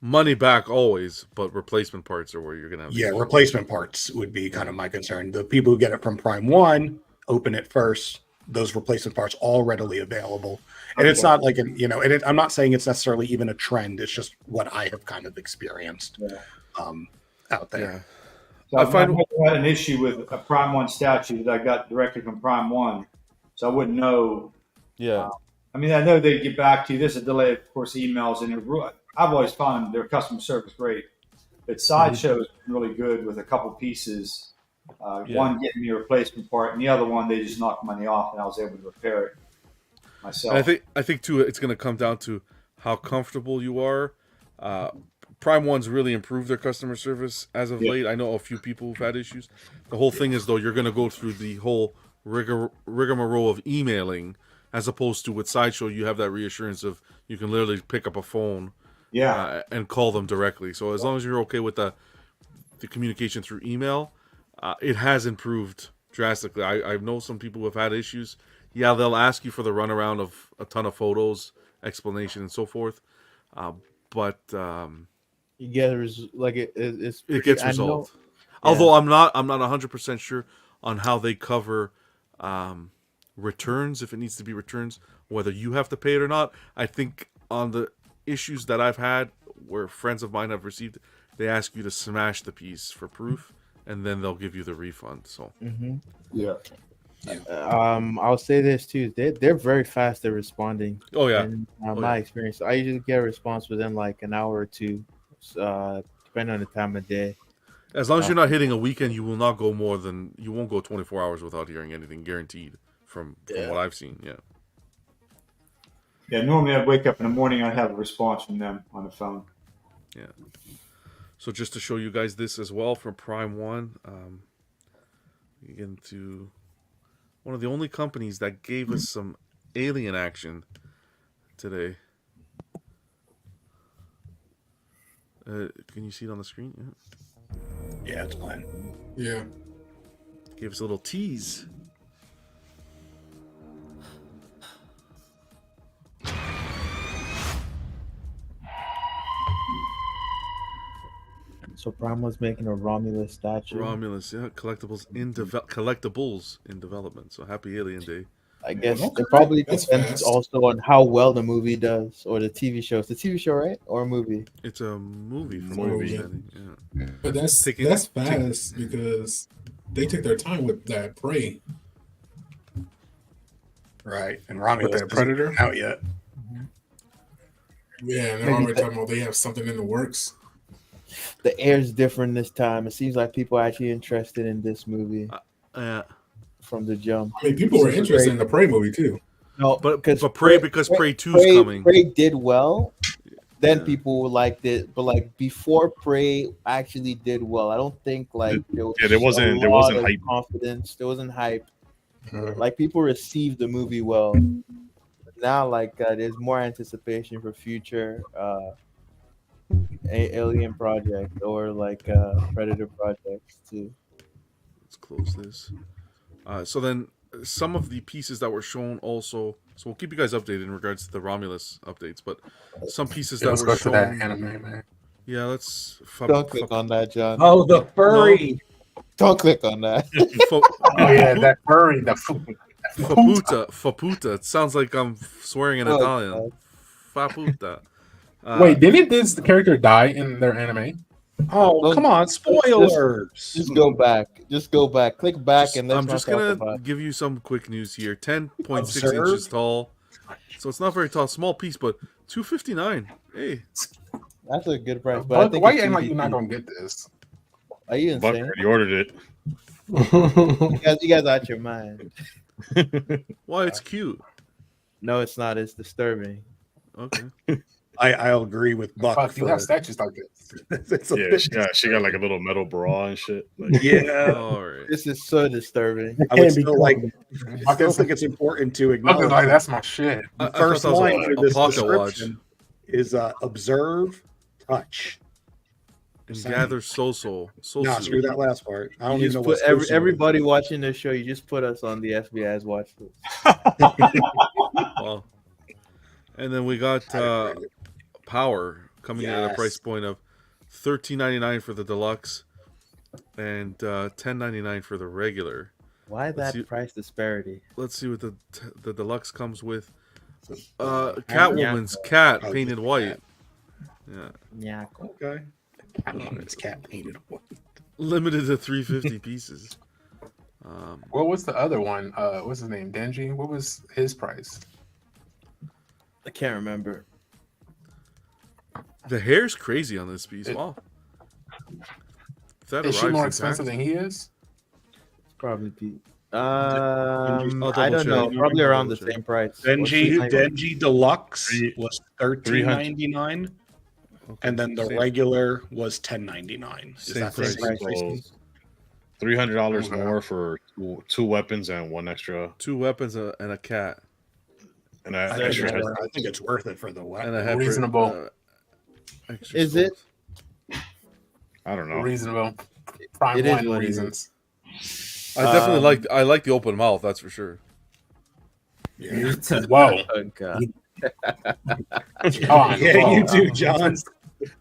Money back always, but replacement parts are where you're going to have. Yeah, replacement parts would be kind of my concern. The people who get it from Prime One open it first. Those replacement parts all readily available. And it's not like, I'm not saying it's necessarily even a trend. It's just what I have kind of experienced out there. Yeah. So I had an issue with a Prime One statue that I got directly from Prime One, so I wouldn't know. Yeah. I know they get back to you. There's a delay, of course, emails, and I've always found their customer service great. But Sideshow has been really good with a couple pieces. One getting me a replacement part, and the other one they just knocked money off, and I was able to repair it myself. And I think too, it's going to come down to how comfortable you are. Prime One's really improved their customer service as of late. I know a few people who've had issues. The whole thing is, though, you're going to go through the whole rigmarole of emailing, as opposed to with Sideshow, you have that reassurance of you can literally pick up a phone and call them directly. So as long as you're okay with the communication through email, it has improved drastically. I know some people who have had issues. Yeah, they'll ask you for the runaround of a ton of photos, explanation, and so forth. But you get it gets resolved. Although I'm not 100% sure on how they cover returns, if it needs to be returns, whether you have to pay it or not. I think on the issues that I've had where friends of mine have received, they ask you to smash the piece for proof, and then they'll give you the refund. So I'll say this too. They're very fast at responding. Oh yeah. In my experience, I usually get a response within like an hour or two, depending on the time of day. As long as you're not hitting a weekend, you won't go 24 hours without hearing anything, guaranteed. From what I've seen, Yeah, normally I'd wake up in the morning, I'd have a response from them on the phone. Yeah. So just to show you guys this as well from Prime One, you get into one of the only companies that gave us some alien action today. Can you see it on the screen? Yeah, it's fine. Yeah. Gave us a little tease. So Prime was making a Romulus statue. Romulus, collectibles in development. So happy Alien Day. I guess it probably depends also on how well the movie does or the TV show. It's a TV show, right? Or a movie? It's a movie. But that's fast because they took their time with that Prey. Right. And Romulus Predator out yet. Yeah, and they're already talking about they have something in the works. The air's different this time. It seems like people are actually interested in this movie. From the jump. I mean, people were interested in the Prey movie too. No, but Prey 2 is coming. Prey did well. Then people liked it, but like before Prey actually did well, I don't think like there wasn't hype. Confidence. There wasn't hype. Like people received the movie well. Now like there's more anticipation for future Alien project or like Predator projects too. Let's close this. So then some of the pieces that were shown also, so we'll keep you guys updated in regards to the Romulus updates, but some pieces that were shown. That anime, man. Yeah, let's don't click on that, John. Oh, the furry. No. Don't click on that. Oh yeah, that furry, the Faputa. It sounds like I'm swearing in Italian. Faputa. Wait, didn't this character die in their anime? Oh, come on, spoilers. Just go back. Click back and I'm just gonna give you some quick news here. 10.6 inches tall. So it's not very tall, small piece, but $259. Hey. That's a good price. But I Buck, think why it's you acting like easy you're not to- gonna get this? Are you Buck insane? already ordered it. You guys out your mind. Why? It's cute. No, it's not. It's disturbing. Okay. I'll agree with Buck. Fuck, you have statues like this. It's a Yeah, bit she got like a little metal bra and shit. Like, Yeah. All right. This is so disturbing. I would still like. I still think it's important to I'm acknowledge. like, that's my shit. I First thought that was line for this pocket watch. description is observe, touch. And gather soul. No, screw that last part. I don't You even know just what put everybody watching this show. You just put us on the FBI's watch list. Well, and then we got Power coming in at a price point of $13.99 for the deluxe and $10.99 for the regular. Why that price disparity? Let's see what the deluxe comes with. Catwoman's cat painted white. Yeah. Okay. Catwoman's cat painted white. Limited to 350 pieces. What was the other one? What's his name? Denji? What was his price? I can't remember. The hair's crazy on this piece. Wow. Is she more expensive than he is? Probably Pete. I'll I don't know. check. Probably around the same price. Denji Deluxe was $13.99, and then the regular was $10.99. Is that the same price? $300 more for two weapons and one extra. 2 weapons and a cat. And I an extra. think it's worth it for the weapon. And a heifer, Reasonable. Is it? I don't know. Reasonable. Prime It is one what it reasons. I definitely like the open mouth. That's for sure. Yeah. Whoa. Oh God. Yeah, you do, John.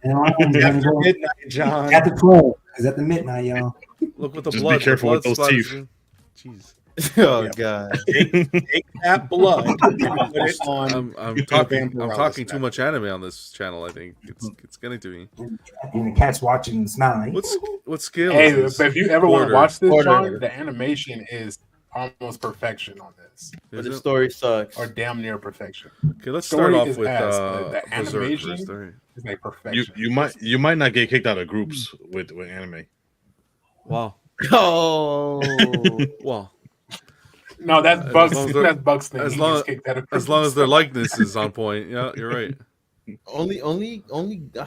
After midnight, John. At the 12. Is at the midnight, y'all. Look with the Just blood. be careful with the those blood teeth. splatters. Jeez. Oh God. Take that blood and put it on. I'm the talking Vampirella too much anime on this channel. I think it's getting to me. And the cat's watching and smiling. What scale? Hey, is this? if you ever want to watch this, Order. John, the animation is almost perfection on this, But Is the it? story sucks. or damn near perfection. Okay, let's Story start off is with ass, but the Berserk animation first. All right. is like perfection. You might not get kicked out of groups with anime. Wow. Oh. Wow. No, that's As Bugs. long as they're- That's Bugs thing. As He long gets kicked out of as long groups. as their likeness is on point. Yeah, you're right. only.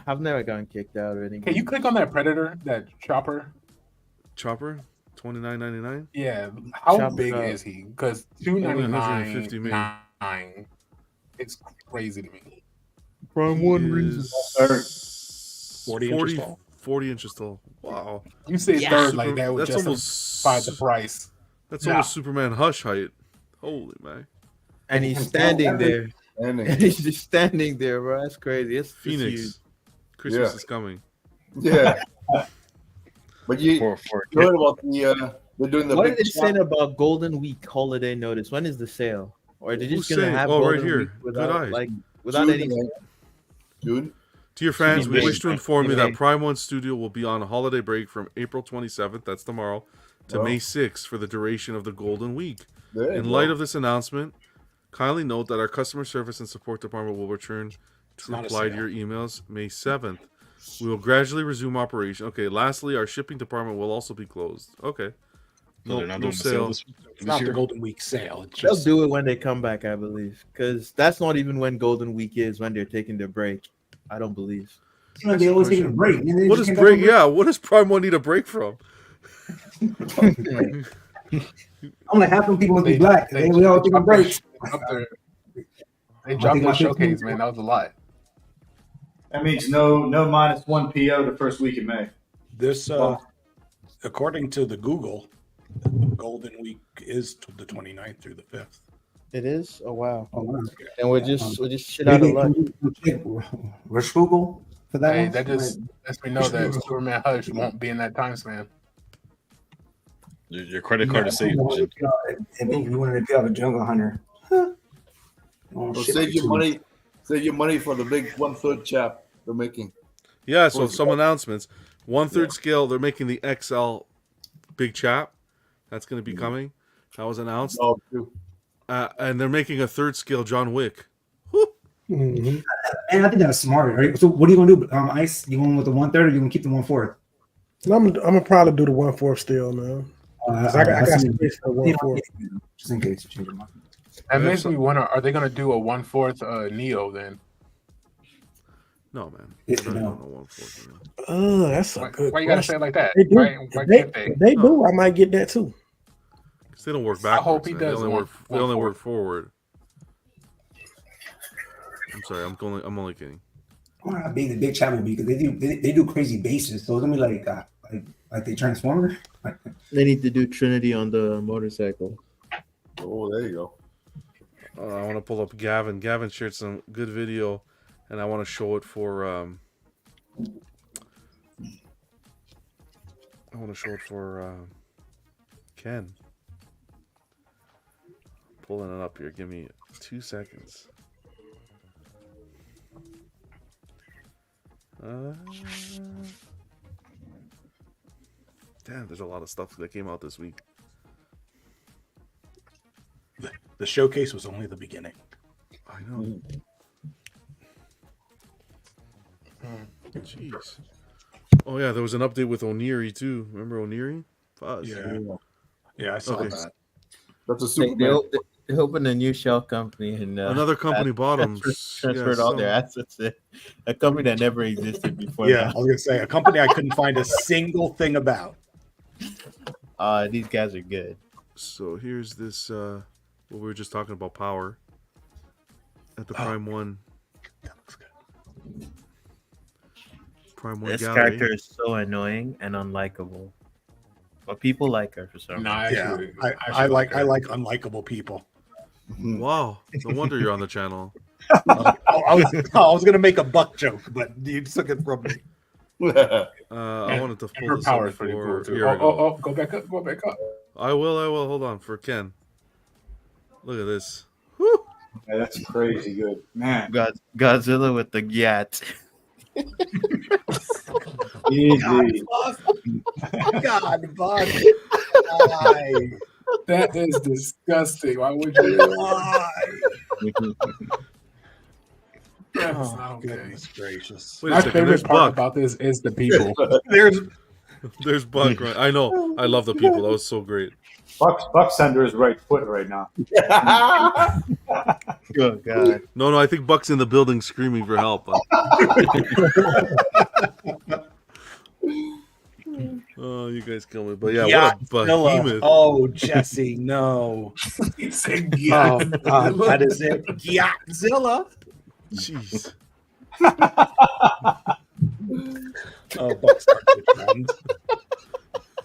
I've never gotten kicked out or anything. Can you click on that Predator, that chopper? Chopper, $29.99. Yeah. How Chopper, big is he? Because $150 million. $299. It's crazy to me. Prime one reason. Is 40 inches tall. 40 inches tall. Wow. You say Yeah. third like that would That's justify the price. That's No. almost Superman Hush height. Holy man. And he's standing there. And he's just standing there, bro. That's crazy. It's Phoenix. huge. Christmas Yeah. is coming. Yeah. But you For heard about the they're doing the What big did they say about Golden Week holiday notice? When is the sale? Or are they Who's just gonna saying? have Oh, right Golden here. Week Good without eye. without June, any? man. June. To your fans, we May. wish to inform you May. that Prime 1 Studio will be on a holiday break from April 27th, that's tomorrow, to Oh. May 6th for the duration of the Golden Week. There you In go. light of this announcement, kindly note that our customer service and support department will return to not a reply to sale. your emails May 7th. We will gradually resume operation. Okay, lastly, our shipping department will also be closed. Okay. So they're not doing the sale sale. It's not the Golden Week sale. It's They'll just do it when they come back, I believe, because that's not even when Golden Week is when they're taking their break. I don't believe. You know, they always take a break. And then they What just does came back break? with- Yeah, what does Prime 1 need a break from? I'm like, half them people must be black. They all taking breaks. They dropped the showcase, man. That was a lot. That means no -1 PO the first week in May. this. According to the Google, Golden Week is the 29th through the 5th. It is. Oh wow. Oh, wow. And we're just shit out of luck. Rush Google for that Hey, one? that just lets me know that Superman Hush won't be in that time span. Your credit card is safe. I think you wanted to be out of Jungle Hunter. Huh. Oh, Well, shit, save your too. money. Save your money for the big 1/3 chap they're making. Yeah, so some announcements. 1/3 scale, they're making the XL Big Chap. That's going to be coming. That was announced. Oh, too. And they're making a 3rd scale John Wick. And And I think that's smart, right? So what are you gonna do? Ice, you going with the 1/3 or you gonna keep the 1/4? I'm gonna probably do the 1/4 still, man. I got space for 1/4. Just in case you change your mind. That makes me wonder: are they going to do a 1/4 Neo then? No, man. No. That's a good. Why you gotta say it like that? They do. Why can't If they No. do, I might get that too. Because they don't work I backwards. hope he man. does They only one work forward. I'm sorry. I'm only kidding. I want to be the big chat movie because they do crazy bases. So it's gonna be like they Transformer. They need to do Trinity on the motorcycle. Oh, there you go. I want to pull up Gavin. Gavin shared some good video, and I want to show it for. Ken. Pulling it up here. Give me 2 seconds. Damn, there's a lot of stuff that came out this week. The showcase was only the beginning. I know. Jeez. Oh yeah, there was an update with Oniri too. Remember Oniri? Fuzz. Yeah, I saw that. That's a They, Superman. they opened a new shell company and Another company bought them. transferred all their assets in. A company that never existed before. Yeah, that. I was gonna say a company I couldn't find a single thing about. These guys are good. So here's this. What we were just talking about, power at the Prime 1. That looks good. Prime 1 This gallery. character is so annoying and unlikable, but people like her for some reason. I like unlikable people. Wow, no wonder you're on the channel. I was gonna make a buck joke, but you took it from me. I wanted to pull Her this power up is pretty cool for. too. Here we go. Go back up, go back up. I will. Hold on for Ken. Look at this. Yeah, that's crazy good, man. Godzilla with the Gyat. Easy. God, Bob. That is disgusting. Why would you lie? That's not okay. Goodness gracious. Wait a My second. There's favorite part Buck. about this is the people. There's Buck. Right? I know. I love the people. That was so great. Buck's under his right foot right now. Oh God. No, I think Buck's in the building screaming for help. Oh, you guys kill me. But yeah, what a behemoth. Oh, Jesse, no. He said, Oh, God, that is it. Godzilla. Jeez. Oh, Buck's our good friend.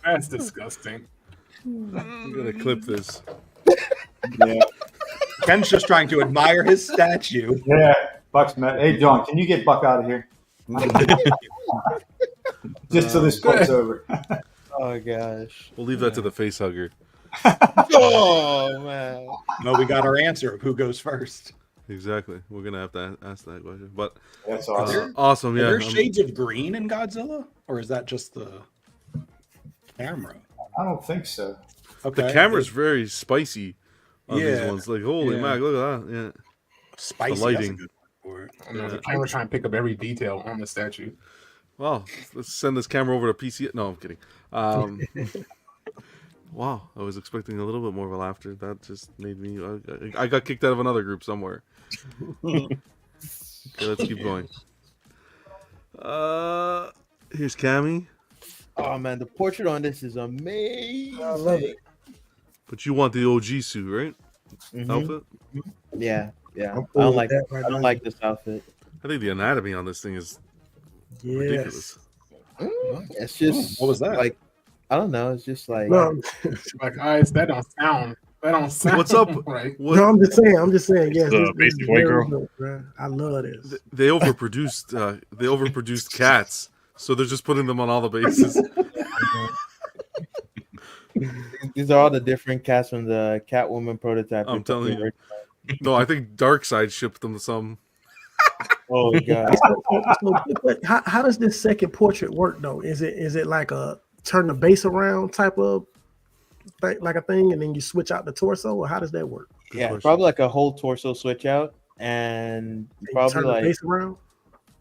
That's disgusting. I'm gonna clip this. Yeah. Ken's just trying to admire his statue. Yeah. Buck's mad. Hey, John, can you get Buck out of here? Just till this part's over. Oh gosh. We'll leave that to the face hugger. Oh man. No, we got our answer of who goes first. Exactly. We're gonna have to ask that question. But That's awesome. awesome. Are Yeah. there shades of green in Godzilla, or is that just the camera? I don't think so. Okay. The camera's very spicy on these Yeah. ones. Like, holy Yeah. mac, look at that. Yeah. Spicy. The lighting. That's a good word. I know, the camera trying to pick up every detail on the statue. Wow. Let's send this camera over to PC. No, I'm kidding. Wow. I was expecting a little bit more of a laughter. That just made me. I got kicked out of another group somewhere. Okay, let's keep going. Here's Cammy. Oh man, the portrait on this is amazing. I love it. But you want the OG suit, right? Mhm. Outfit? Yeah. I'm I cool don't with like. that right I don't now. like this outfit. I think the anatomy on this thing is ridiculous. It's just What was that? like I don't know. It's just like No, Like, eyes, that don't sound. What's up? Right. What, no, I'm just saying. Yes, The this basic is white very girl. dope, bro. I love this. they overproduced cats, so they're just putting them on all the bases. these are all the different cats from the Catwoman prototype. I'm telling you. No, I think Darkseid shipped them some. Oh god. But how does this second portrait work though? Is it like a turn the base around type of thing, like a thing, and then you switch out the torso, or how does that work? Yeah, question. probably like a whole torso switch out, and You probably turn the like face around.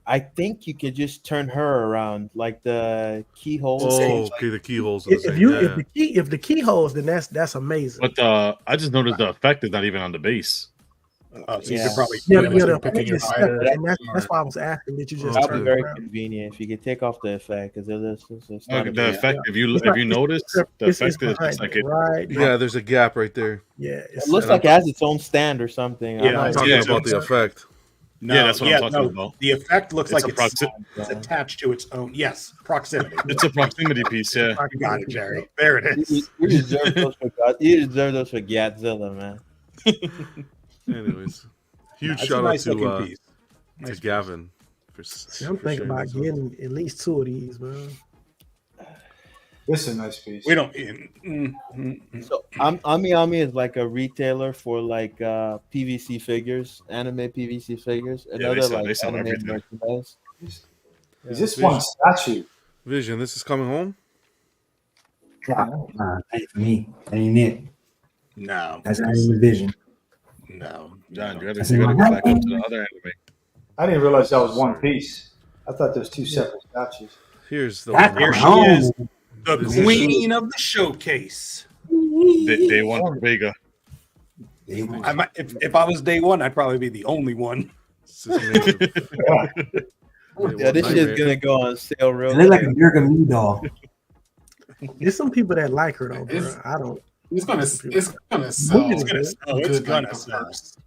I think you could just turn her around, like the keyhole. Oh, okay, the keyholes are the If same. you Yeah. if the keyholes, then that's amazing. But I just noticed the effect is not even on the base. So you could probably Yeah, put yeah, it the picking effect your is separate, fighter. and that's why I was asking that you just That'd turn be it very around. convenient if you could take off the effect, because it's Like, not the effect, if you It's not- notice, the it's effect is behind just like it, it. right? Yeah, there's a gap right there. Yeah, It looks like it has its own stand or something. Yeah, I'm talking about the effect. No, Yeah, that's what I'm talking about. The effect looks It's like a it's attached to its own. Yes, proximity. It's a proximity piece. Yeah, You got it, Jerry. There it is. You deserve those for you deserve those for Godzilla, man. Anyways, huge It's a shout nice out looking to piece. to Nice Gavin for. See, I'm for thinking sharing about this with us. getting at least 2 of these, man. This is a nice piece. We don't. So Ami is like a retailer for like PVC figures, anime PVC figures, Yeah, another they like sell anime everything. merchandise. Is this one statue? Vision, this is coming home. Nah, ain't for me. Ain't it? No, That's anime vision. no. John, you That's gotta in go my back up to the other anime. I didn't realize that was one piece. I thought there's 2 separate statues. Here's the That's one. Here she home. is, the This is- queen of the showcase. Day one for Vega. I might, if I was day one, I'd probably be the only one. This is amazing. Yeah, this shit's gonna go on sale real It look like a quick. American Me doll. There's some people that like her though, bro. It's- I don't. It's gonna sell. It's gonna sell. It's good, gonna like, sell. first.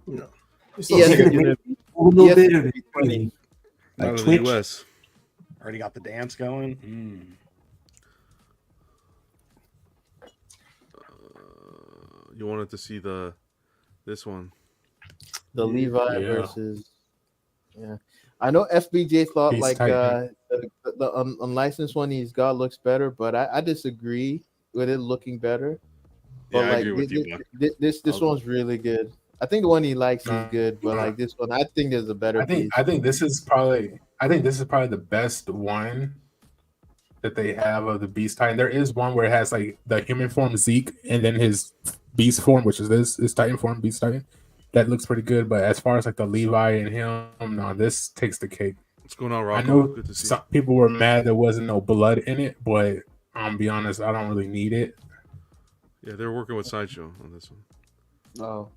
You know, Yes, It could you have know, a little yes, bit of it. funny. Not Like in the Twitch. US. Already got the dance going. You wanted to see this one. The Levi Yeah. versus. Yeah, I know FBJ thought Peace like Titan. the unlicensed one he's got looks better, but I disagree with it looking better. But Yeah, I like agree with you, Buck. this one's really good. I think the one he likes is good, but like this one, I think there's a better piece. I think this is probably the best one that they have of the Beast Titan. There is one where it has like the human form Zeke and then his beast form, which is his Titan form, Beast Titan. That looks pretty good, but as far as like the Levi and him, no, this takes the cake. What's going on, I Rocco? know Good to see you. some people were mad there wasn't no blood in it, but I'll be honest, I don't really need it. Yeah, they're working with Sideshow on this one. Oh,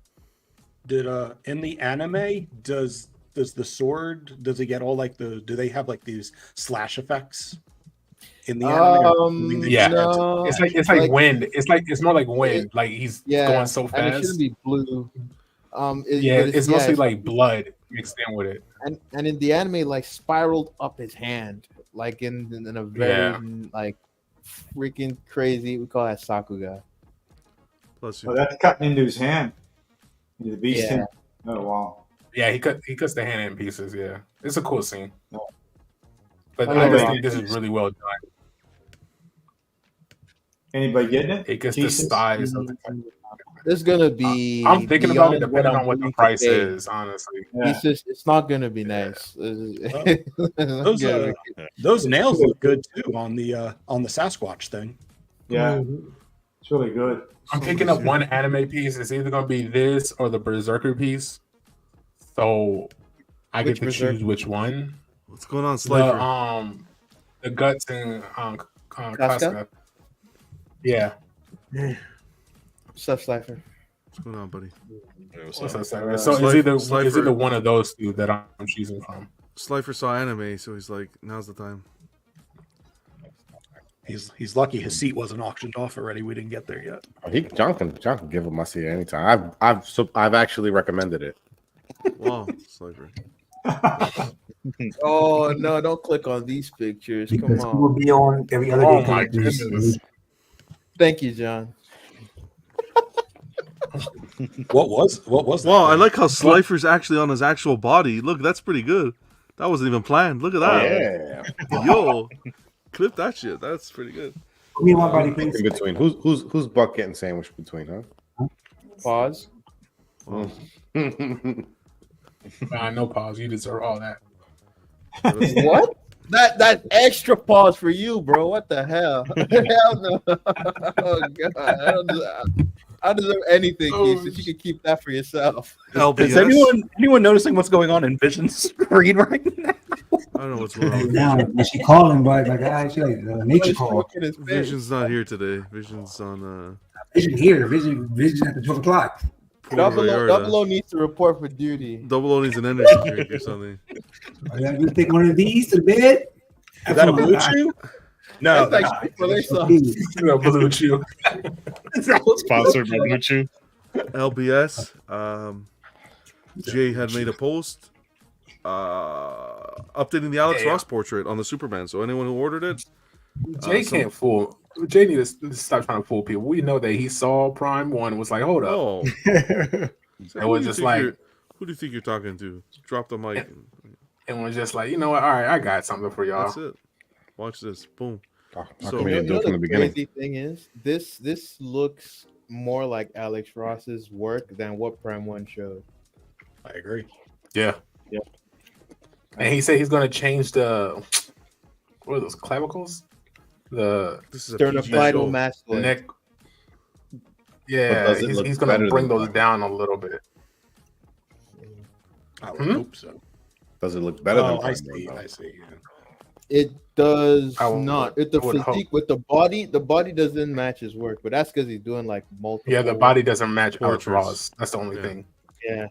Did in the anime does the sword it get all like do they have like these slash effects in the anime? or something that Yeah, no, it's like wind. It's more like wind. Like he's going so and it fast. shouldn't be blue. Yeah, but it's mostly it's like blood mixed in with it. and in the anime, like spiraled up his hand, like in a very Yeah. like freaking crazy. We call that Sakuga. Plus, Oh, that's cutting into his hand. Into the beast Yeah. hand. Oh wow. Yeah, he cuts the hand in pieces. Yeah, it's a cool scene. No. But I I just love think it. this is really well done. Anybody getting it? It gets the Pieces? size of the. There's gonna be. I'm thinking about it beyond what depending I'm on what the willing to price pay. is. Honestly, Yeah. It's not gonna be nice. Those nails look good too on the Sasquatch thing. Yeah. It's really good. I'm picking up one anime piece. It's either gonna be this or the Berserker piece. So I Which get to choose which one. What's going on, Slifer? The guts and Casca? Casca. Yeah. Stuff Slifer. What's going on, buddy? So it's either one of those two that I'm choosing from. Slifer saw anime, so he's like, now's the time. He's lucky his seat wasn't auctioned off already. We didn't get there yet. John can give him my seat anytime. I've actually recommended it. Wow, Slifer. Oh no! Don't click on these pictures. Because Come he will on. be on every other Oh day. my Collectors. goodness. Thank you, John. What was that? Wow, I like how Slifer's actually on his actual body. Look, that's pretty good. That wasn't even planned. Look at that. Yeah. Yo, clip that shit. That's pretty good. Give me one body, please. In between, who's Buck getting sandwiched between, huh? Pause. No pause. You deserve all that. What? That extra pause for you, bro. What the hell? Hell no. Oh god. I don't deserve anything, Keith. So you can keep that for yourself. Is anyone noticing what's going on in Vision's screen right now? I don't know what's going on. Hey, With now, Vision. she calling, but she like nature call. Vision's not here today. Vision's on. Vision here. Vision at the 12 o'clock. Double O needs to report for duty. Double O needs an energy drink or something. I gotta take one of these to bed. Is that a blue chew? No, that's like Blue Chew. Sponsored by Blue Chew. LBS. Jay had made a post updating the Alex Ross portrait on the Superman. So anyone who ordered it, Jay can't fool. Jay needs to stop trying to fool people. We know that he saw Prime 1 and was like, hold up. Oh. It was just like, who do you think you're talking to? Drop the mic. And was just like, you know what? All right, I got something for y'all. That's it. Watch this. Boom. So the crazy thing is, this looks more like Alex Ross's work than what Prime 1 showed. I agree. Yeah. And he said he's going to change the, what are those, clavicles? This is a sternocleidomastoid masculine. Neck. Yeah, he's going to bring those down a little bit. I would hope so. Does it look better than I see. Yeah. It does not. The physique with the body doesn't match his work, but that's because he's doing like multiple. Yeah, the body doesn't match Alex Ross. That's the only thing. Yeah.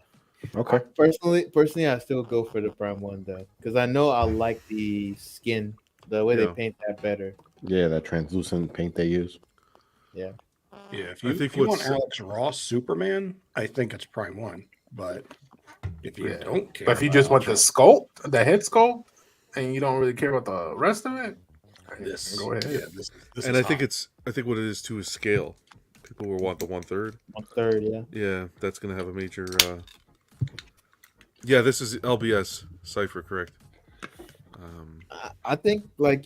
Okay. Personally, I still go for the Prime 1 though, because I know I like the skin, the way they paint that better. Yeah, that translucent paint they use. Yeah. Yeah, if you want Alex Ross Superman, I think it's Prime 1. But if you don't care, but if you just want the sculpt, the head sculpt, and you don't really care about the rest of it, go ahead. Yeah, this and I think what it is too is scale. People will want the 1/3. 1/3, yeah. Yeah, that's gonna have a major. Yeah, this is LBS Cipher, correct? I think, like,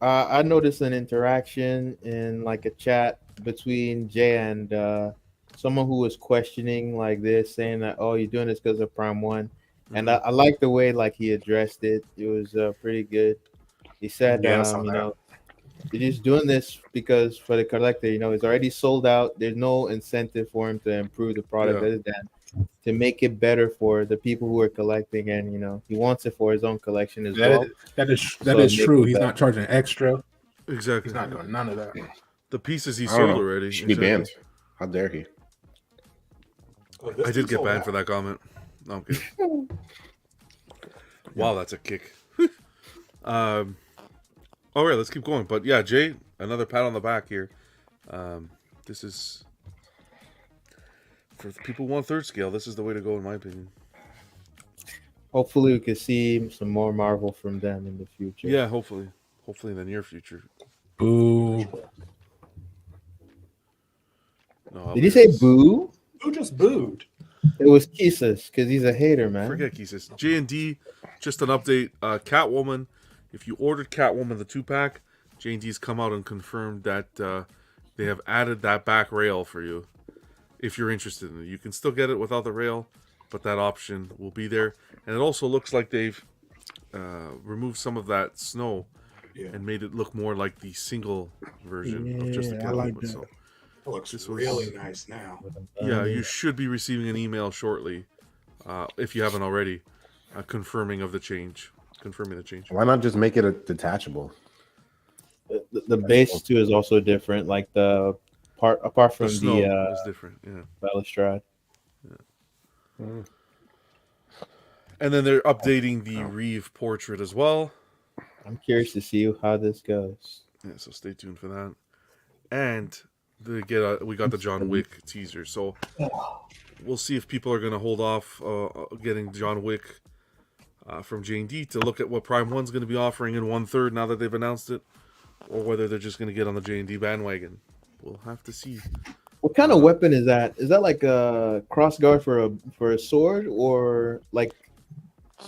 I noticed an interaction in like a chat between Jay and someone who was questioning like this, saying that, oh, you're doing this because of Prime 1. And I like the way like he addressed it. It was pretty good. He said, you're just doing this because for the collector, it's already sold out. There's no incentive for him to improve the product other than to make it better for the people who are collecting, and he wants it for his own collection as well. That is true. He's not charging extra. Exactly. He's not doing none of that. The pieces he sold already. Should be banned. How dare he? I did get banned for that comment. No, I'm kidding. Wow, that's a kick. All right, let's keep going. But yeah, Jay, another pat on the back here. This is for the people who want 3rd scale. This is the way to go, in my opinion. Hopefully, we can see some more Marvel from them in the future. Yeah, hopefully in the near future. Boo. No, did he say boo? Who just booed? It was Kisus, because he's a hater, man. Forget Kisus. J&D, just an update. Catwoman, if you ordered Catwoman the 2-pack, J&D's come out and confirmed that they have added that back rail for you. If you're interested in it, you can still get it without the rail, but that option will be there. And it also looks like they've removed some of that snow and made it look more like the single version of just the Catwoman. Like that. So it looks really nice now. Yeah, you should be receiving an email shortly, if you haven't already, confirming the change. Why not just make it a detachable? The base too is also different. Like the part apart from the is different. Yeah, balustrade. Yeah. And then they're updating the Reeve portrait as well. I'm curious to see how this goes. Yeah, so stay tuned for that. And we got the John Wick teaser, so we'll see if people are going to hold off getting John Wick from J&D to look at what Prime 1's going to be offering in 1/3 now that they've announced it, or whether they're just going to get on the J&D bandwagon. We'll have to see. What kind of weapon is that? Is that like a crossguard for a sword, or like?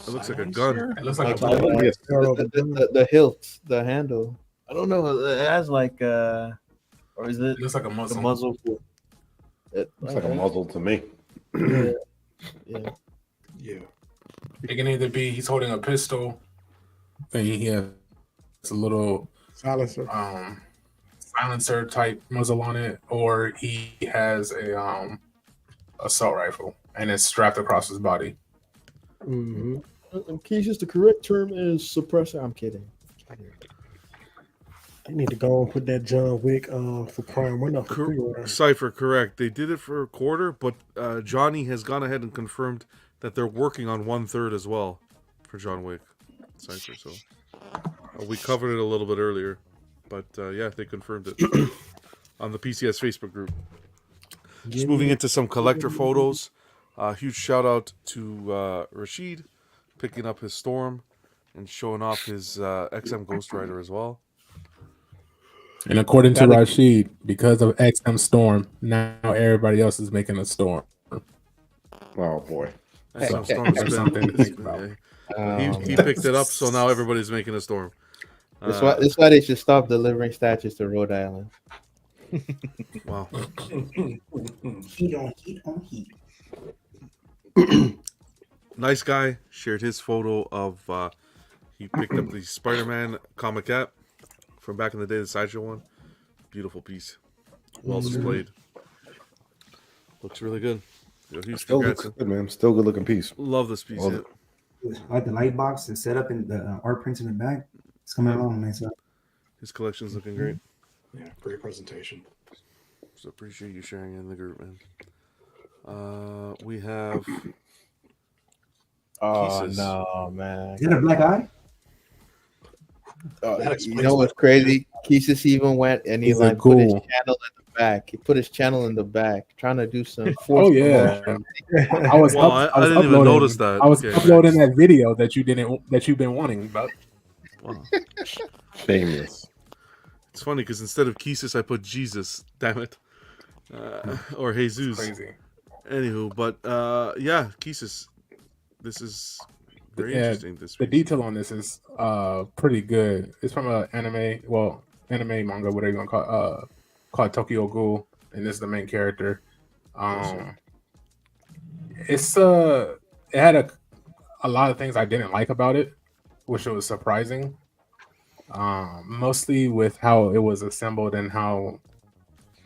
It looks like a gun. It looks like the hilt, the handle. I don't know. It has like or is it? It looks like a muzzle. The muzzle. Looks like a muzzle to me. Yeah. It can either be he's holding a pistol, and he has a little silencer, silencer type muzzle on it, or he has a assault rifle and it's strapped across his body. Mm-hmm. In case the correct term is suppressor. I'm kidding. You need to go and put that John Wick for Prime window for pre-order. Cypher, correct. They did it for a quarter, but Johnny has gone ahead and confirmed that they're working on 1/3 as well for John Wick. Cypher, so we covered it a little bit earlier, but yeah, they confirmed it on the PCS Facebook group. Just moving into some collector photos. Huge shout out to Rashid picking up his Storm and showing off his XM Ghost Rider as well. And according to Rashid, because of XM Storm, now everybody else is making a Storm. Oh boy, XM Storm is something to think about. He picked it up, so now everybody's making a Storm. That's why they should stop delivering statues to Rhode Island. Wow. Heat on heat on heat. Nice guy shared his photo of he picked up the Spider-Man comic app from back in the day, the Sideshow one. Beautiful piece, well displayed. Looks really good. Still looks good, man. Still good looking piece. Love this piece. Yeah. I like the light box and set up in the art prints in the back. It's coming along, man. So his collection's looking great. Yeah, great presentation. So appreciate you sharing it in the group, man. We have. Oh pieces. no, man! Is that a black eye? You know what's crazy? Keesus even went and he He's like cool. put his channel in the back. He put his channel in the back, trying to do some. Oh yeah, I was. Well, I didn't even notice that. I was Okay, uploading nice. that video that you've been wanting, but Wow. Shameless. It's funny because instead of Keesus, I put Jesus. Damn it, or Jesus. crazy. Anywho, but yeah, Keesus. This is very interesting. This the piece. detail on this is pretty good. It's from an anime manga, whatever you want to call it, called Tokyo Ghoul, and this is the main character. It's it had a lot of things I didn't like about it, which was surprising. Mostly with how it was assembled and how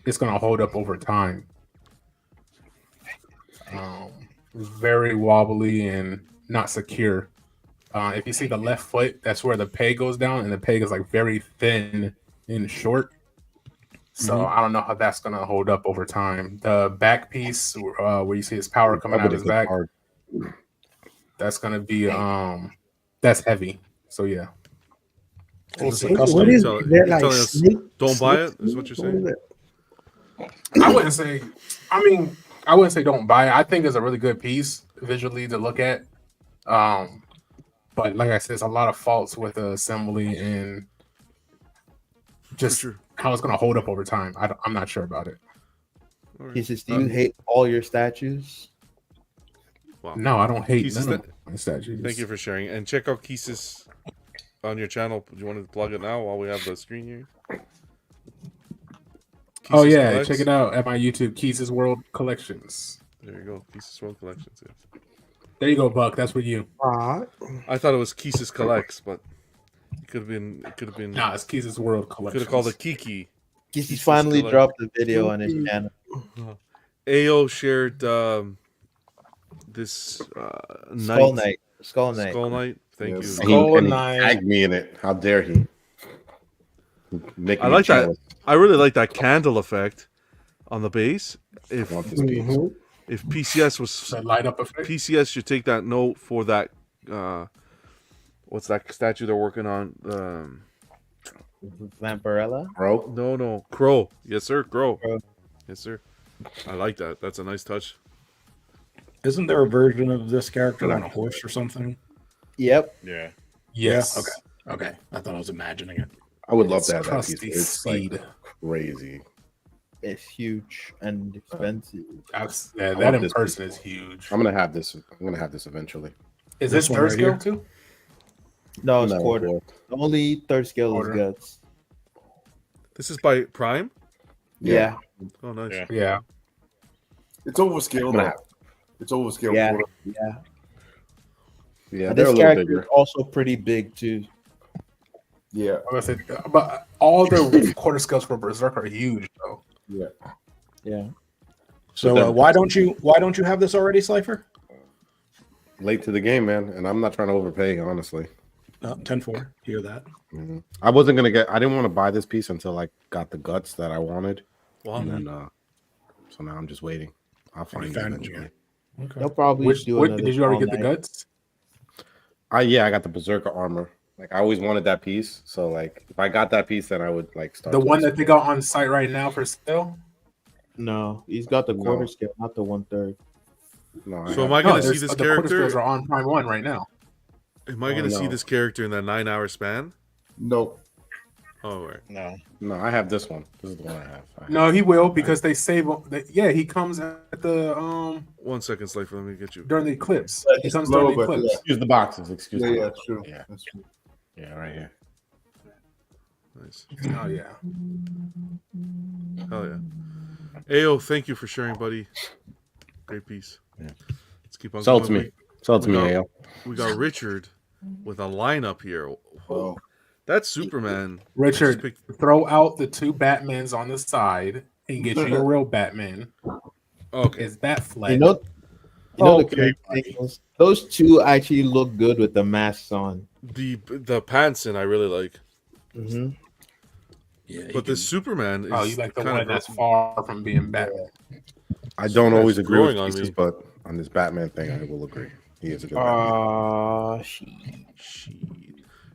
it's gonna hold up over time. Very wobbly and not secure. If you see the left foot, that's where the peg goes down, and the peg is like very thin and short. So I don't know how that's gonna hold up over time. The back piece, where you see his power coming out of his back, that's gonna be that's heavy. So yeah. What is that like? telling us don't buy it? Is what you're saying? I wouldn't say. I mean, I wouldn't say don't buy it. I think it's a really good piece visually to look at. But like I said, it's a lot of faults with the assembly and just how it's going to hold up over time. I'm not sure about it. He says, "Do you hate all your statues?" Wow. No, I don't hate Keesus, none of my statues. Thank you for sharing. And check out Keesus on your channel. Do you want to plug it now while we have the screen here? Oh Keesus yeah, Collects? check it out at my YouTube, Keesus World Collections. There you go, Keesus World Collections. Yeah. There you go, Buck. That's for you. I thought it was Keesus Collects, but it could have been. It could have been. Nah, it's Keesus World Could Collections. have called it Kiki. Keesus finally dropped the video on his channel. AO shared this Skull Knight. Skull Knight. Skull Knight. Thank you. Skull Knight. Tagged me in it. How dare he? I like that. I really like that candle effect on the base. If PCS was that light up effect, PCS should take that note for that. What's that statue they're working on? Vampirella? Crow? No. Crow. Yes, sir. Crow. Yes, sir. I like that. That's a nice touch. Isn't there a version of this character on a horse or something? Yep. Yeah. Yes. Yeah? Okay. I thought I was imagining it. I would love It's to have that piece. crusty It's like speed. crazy. It's huge and expensive. That in person is huge. I'm gonna have this. I'm gonna have this eventually. Is this one third right scale here? too? No, it's No, quarter. fourth. The only third scale Quarter. is guts. This is by Prime. Yeah. Oh, nice. Yeah. It's overscaled. gonna though. have- It's overscaled. Yeah. quarter. Yeah. Yeah, And they're this a little character bigger. is also pretty big too. Yeah. I was gonna say, but all the quarter scales for Berserk are huge, though. Yeah. Yeah. So why don't you have this already, Slifer? Late to the game, man, and I'm not trying to overpay, honestly. 10-4. Hear that? Mhm. I wasn't gonna get. I didn't want to buy this piece until I got the guts that I wanted. Wow. And then, so now I'm just waiting. I'll find it eventually. Okay. They'll probably do another did you already all get the night. guts? Yeah, I got the Berserker armor. Like I always wanted that piece, so like if I got that piece, then I would like start. The one that they got on site right now for sale? No, he's got the quarter scale, not the 1/3. No. So am I going to see this the quarter character? scales are on Prime 1 right now. Am I going to see this character in that 9-hour span? No. Oh, right. No, I have this one. This is the one I have. No, he will because they save. Yeah, he comes at the 1 second, Slifer. Let me get you during the eclipse. Yeah, He just comes low, during the but eclipse. Excuse the boxes. Excuse Yeah, the yeah, boxes. that's true. Yeah. That's true. Yeah, right here. Nice. Oh yeah. Hell yeah. Ayo, thank you for sharing, buddy. Great piece. Yeah. Let's keep on Sell it going. to me. Sell it to me, Ayo. We got Richard with a lineup here. Oh. That's Superman. Richard, throw out the two Batmans on the side and get you a real Batman. Okay. It's Batfleck. You know the crazy thing is, those two actually look good with the masks on. The Pantson I really like. Mm-hmm. Yeah, but the Superman is you like the kind one of that's far from being Batman. I don't always That's agree with growing on pieces, me. but on this Batman thing, I will agree. He is a good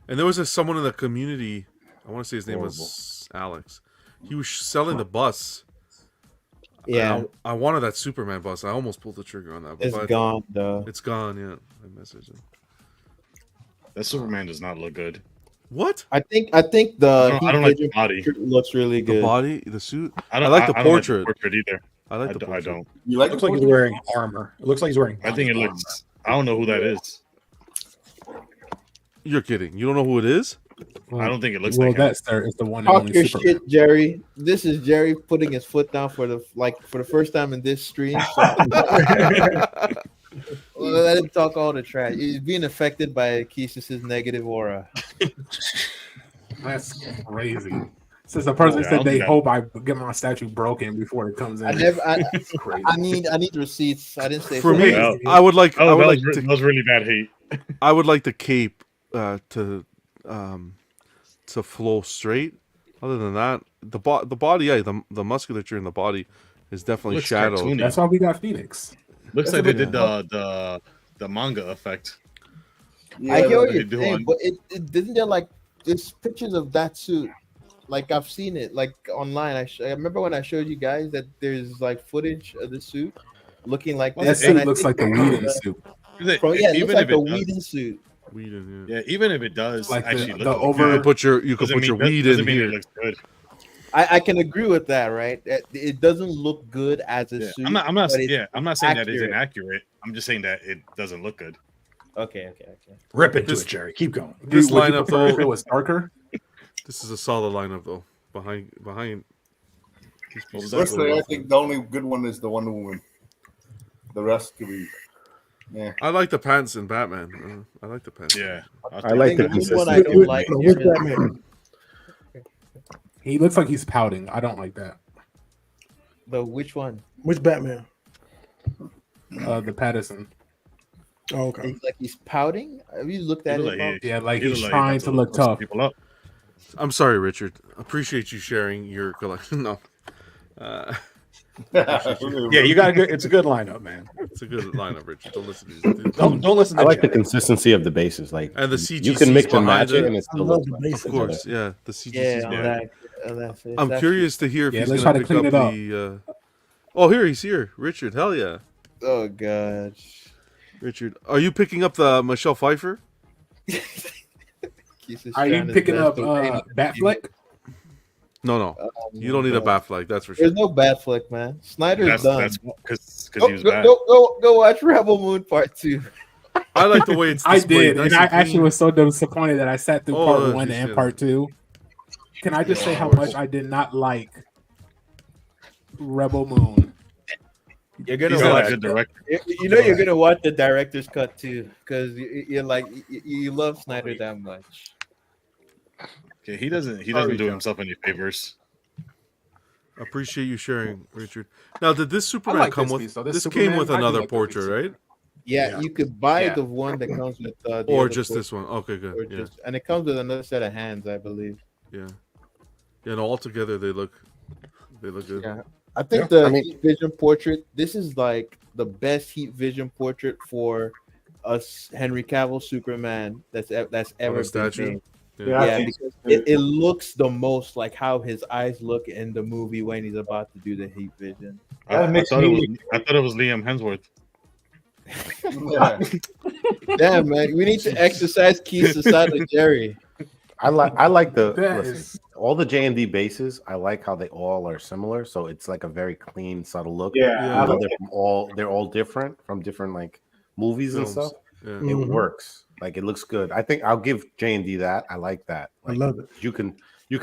And there was someone in the community. I want to say his name was Alex. He was selling the bus. Yeah. I wanted that Superman bus. I almost pulled the trigger on that. It's gone, though. It's gone. Yeah, I messaged him. That Superman does not look good. What? I think I don't like the body. looks really good. The body, the suit. I don't like the I don't portrait. Like the portrait either. I like the portrait. I don't. You like? Looks like he's wearing armor. It looks like he's wearing. I think it looks. I don't know who that is. You're kidding. You don't know who it is? I don't think it looks Well, like that's it's the one. Talk And your only Superman. shit, Jerry. This is Jerry putting his foot down for the first time in this stream. So. Let him talk all the trash. He's being affected by Keisha's negative aura. That's crazy. Since the person said they hope I get my statue broken before it comes in. It's crazy. I need receipts. I didn't say For me, Well, I would like. Oh, I would that, like was, to, that was really bad hate. I would like the cape to flow straight. Other than that, the body, yeah, the musculature in the body is definitely Looks shadowed. cartoony. That's why we got Phoenix. Looks like they did the manga effect. I hear what they you're do saying, on- but it isn't there like there's pictures of that suit. Like I've seen it like online. I remember when I showed you guys that there's like footage of the suit looking like That this. suit and I looks think- like the Whedon suit. Yeah, it looks Even like if a it does- Whedon suit. Whedon, Yeah, even if it does Like actually the look over- You could put your weed doesn't in mean here. It looks good. I can agree with that, right? It doesn't look good as a Yeah. suit. I'm not but it's I'm not saying that it's accurate. inaccurate. I'm just saying that it doesn't look good. Okay. Rip into it, Jerry. Keep going. This Would you lineup prefer if though, it was darker? this is a solid lineup though. Behind these pieces. Personally, I think the only good one is the Wonder Woman. The rest could be. Yeah. I like the pants in Batman. I like the pants. Yeah, I like the This one I consistency. don't like. Which Batman? He looks like he's pouting. I don't like that. But which one? Which Batman? The Patterson. Oh, okay. He's like he's pouting. Have you looked at He it? look like Yeah, like he he's look trying about to look bust tough. People up. I'm sorry, Richard. Appreciate you sharing your collection. No. Yeah, you got a good. It's a good lineup, man. It's a good lineup, Richard. Don't listen to these. Don't listen I to like the Jerry. consistency of the bases. Like, And the you CGCs can mix and behind match it, it. and it's I still love looks the like basics. Of course, yeah. The CGCs. Yeah, behind it. that's I'm curious to hear if Yeah, he's let's going try to to pick clean up it the. Oh, he's here. Richard, hell yeah. Oh god. Richard, are you picking up the Michelle Pfeiffer? Are you picking up Batfleck? No. You don't need a Batfleck, that's for sure. There's no Batfleck, man. Snyder's done. That's because Go, he was go, bad. go watch Rebel Moon Part 2. I like the way it's I displayed. did, nice and I clean. actually was so disappointed that I sat through Oh, part 1 you and should. part 2. Can I just say how much I did not like Rebel Moon? You're gonna He's not watch. a good director. You know you're gonna watch the director's cut too, because you're like you love Snyder that much. Okay, he doesn't do himself any favors. Appreciate you sharing, Richard. Now, did this Superman like come this with? piece, though. This Superman, came with I do another like the piece. portrait, right? Yeah, you could buy the one that comes with the or other just portrait, this one. Okay, good. or Yeah, just, and it comes with another set of hands, I believe. yeah. And all together they look good. Yeah, I think Heat Vision portrait. This is like the best Heat Vision portrait for us Henry Cavill Superman that's ever been statue? made. Yeah. Yeah, because it looks the most like how his eyes look in the movie when he's about to do the Heat Vision. I thought it was Liam Hemsworth. Damn, man, we need to exercise Keith's aside of Jerry. I like the That listen, all the J&D bases. I like how they all are similar, so it's like a very clean, subtle look. Yeah. Even though they're all different from different like movies and Films. stuff. Yeah. It works. Like it looks good. I think I'll give J&D that. I like that. Like, I love it. You can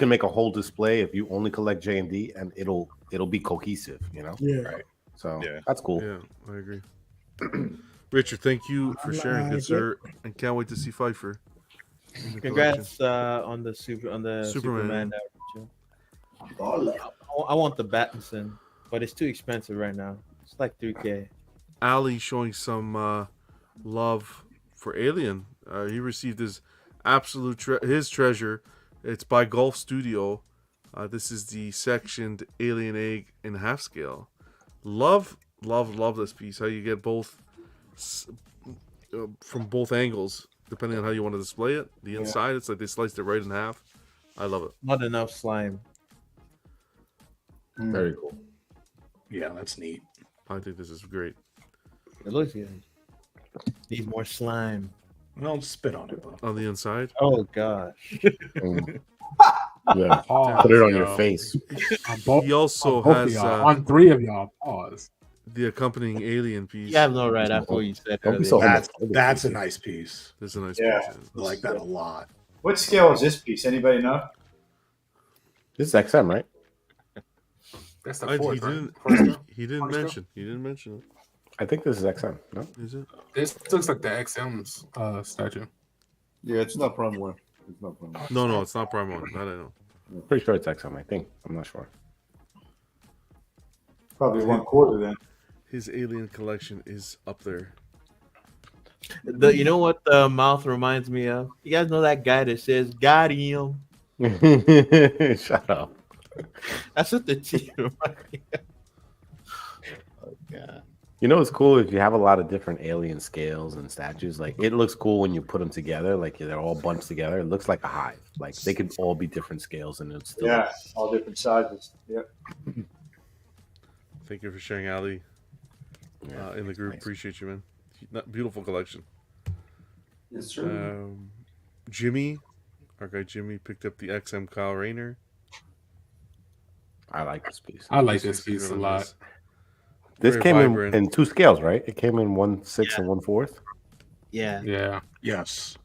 make a whole display if you only collect J&D, and it'll be cohesive. You know. Yeah. Right. So that's cool. Yeah, I agree. Richard, thank you for sharing, good sir, and can't wait to see Pfeiffer. in the Congrats on the Superman. I want the Battinson, but it's too expensive right now. It's like $3K. Ali showing some love for Alien. He received his absolute his treasure. It's by Gulf Studio. This is the sectioned Alien egg in half scale. Love this piece. How you get both from both angles, depending on how you want to display it. The inside, it's like they sliced it right in half. I love it. Not enough slime. Very cool. Yeah, that's neat. I think this is great. It looks good. Needs more slime. Well, spit on it, bro. On the inside? Oh gosh. Yeah. Put it on your face. He also both has of y'all, on three of y'all. Pause. the accompanying alien piece. You have no right after what you said. Don't be earlier. so That's a nice piece. This is a nice Yeah. piece. I like that a lot. What scale is this piece? Anybody know? This is XM, right? That's He the fourth, didn't. right? He didn't First mention. He didn't mention it. I think this is XM. No. Is it? This looks like the XM's statue. Yeah, it's not Prime One. It's not Prime One. No, it's not Prime One. That I know. Pretty sure it's XM. I think. I'm not sure. Probably 1/4 then. His alien collection is up there. You know what the mouth reminds me of? You guys know that guy that says "Got him." Shut up. That's what the T reminds me of. Oh god. You know, it's cool if you have a lot of different alien scales and statues. Like, it looks cool when you put them together. Like, they're all bunched together. It looks like a hive. Like, they could all be different scales, and it's still. Yeah, all different sizes. Yep. Thank you for sharing, Ali. In the group, nice. appreciate you, man. Beautiful collection. Yes, sir. Jimmy, our guy Jimmy, picked up the XM Kyle Rayner. I like this piece. I like this piece a lot. This Very came vibrant. in 2 scales, right? It came in 1/6 and 1/4. Yeah. Yeah. Yes.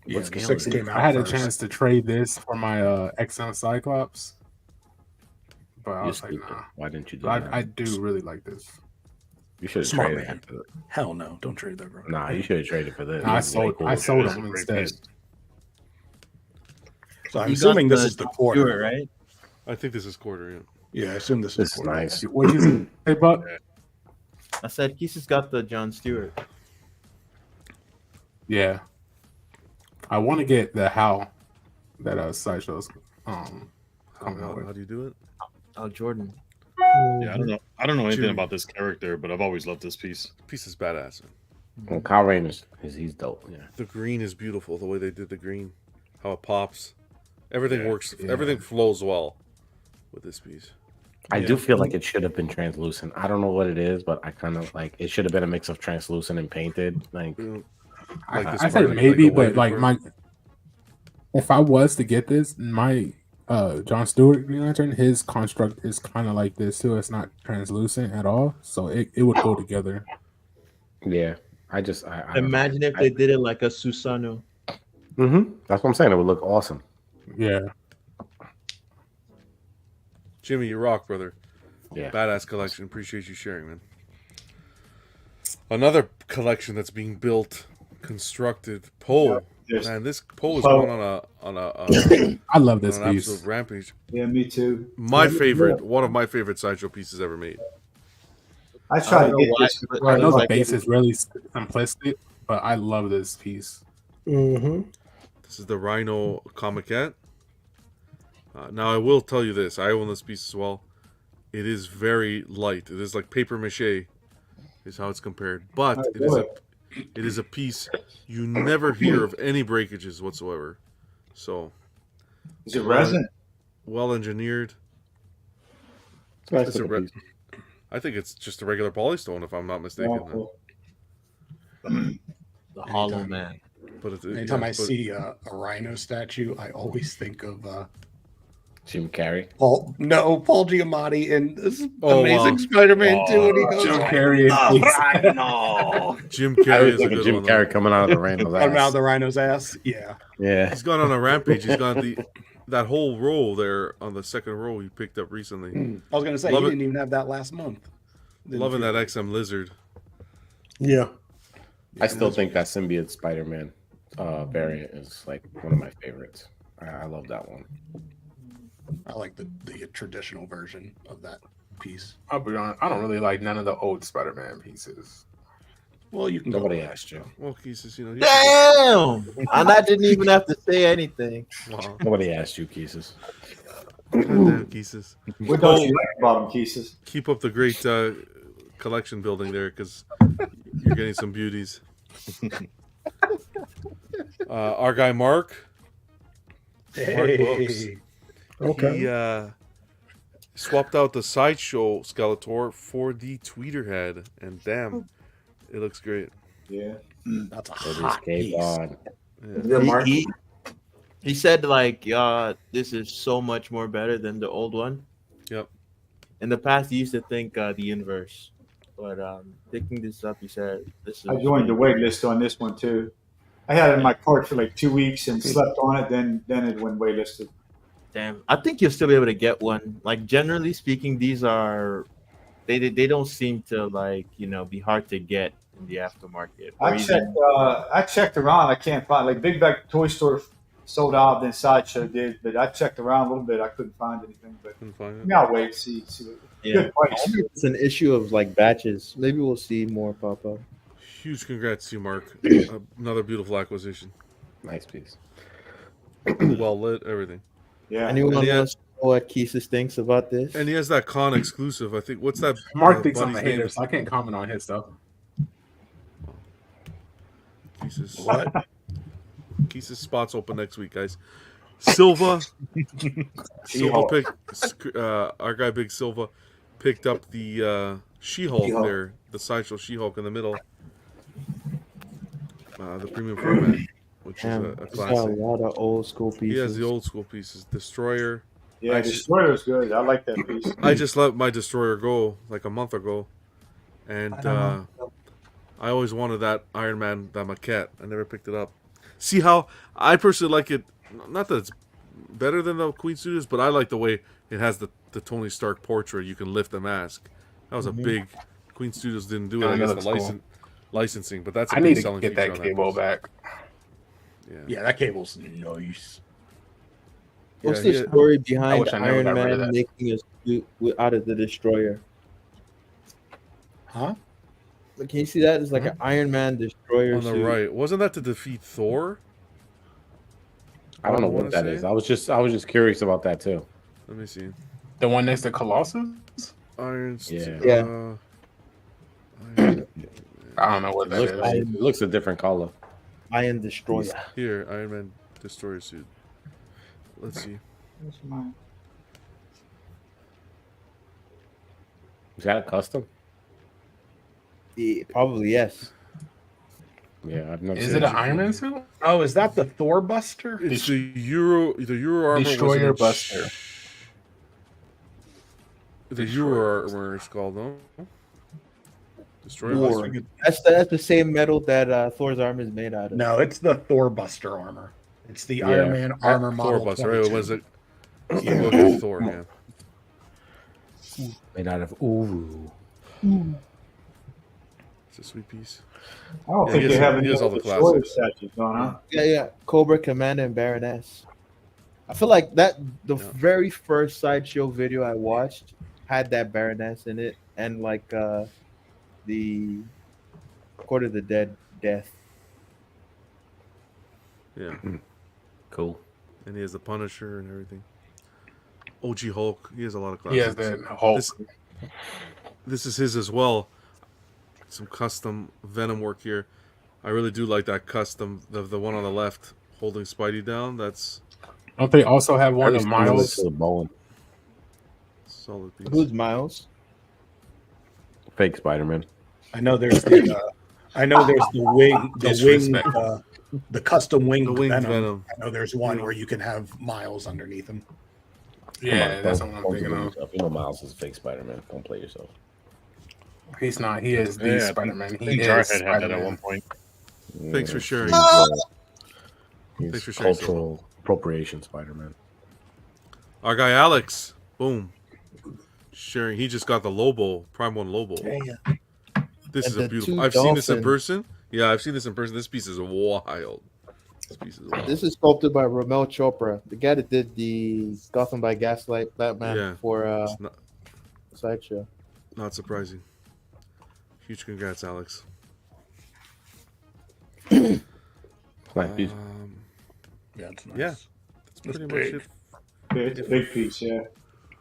What Yeah, scale 6 is it? came out I had first. a chance to trade this for my XM Cyclops, but I You're was like, stupid. nah. Why didn't you do But that? I do really like this. You should have Smart traded man. for this. Hell no, don't trade that, bro. Nah, you should have traded for this. I This is way sold. cooler. I sold This is them a great instead. piece. So I'm You assuming got this is the quarter, Stewart, right? I think this is quarter. Yeah. Yeah, I assume this This is is quarter. nice. What you say, hey, Buck? I said Keith has got the John Stewart. Yeah. I want to get the how that Sideshow's coming out How with. do you do it? Oh, Jordan. Yeah, I don't know. I don't know anything Jimmy. about this character, but I've always loved this piece. Piece is badass. Man. Well, Kyle Rayner's he's dope. Yeah. The green is beautiful. The way they did the green, how it pops, everything Yeah, works. yeah. Everything flows well with this piece. I do feel like it should have been translucent. I don't know what it is, but I kind of like it should have been a mix of translucent and painted. Like, Like this I part, say like maybe, the but white like part. if I was to get this, my John Stewart Green Lantern, his construct is kind of like this too. It's not translucent at all, so it would go together. yeah, I don't know. Imagine if they did it like a Susano. That's what I'm saying. It would look awesome. Yeah. Jimmy, you rock, brother. Yeah. Badass collection. Appreciate you sharing, man. Another collection that's being built, constructed. Poe Man, this poll is going on a I love this on an piece. absolute rampage. Yeah, me too. My favorite, one of my favorite sideshow pieces ever made. I tried to get why, this. but I know the base is really simplistic, but I love this piece. Mm-hmm. This is the Rhino Comiquette. Now, I will tell you this. I own this piece as well. It is very light. It is like paper mache is how it's compared. But it is a piece you never hear of any breakages whatsoever. So, is it resin? Well engineered. Nice It's a looking piece. I think it's just a regular polystone, if I'm not mistaken. Oh, The Hollow Man. But it's, Anytime I see a rhino statue, I always think of Jim Carrey. Paul Giamatti in this Oh, Amazing wow. Spider-Man 2, and he goes, Jim Carrey. Rhino. Jim I Carrey was is a thinking good Jim one. Carrey coming out of the rhino's Coming out of ass. the rhino's ass. Yeah. Yeah. He's gone on a rampage. He's got that whole row there on the second row he picked up recently. I was going to say, Love he it. didn't even have that last month. Loving that XM Lizard. Yeah. I still think that symbiote Spider-Man variant is like one of my favorites. I love that one. I like the traditional version of that piece. I'll be honest, I don't really like none of the old Spider-Man pieces. Well, you can Nobody asked you. Well, Keesus, Damn! And I didn't even have to say anything. Wow. Nobody asked you, Keesus. Goddamn, Keesus. What don't you like about them, Keesus? Keep up the great collection building there, because you're getting some beauties. Our guy Mark. Mark Books. Okay. He swapped out the Sideshow Skeletor for the Tweeter head, and damn, it looks great. Yeah. That's a hot piece. Yeah. He said like, this is so much more better than the old one. Yep. In the past, he used to think the inverse, but picking this up, he said this is. I joined the wait list on this one too. I had it in my cart for like 2 weeks and slept on it. Then it went waitlisted. Damn, I think you'll still be able to get one. Like generally speaking, these are they don't seem to like be hard to get in the aftermarket. I checked around. I can't find like Big Bag Toy Store sold out. Then Sideshow did, but I checked around a little bit. I couldn't find anything. But maybe I'll wait see. Good price. It's an issue of like batches. Maybe we'll see more pop up. Huge congrats to you, Mark. Another beautiful acquisition. Nice piece. Well lit, everything. Yeah. Anyone wants to know what Keesus thinks about this? And he has that con exclusive. I think. What's that? Mark thinks I'm a buddy's hater, name? so I can't comment on his stuff. Keesus. What? Keesus spots open next week, guys. Silva. Our guy Big Silva picked up the She-Hulk there, the Sideshow She-Hulk in the middle. The premium format, which is a He's got classic. a lot of old school pieces. He has the old school pieces. Destroyer. Yeah, Destroyer is good. I like that piece. I just let my Destroyer go like a month ago, and I always wanted that Iron Man, that maquette. I never picked it up. See how I personally like it. Not that it's better than the Queen Studios, but I like the way it has the Tony Stark portrait. You can lift the mask. That was a big. Queen Studios didn't do it. I guess the licensing, but that's a I big need to selling get feature that on cable piece. back. Yeah, that cable's nice. What's Yeah, the story behind wish I never Iron got rid of Man that. making a suit out of the Destroyer? Huh? Like, can you see that? It's like an Iron Man Destroyer On the suit. right, wasn't that to defeat Thor? I don't know wanna what that say is. it? I was just curious about that too. Let me see. The one next to Colossus? Iron. Yeah. I don't know what that is. It looks a different color. Iron Destroyer. Here, Iron Man Destroyer suit. Let's see. That's mine. Is that a custom? Yeah, probably yes. Yeah, I've never. Is seen it an Iron Man suit? Oh, is that the Thor Buster? It's the Euro armor. Destroyer was Buster. The Euro armor is called, no? Destroyer War. Buster. That's the same metal that Thor's armor is made out of. No, it's the Thor Buster armor. It's the Iron Man armor model. Thor Buster, right? 22. Was it? Yeah, Thor. Yeah. Made out of Uru. It's a sweet piece. I don't Yeah, think he they has have all- any he has all of the the Destroyer classics. statues on, huh? Yeah. Cobra Commander and Baroness. I feel like that the Yeah. very first sideshow video I watched had that Baroness in it, and like the Court of the Dead death. Yeah. Cool. And he has the Punisher and everything. OG Hulk. He has a lot of He has classics. that Hulk. This is his as well. Some custom Venom work here. I really do like that custom. The one on the left holding Spidey down. That's Don't they also have one Very of similar Miles? to the Bowen. solid piece. Who's Miles? Fake Spider-Man. I know there's the wing, Disrespect. the custom winged The winged Venom. Venom. I know there's one where you can have Miles underneath him. Yeah, that's what Don't I'm do thinking of. yourself. You know Miles is a fake Spider-Man. Don't play yourself. He's not. He is the Yeah, Spider-Man. I He think is Jarhead had that at Spider-Man. one point. Thanks for sharing. He's Thanks for sharing, cultural appropriation Spider-Man. Our guy Alex. Boom. Sharing. He just got the Lobo, Prime 1 Lobo. This And is a the beautiful. two I've seen this in dolphins. person. Yeah, I've seen this in person. This piece is wild. This piece is wild. This is sculpted by Ramel Chopra, the guy that did the Gotham by Gaslight Batman Yeah. for It's not, sideshow. not surprising. Huge congrats, Alex. Nice piece. Yeah, it's nice. Yeah, that's It's pretty big. much it. Yeah, it's a big piece, yeah.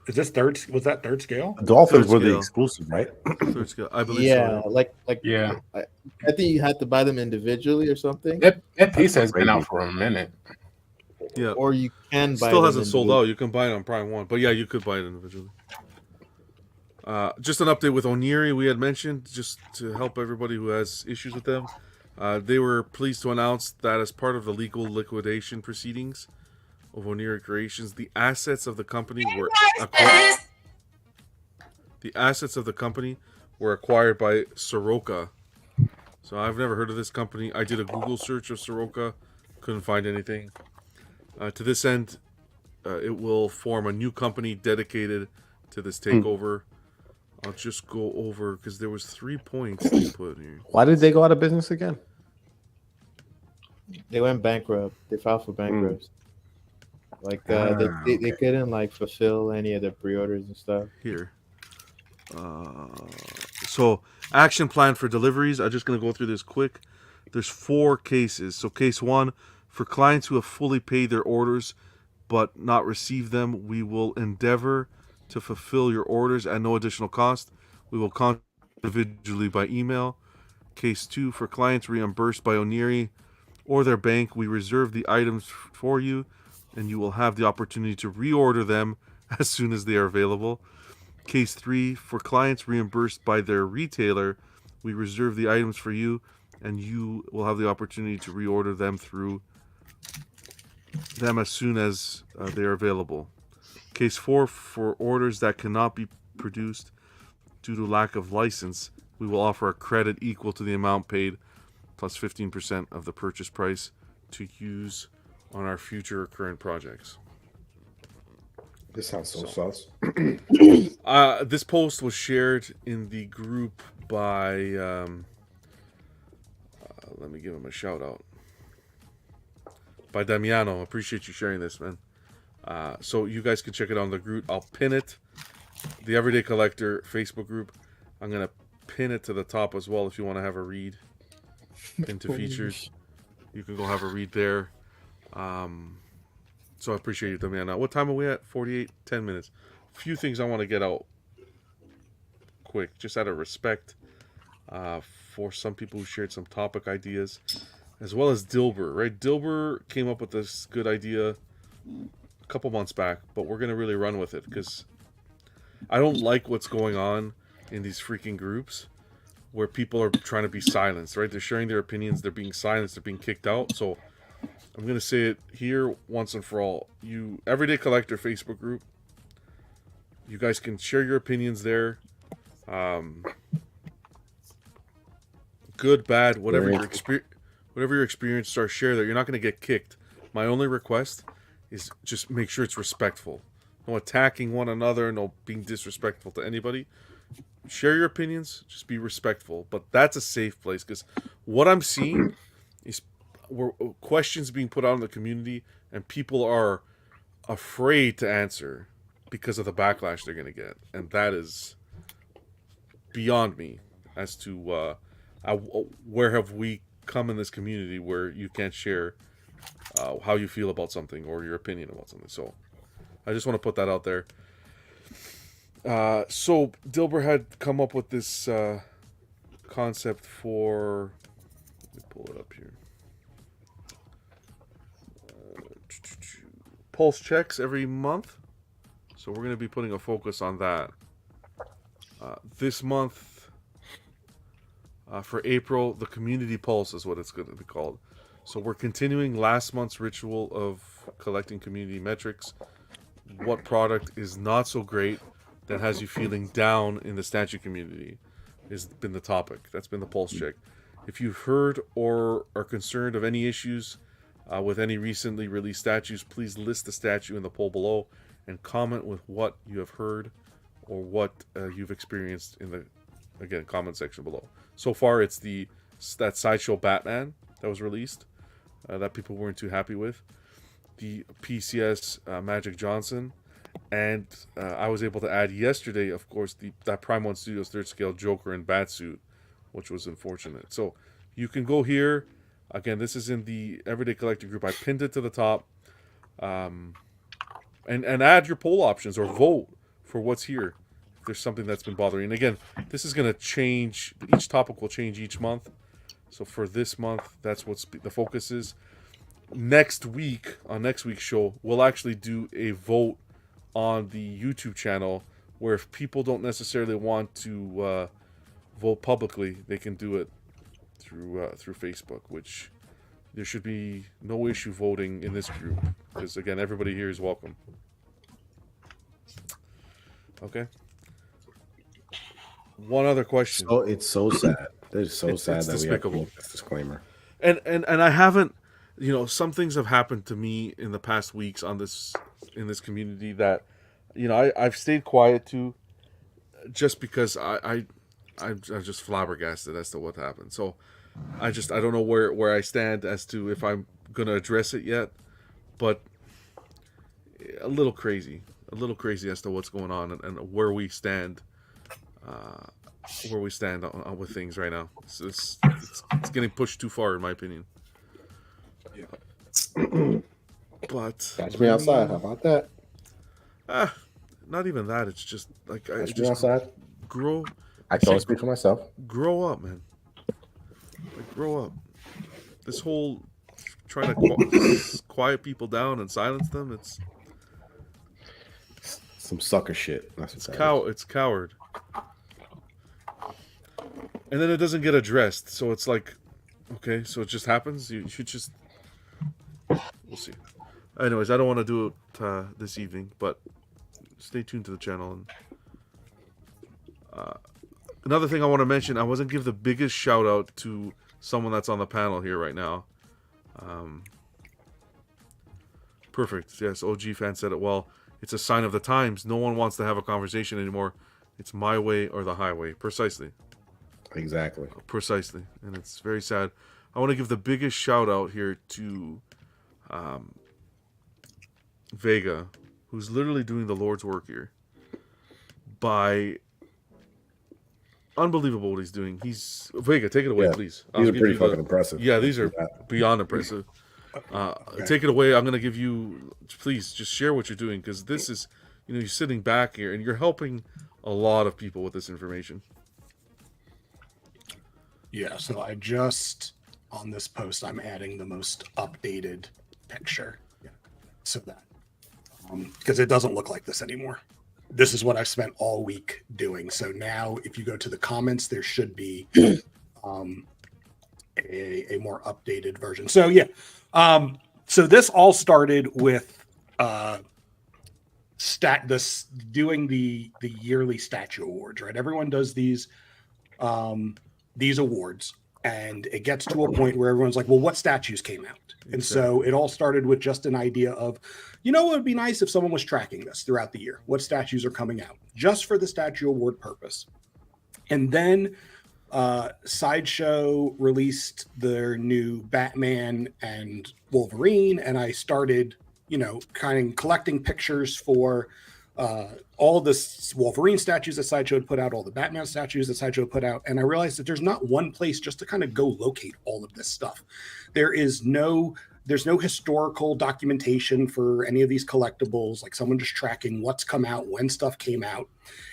Is this third? Was that third scale? Dolphins Third were the scale. exclusive, right? Third scale. I believe Yeah, so. like Yeah. I think you had to buy them individually or something, That piece has been crazy. out for a minute. Yeah. or you can buy. Still them hasn't sold individually. out. You can buy it on Prime 1. But yeah, you could buy it individually. Just an update with Oniri, we had mentioned, just to help everybody who has issues with them. They were pleased to announce that as part of the legal liquidation proceedings of Oniri Creations, the assets of the company were acquired by Soroka. So I've never heard of this company. I did a Google search of Soroka, couldn't find anything. To this end, it will form a new company dedicated to this takeover. I'll just go over because there was 3 points they put here. Why did they go out of business again? They went bankrupt. They filed for bankruptcy. Like they couldn't like fulfill any of the pre-orders and stuff. Here. So action plan for deliveries. I'm just going to go through this quick. There's 4 cases. So case 1, for clients who have fully paid their orders but not received them, we will endeavor to fulfill your orders at no additional cost. We will contact individually by email. Case 2, for clients reimbursed by Oniri or their bank, we reserve the items for you, and you will have the opportunity to reorder them as soon as they are available. Case 3, for clients reimbursed by their retailer, we reserve the items for you, and you will have the opportunity to reorder them through them as soon as they are available. Case 4, for orders that cannot be produced due to lack of license, we will offer a credit equal to the amount paid plus 15% of the purchase price to use on our future or current projects. This sounds so sus. This post was shared in the group by let me give him a shout out, by Damiano. Appreciate you sharing this, man. So you guys can check it on the group. I'll pin it, the Everyday Collector Facebook group. I'm gonna pin it to the top as well if you want to have a read into features. You can go have a read there. So I appreciate you, Damiano. What time are we at? 48, 10 minutes. Few things I want to get out quick, just out of respect for some people who shared some topic ideas, as well as Dilber, right? Dilber came up with this good idea a couple months back, but we're going to really run with it because I don't like what's going on in these freaking groups where people are trying to be silenced, right? They're sharing their opinions, they're being silenced, they're being kicked out. So I'm going to say it here once and for all. You Everyday Collector Facebook group, you guys can share your opinions there. Good, bad, whatever your experience, start share there. You're not going to get kicked. My only request is just make sure it's respectful. No attacking one another, no being disrespectful to anybody. share your opinions, just be respectful. But that's a safe place because what I'm seeing is questions being put out in the community, and people are afraid to answer because of the backlash they're going to get, and that is beyond me as to where have we come in this community where you can't share how you feel about something or your opinion about something. So I just want to put that out there. So Dilber had come up with this concept for, let me pull it up here. Pulse checks every month. So we're going to be putting a focus on that. This month, for April, the Community Pulse is what it's going to be called. So we're continuing last month's ritual of collecting community metrics. What product is not so great that has you feeling down in the statue community has been the topic. That's been the pulse check. If you've heard or are concerned of any issues with any recently released statues, please list the statue in the poll below and comment with what you have heard or what you've experienced in the, again, comment section below. So far, it's that Sideshow Batman that was released that people weren't too happy with. The PCS Magic Johnson. And I was able to add yesterday, of course, that Prime 1 Studios 3rd Scale Joker and Batsuit, which was unfortunate. So you can go here. Again, this is in the Everyday Collector group. I pinned it to the top. And add your poll options or vote for what's here. If there's something that's been bothering. And again, this is going to change. Each topic will change each month. So for this month, that's what the focus is. Next week, on next week's show, we'll actually do a vote on the YouTube channel where if people don't necessarily want to vote publicly, they can do it through Facebook, which there should be no issue voting in this group because, again, everybody here is welcome. Okay. One other question. So it's so sad. It's so sad that despicable. We have to make this disclaimer. And I haven't, some things have happened to me in the past weeks in this community that, I've stayed quiet to, just because I'm just flabbergasted as to what happened. So I don't know where I stand as to if I'm gonna address it yet, but a little crazy as to what's going on and where we stand. With things right now. It's getting pushed too far, in my opinion. But catch me outside. How about that? Not even that. It's just like catch me outside. Grow. I can only speak for myself. Grow up, man. Grow up. This whole trying to quiet people down and silence them. It's some sucker shit. It's coward. And then it doesn't get addressed, so it's like, okay, so it just happens. You should just. We'll see. Anyways, I don't want to do it this evening, but stay tuned to the channel. And another thing I want to mention, I wasn't give the biggest shout out to someone that's on the panel here right now. Perfect. Yes, OG fan said it well. It's a sign of the times. No one wants to have a conversation anymore. It's my way or the highway. Precisely. Exactly. Precisely. And it's very sad. I want to give the biggest shout out here to Vega, who's literally doing the Lord's work here. Unbelievable what he's doing. Vega, take it away, please. These are pretty fucking impressive. Yeah, these are beyond impressive. Okay. Take it away. I'm going to give you, please, just share what you're doing, because this is, you're sitting back here and you're helping a lot of people with this information. Yeah, so on this post, I'm adding the most updated picture. So that, because it doesn't look like this anymore. This is what I've spent all week doing. So now if you go to the comments, there should be a more updated version. So yeah. So this all started with doing the yearly statue awards, right? Everyone does these awards, and it gets to a point where everyone's like, well, what statues came out? And so it all started with just an idea of, it would be nice if someone was tracking this throughout the year. What statues are coming out just for the statue award purpose? And then Sideshow released their new Batman and Wolverine, and I started, kind of collecting pictures for all the Wolverine statues that Sideshow had put out, all the Batman statues that Sideshow put out, and I realized that there's not one place just to kind of go locate all of this stuff. There's no historical documentation for any of these collectibles, like someone just tracking what's come out, when stuff came out.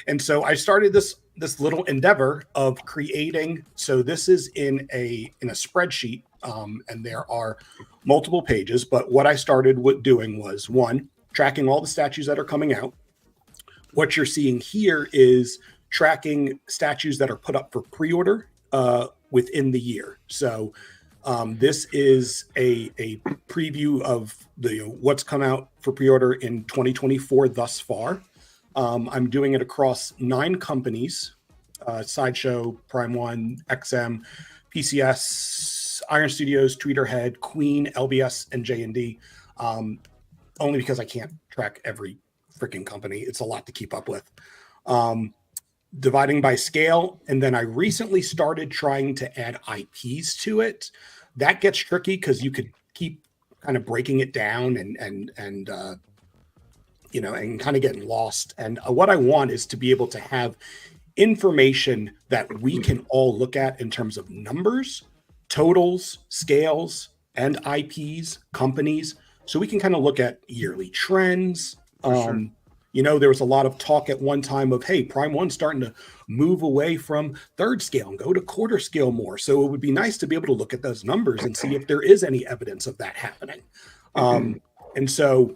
And so I started this little endeavor of creating. So this is in a spreadsheet, and there are multiple pages. But what I started doing was, one, tracking all the statues that are coming out. What you're seeing here is tracking statues that are put up for pre-order within the year. So this is a preview of what's come out for pre-order in 2024 thus far. I'm doing it across 9 companies: Sideshow, Prime One, XM, PCS, Iron Studios, Tweeterhead, Queen, LBS, and J&D. Only because I can't track every freaking company. It's a lot to keep up with. Dividing by scale, and then I recently started trying to add IPs to it. That gets tricky because you could keep kind of breaking it down and kind of getting lost. And what I want is to be able to have information that we can all look at in terms of numbers, totals, scales, and IPs, companies, so we can kind of look at yearly trends. Sure. There was a lot of talk at one time of, hey, Prime One's starting to move away from third scale and go to quarter scale more. So it would be nice to be able to look at those numbers and see if there is any evidence of that happening. And so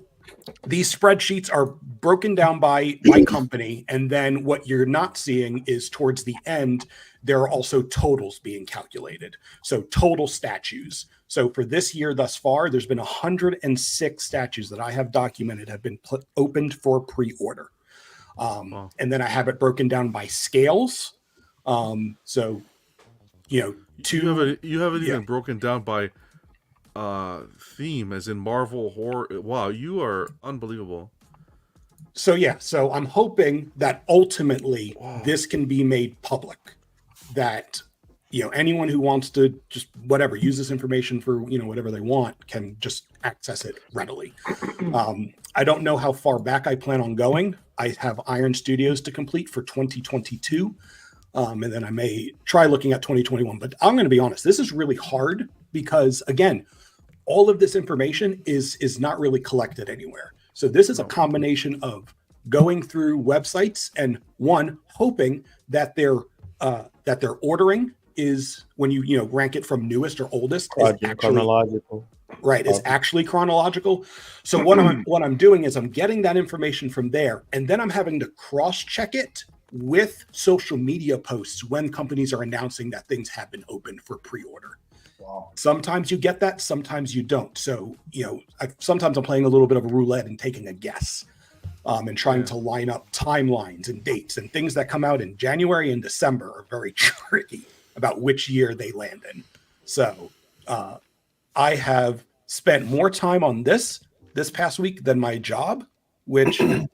these spreadsheets are broken down by company. And then what you're not seeing is towards the end, there are also totals being calculated. So total statues. So for this year thus far, there's been 106 statues that I have documented have been opened for pre-order. And then I have it broken down by scales. So, you have it even broken down by theme, as in Marvel horror. Wow, you are unbelievable. So I'm hoping that ultimately this can be made public, that anyone who wants to just use this information for whatever they want can just access it readily. I don't know how far back I plan on going. I have Iron Studios to complete for 2022, and then I may try looking at 2021. But I'm going to be honest, this is really hard because, again, all of this information is not really collected anywhere. So this is a combination of going through websites and hoping that their ordering is, when you rank it from newest or oldest, is actually chronological. Right, is actually chronological. So what I'm doing is I'm getting that information from there, and then I'm having to cross-check it with social media posts when companies are announcing that things have been opened for pre-order. Wow. Sometimes you get that, sometimes you don't. So, sometimes I'm playing a little bit of a roulette and taking a guess, and trying to line up timelines and dates, and things that come out in January and December are very tricky about which year they land in. So I have spent more time on this past week than my job, which honestly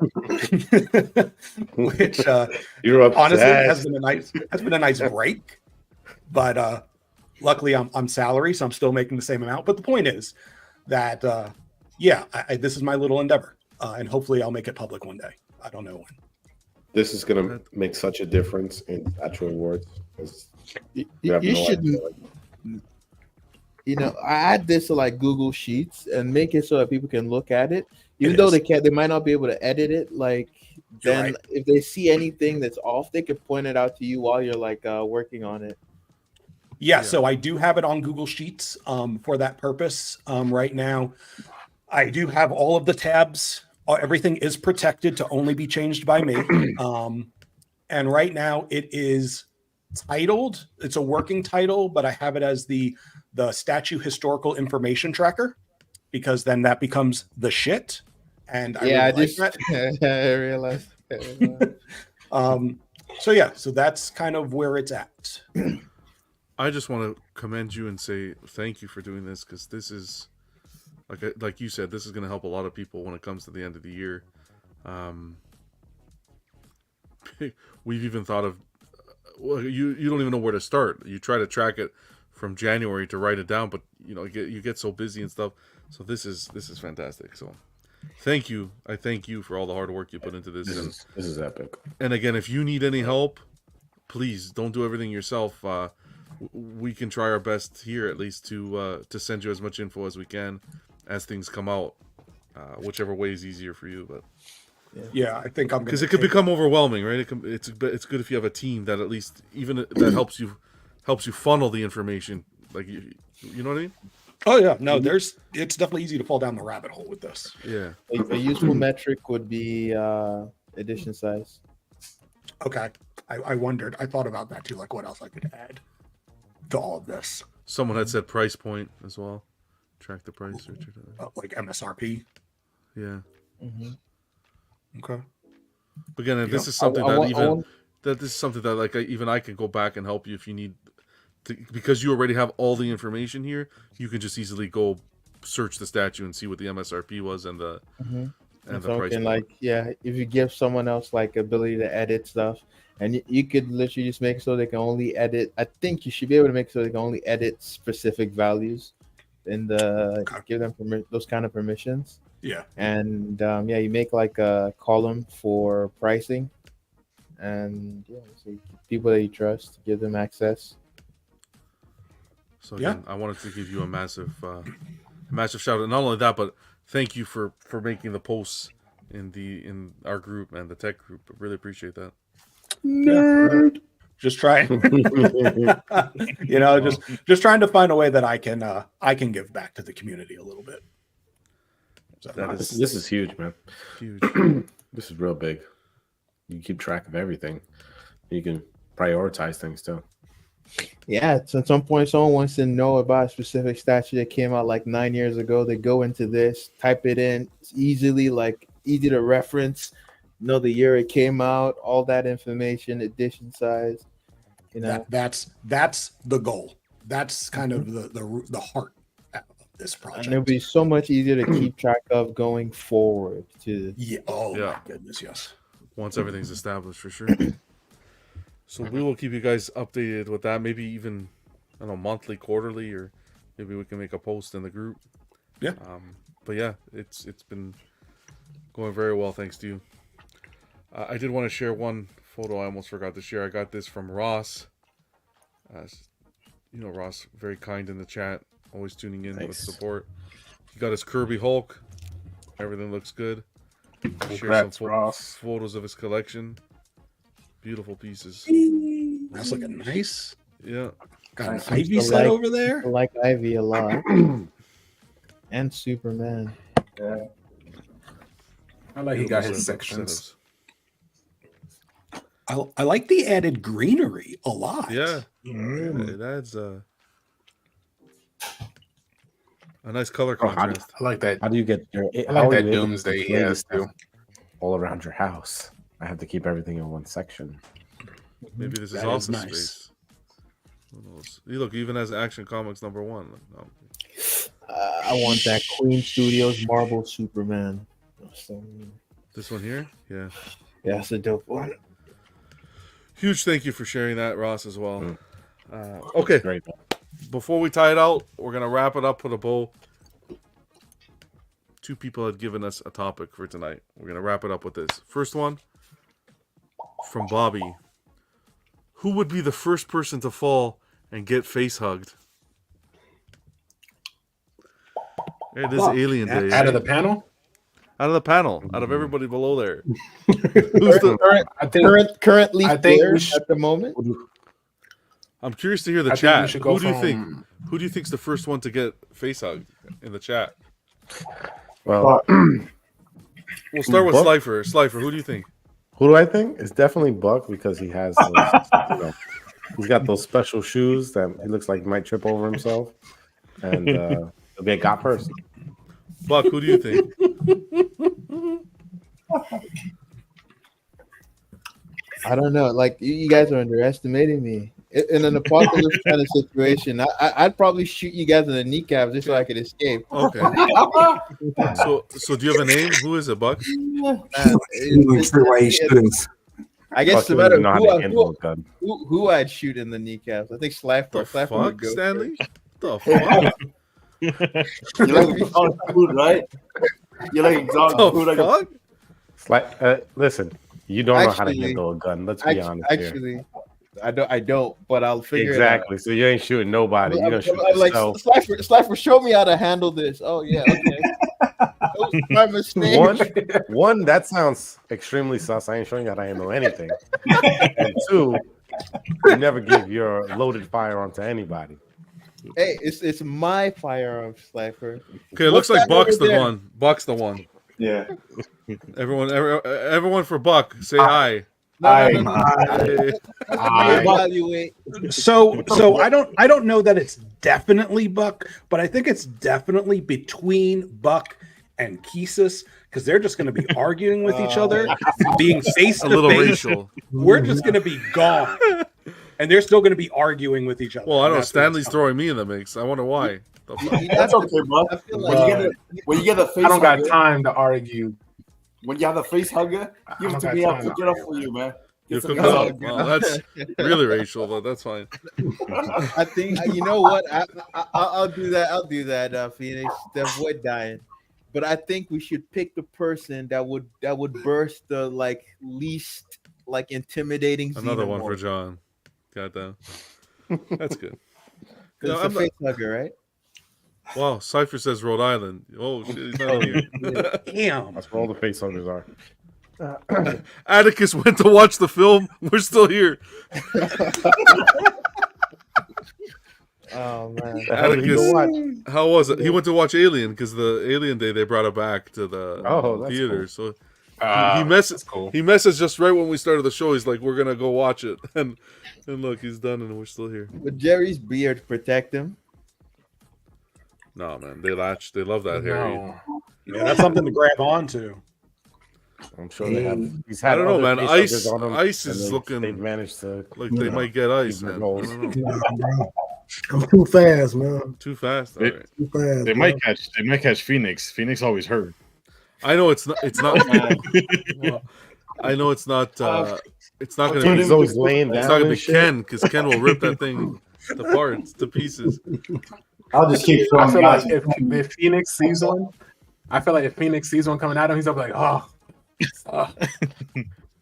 has been a nice break. But luckily I'm salary, so I'm still making the same amount. But the point is that this is my little endeavor, and hopefully I'll make it public one day. I don't know when. This is going to make such a difference in actual awards. You should, add this to like Google Sheets and make it so that people can look at it, even though they might not be able to edit it. Like, then if they see anything that's off, they could point it out to you while you're like working on it. So I do have it on Google Sheets for that purpose. Right now, I do have all of the tabs. Everything is protected to only be changed by me. And right now it is titled, it's a working title, but I have it as the Statue Historical Information Tracker, because then that becomes the shit. And I realized. So that's kind of where it's at. I just want to commend you and say thank you for doing this, because this is, like you said, this is going to help a lot of people when it comes to the end of the year. We've even thought of well, you don't even know where to start. You try to track it from January to write it down, but you get so busy and stuff. So this is fantastic. So thank you. I thank you for all the hard work you put into this. This is epic. And again, if you need any help, please don't do everything yourself. We can try our best here, at least, to send you as much info as we can as things come out, whichever way is easier for you. But yeah, I think I'm because it could become overwhelming, right? It's good if you have a team that at least even that helps you funnel the information. Like you know what I mean? Oh yeah, no, it's definitely easy to fall down the rabbit hole with this. Yeah, a useful metric would be edition size. Okay, I wondered. I thought about that too. Like, what else I could add to all of this? Someone had said price point as well. Track the price, Richard. Like MSRP. Yeah. Mm-hmm. Okay. But again, this is something this is something that like even I can go back and help you if you need to, because you already have all the information here. You can just easily go search the statue and see what the MSRP was and the and the price. Like if you give someone else like ability to edit stuff, and you could literally just make so they can only edit. I think you should be able to make so they can only edit specific values in the give them those kind of permissions. Yeah. And you make like a column for pricing, and so people that you trust, give them access. So again, I wanted to give you a massive shout out. Not only that, but thank you for making the posts in our group and the tech group. I really appreciate that. Nerd. Just trying, just trying to find a way that I can give back to the community a little bit. So This is huge, man. Huge. This is real big. You keep track of everything. You can prioritize things too. Yeah, so at some point someone wants to know about a specific statue that came out like 9 years ago. They go into this, type it in. It's easy to reference, know the year it came out, all that information, edition size. That's the goal. That's kind of the heart of this project. And it'll be so much easier to keep track of going forward. My goodness, yes. Once everything's established, for sure. So we will keep you guys updated with that. Maybe even, I don't know, monthly, quarterly, or maybe we can make a post in the group. Yeah. But yeah, it's been going very well, thanks to you. I did want to share one photo I almost forgot to share. I got this from Ross. Ross, very kind in the chat, always tuning in with support. He got his Kirby Hulk. Everything looks good. Congrats, Ross. Photos of his collection. Beautiful pieces. That's looking nice. Yeah. Got an Ivy set over there. I like Ivy a lot. And Superman. Yeah. I like he got his sections. I like the added greenery a lot. Yeah. It adds a nice color contrast. I like that. How do you get your Doomsday he has too all around your house? I have to keep everything in one section. Maybe this is That office is nice. space. Who knows? You look, even has Action Comics #1. No. I want that Queen Studios Marvel Superman. This one here? Yeah. Yeah, that's a dope one. Huge thank you for sharing that, Ross, as well. Okay. Great. Before we tie it out, we're going to wrap it up with a bow. 2 people had given us a topic for tonight. We're going to wrap it up with this. First one from Bobby. Who would be the first person to fall and get face hugged? It is Alien Day. Out of the panel? Out of the panel. Out of everybody below there. Currently I think there we should- at the moment. I'm curious to hear the I think chat. we should go Who do you from- think? Who do you think's the first one to get face hugged in the chat? Well, We'll start with Buck? Slifer. Slifer, who do you think? who do I think? It's definitely Buck because he has those, he's got those special shoes that he looks like he might trip over himself, and he'll be a got person. Buck, who do you think? I don't know. Like you guys are underestimating me. In an apocalypse kind of situation, I'd probably shoot you guys in the kneecap just so I could escape. Okay. So do you have a name? Who is it, Buck? I guess no Buck matter doesn't know how to handle a gun. who I'd shoot in the kneecaps. I think Slapper would go Stanley? first. The fuck? You like exotic food, right? You like exotic food. Fuck? It's like, listen, you don't know how to Actually- handle a gun. Let's be honest here. Actually, I don't, but I'll figure Exactly. So you ain't shooting nobody. You're gonna shoot I'm like, yourself. Slapper, show me how to handle this. Oh yeah, okay. That was my mistake. One, that sounds extremely sus. I ain't showing you how to handle anything. And two, you never give your loaded firearm to anybody. Hey, it's my firearm, Slapper. Okay, it looks like Buck's the one. Buck's the one. Yeah. Everyone for Buck, say hi. Evaluate. So I don't know that it's definitely Buck, but I think it's definitely between Buck and Keesus, because they're just going to be arguing with each other, being face to A little face. racial. We're just going to be gone, and they're still going to be arguing with each other. Well, I don't know. That's Stanley's throwing me in the mix. I wonder why. The fuck? That's okay, bro. When you get the face I don't got hugger, time to argue. when you have the face hugger, give it don't to got me. I'll time cook to it up for you, man. You Get some cook it up. exotic food. Well, that's really racial, but that's fine. I think you know what? I'll do that. I'll do that, Phoenix, to avoid dying. But I think we should pick the person that would burst the least intimidating. Another one for xenomorph. John. Got that. That's good. It's No, a I'm not- face hugger, right? Wow, Cypher says Rhode Island. Oh shit, he's not here. Damn. That's where all the face huggers are. Atticus went to watch the film. We're still here. Oh man. Atticus, how was it? He went to watch Alien because the Alien Day they brought it back to the that's theater. cool. So Ah, he messaged. cool. He messaged just right when we started the show. He's like, "We're gonna go watch it," and look, he's done, and we're still here. Would Jerry's beard protect him? No, man, they love that hair. No. Yeah, that's something to grab onto. I'm sure they have. He's had I don't know, other man. face Ice, huggers on him, ice and is they- looking They've managed to like they might get ice, keep their man. I goals. don't know. Nah, bro. I'm too fast, man. Too fast. All They- right. Too fast. They bro. might catch Phoenix. Phoenix always hurt. I know it's not. It's not. Well, I know it's not. It's not going to He's be. always laying It's down not going to and be shit. Ken because Ken will rip that thing to parts, to pieces. I'll just keep I throwing feel guys. like if Phoenix sees one, coming at him, he's gonna be like, oh.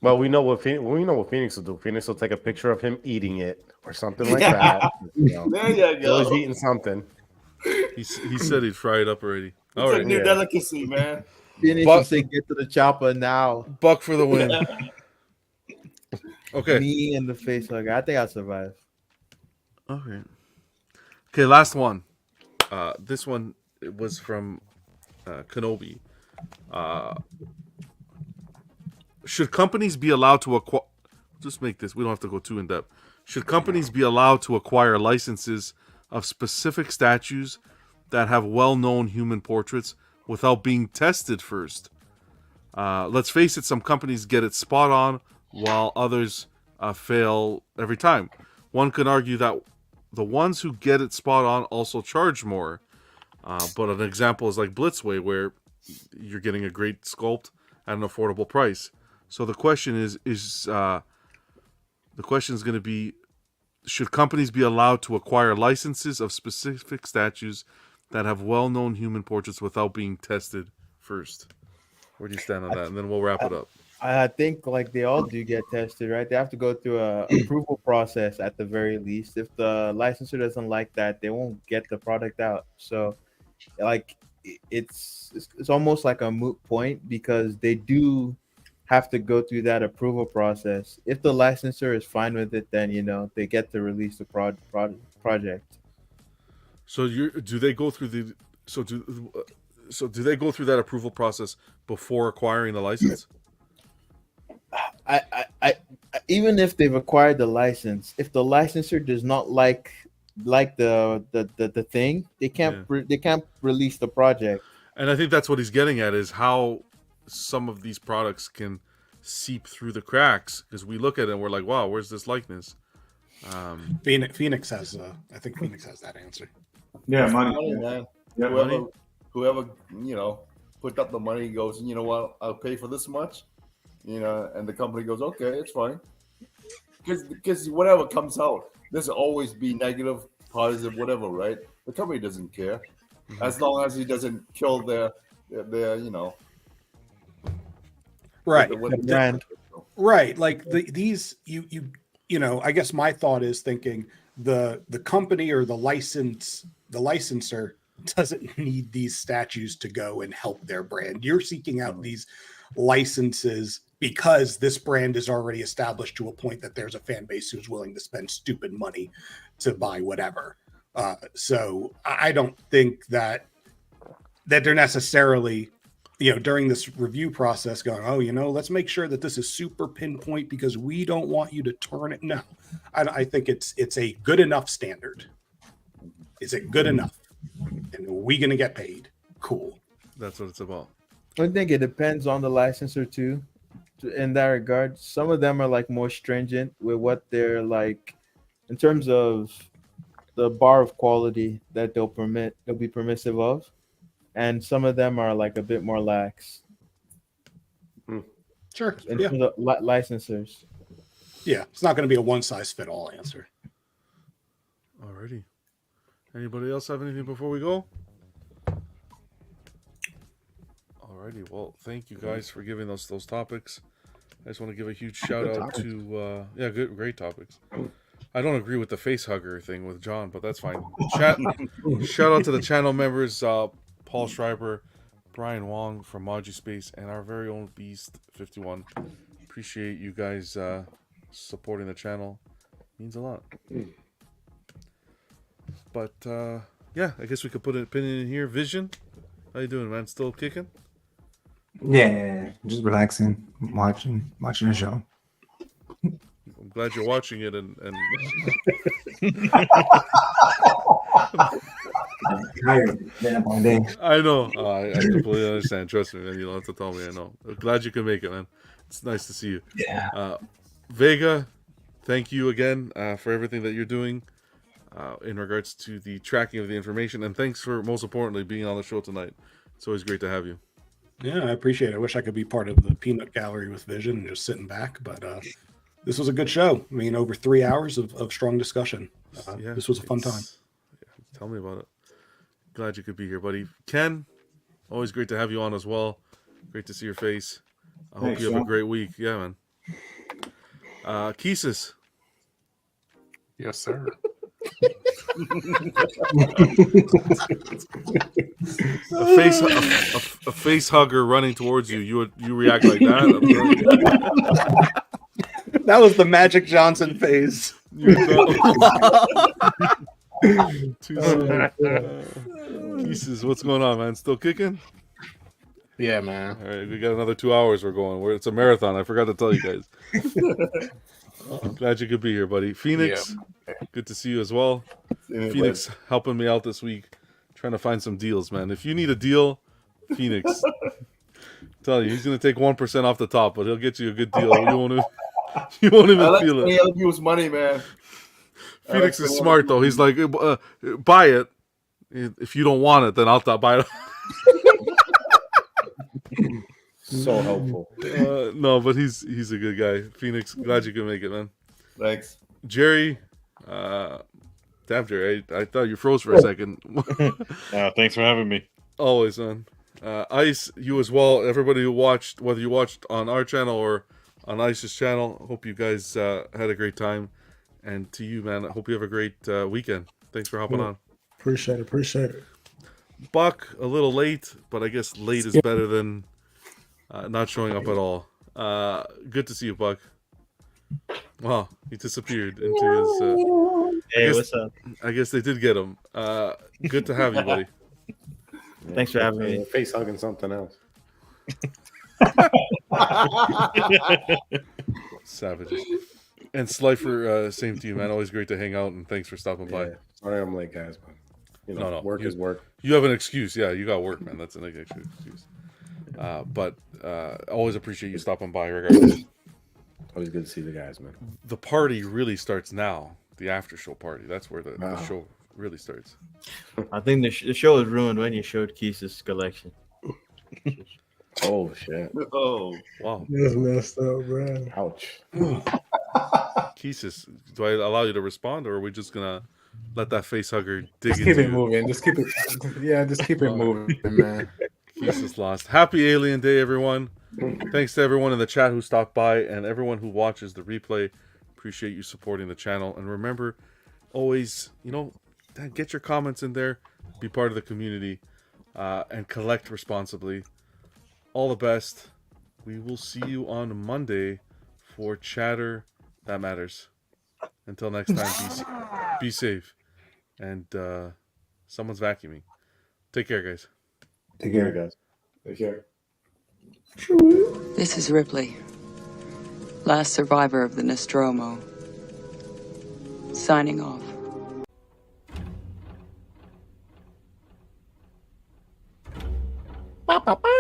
Well, we know what Phoenix will do. Phoenix will take a picture of him eating it or something like Yeah. that. You know, There you he's always go. eating something. He said he'd fry it up already. All It's a right, new yeah. delicacy, man. Phoenix Buck- will say, "Get to the chopper now." Buck for the win. Okay. Me and the face hugger. I think I'll survive. Okay. Okay, last one. This one was from Kenobi. Should companies be allowed to acquire? Just make this. We don't have to go too in depth. Should companies be allowed to acquire licenses of specific statues that have well-known human portraits without being tested first? Let's face it. Some companies get it spot on, while others fail every time. One could argue that the ones who get it spot on also charge more. But an example is like Blitzway, where you're getting a great sculpt at an affordable price. So the question is going to be, should companies be allowed to acquire licenses of specific statues that have well-known human portraits without being tested first? Where do you stand on that? And then we'll wrap it up. I think like they all do get tested, right? They have to go through a approval process at the very least. If the licensor doesn't like that, they won't get the product out. So, like, it's almost like a moot point because they do have to go through that approval process. If the licensor is fine with it, then they get to release the project. So do they go through do they go through that approval process before acquiring the license? I even if they've acquired the license, if the licensor does not like the thing, they can't release the project. And I think that's what he's getting at, is how some of these products can seep through the cracks, because we look at it and we're like, wow, where's this likeness? Phoenix has I think Phoenix has that answer. Yeah, Money, money. man. Yeah, Whoever put up the money goes, you know what? I'll pay for this much. and the company goes, okay, it's fine, because whatever comes out, there's always be negative, positive, whatever, right? The company doesn't care as long as he doesn't kill their right. with the brand. Right. Like these, I guess my thought is thinking the company or the licensor doesn't need these statues to go and help their brand. You're seeking out these licenses because this brand is already established to a point that there's a fan base who's willing to spend stupid money to buy whatever. So I don't think that they're necessarily, during this review process going, let's make sure that this is super pinpoint because we don't want you to turn it. No, I think it's a good enough standard. Is it good enough? And are we going to get paid? Cool. That's what it's about. I think it depends on the licensor too. In that regard, some of them are like more stringent with what they're like in terms of the bar of quality that they'll be permissive of, and some of them are like a bit more lax. Sure. In terms of licensors. Yeah, it's not going to be a one-size-fit-all answer. Alrighty. Anybody else have anything before we go? Alrighty. Well, thank you guys for giving us those topics. I just want to give a huge shout out to great topics. I don't agree with the face hugger thing with John, but that's fine. Shout out to the channel members, Paul Schreiber, Brian Wong from Maji Space, and our very own Beast 51. Appreciate you guys supporting the channel. Means a lot. But I guess we could put an opinion in here. Vision, how you doing, man? Still kicking? Yeah, just relaxing, watching the show. I'm glad you're watching it and I know. I completely understand. Trust me, man. You don't have to tell me. I know. I'm glad you can make it, man. It's nice to see you. Yeah. Vega, thank you again for everything that you're doing in regards to the tracking of the information, and thanks for most importantly being on the show tonight. It's always great to have you. Yeah, I appreciate it. I wish I could be part of the peanut gallery with Vision and just sitting back, but this was a good show. I mean, over 3 hours of strong discussion. This was a fun time. Yeah, tell me about it. Glad you could be here, buddy. Ken, always great to have you on as well. Great to see your face. I hope you have a great week. Yeah, man. Keesis. Yes, sir. A face hugger running towards you. You react like that. That was the Magic Johnson phase. Pieces. What's going on, man? Still kicking? Yeah, man. All right, we got another 2 hours. We're going. It's a marathon. I forgot to tell you guys. I'm glad you could be here, buddy. Phoenix, good to see you as well. Phoenix helping me out this week, trying to find some deals, man. If you need a deal, Phoenix, tell you, he's gonna take 1% off the top, but he'll get you a good deal. You won't even feel it. He'll use money, man. Phoenix is smart though. He's like, buy it. If you don't want it, then I'll buy it. So helpful. No, but he's a good guy. Phoenix, glad you could make it, man. Thanks. Jerry, damn Jerry, I thought you froze for a second. Thanks for having me. Always, man. Ice, you as well. Everybody who watched, whether you watched on our channel or on Ice's channel, hope you guys had a great time. And to you, man, I hope you have a great weekend. Thanks for hopping on. Appreciate it. Buck, a little late, but I guess late is better than not showing up at all. Good to see you, Buck. Wow, he disappeared into his... Hey, what's up? I guess they did get him. Good to have you, buddy. Thanks for having me. Face hugging something else. Savages. And Slifer, same to you, man. Always great to hang out, and thanks for stopping by. Sorry I'm late, guys, but work is work. You have an excuse. Yeah, you got work, man. That's an excuse. But always appreciate you stopping by regardless. Always good to see the guys, man. The party really starts now. The after show party. That's where the show really starts. I think the show was ruined when you showed Keith's collection. Oh shit! Oh, Wow. That's messed up, bro. Ouch. Keesus, do I allow you to respond, or are we just gonna let that face hugger dig Just into keep it you? moving. Just keep it. Yeah, just keep it All right. moving, man. Keesus lost. Happy Alien Day, everyone. Thanks to everyone in the chat who stopped by and everyone who watches the replay. Appreciate you supporting the channel. And remember, always, get your comments in there, be part of the community, and collect responsibly. All the best. We will see you on Monday for Chatter That Matters. Until next time, be safe. And someone's vacuuming. Take care, guys. Take care, guys. take care. This is Ripley, last survivor of the Nostromo. Signing off. Ba, ba, ba.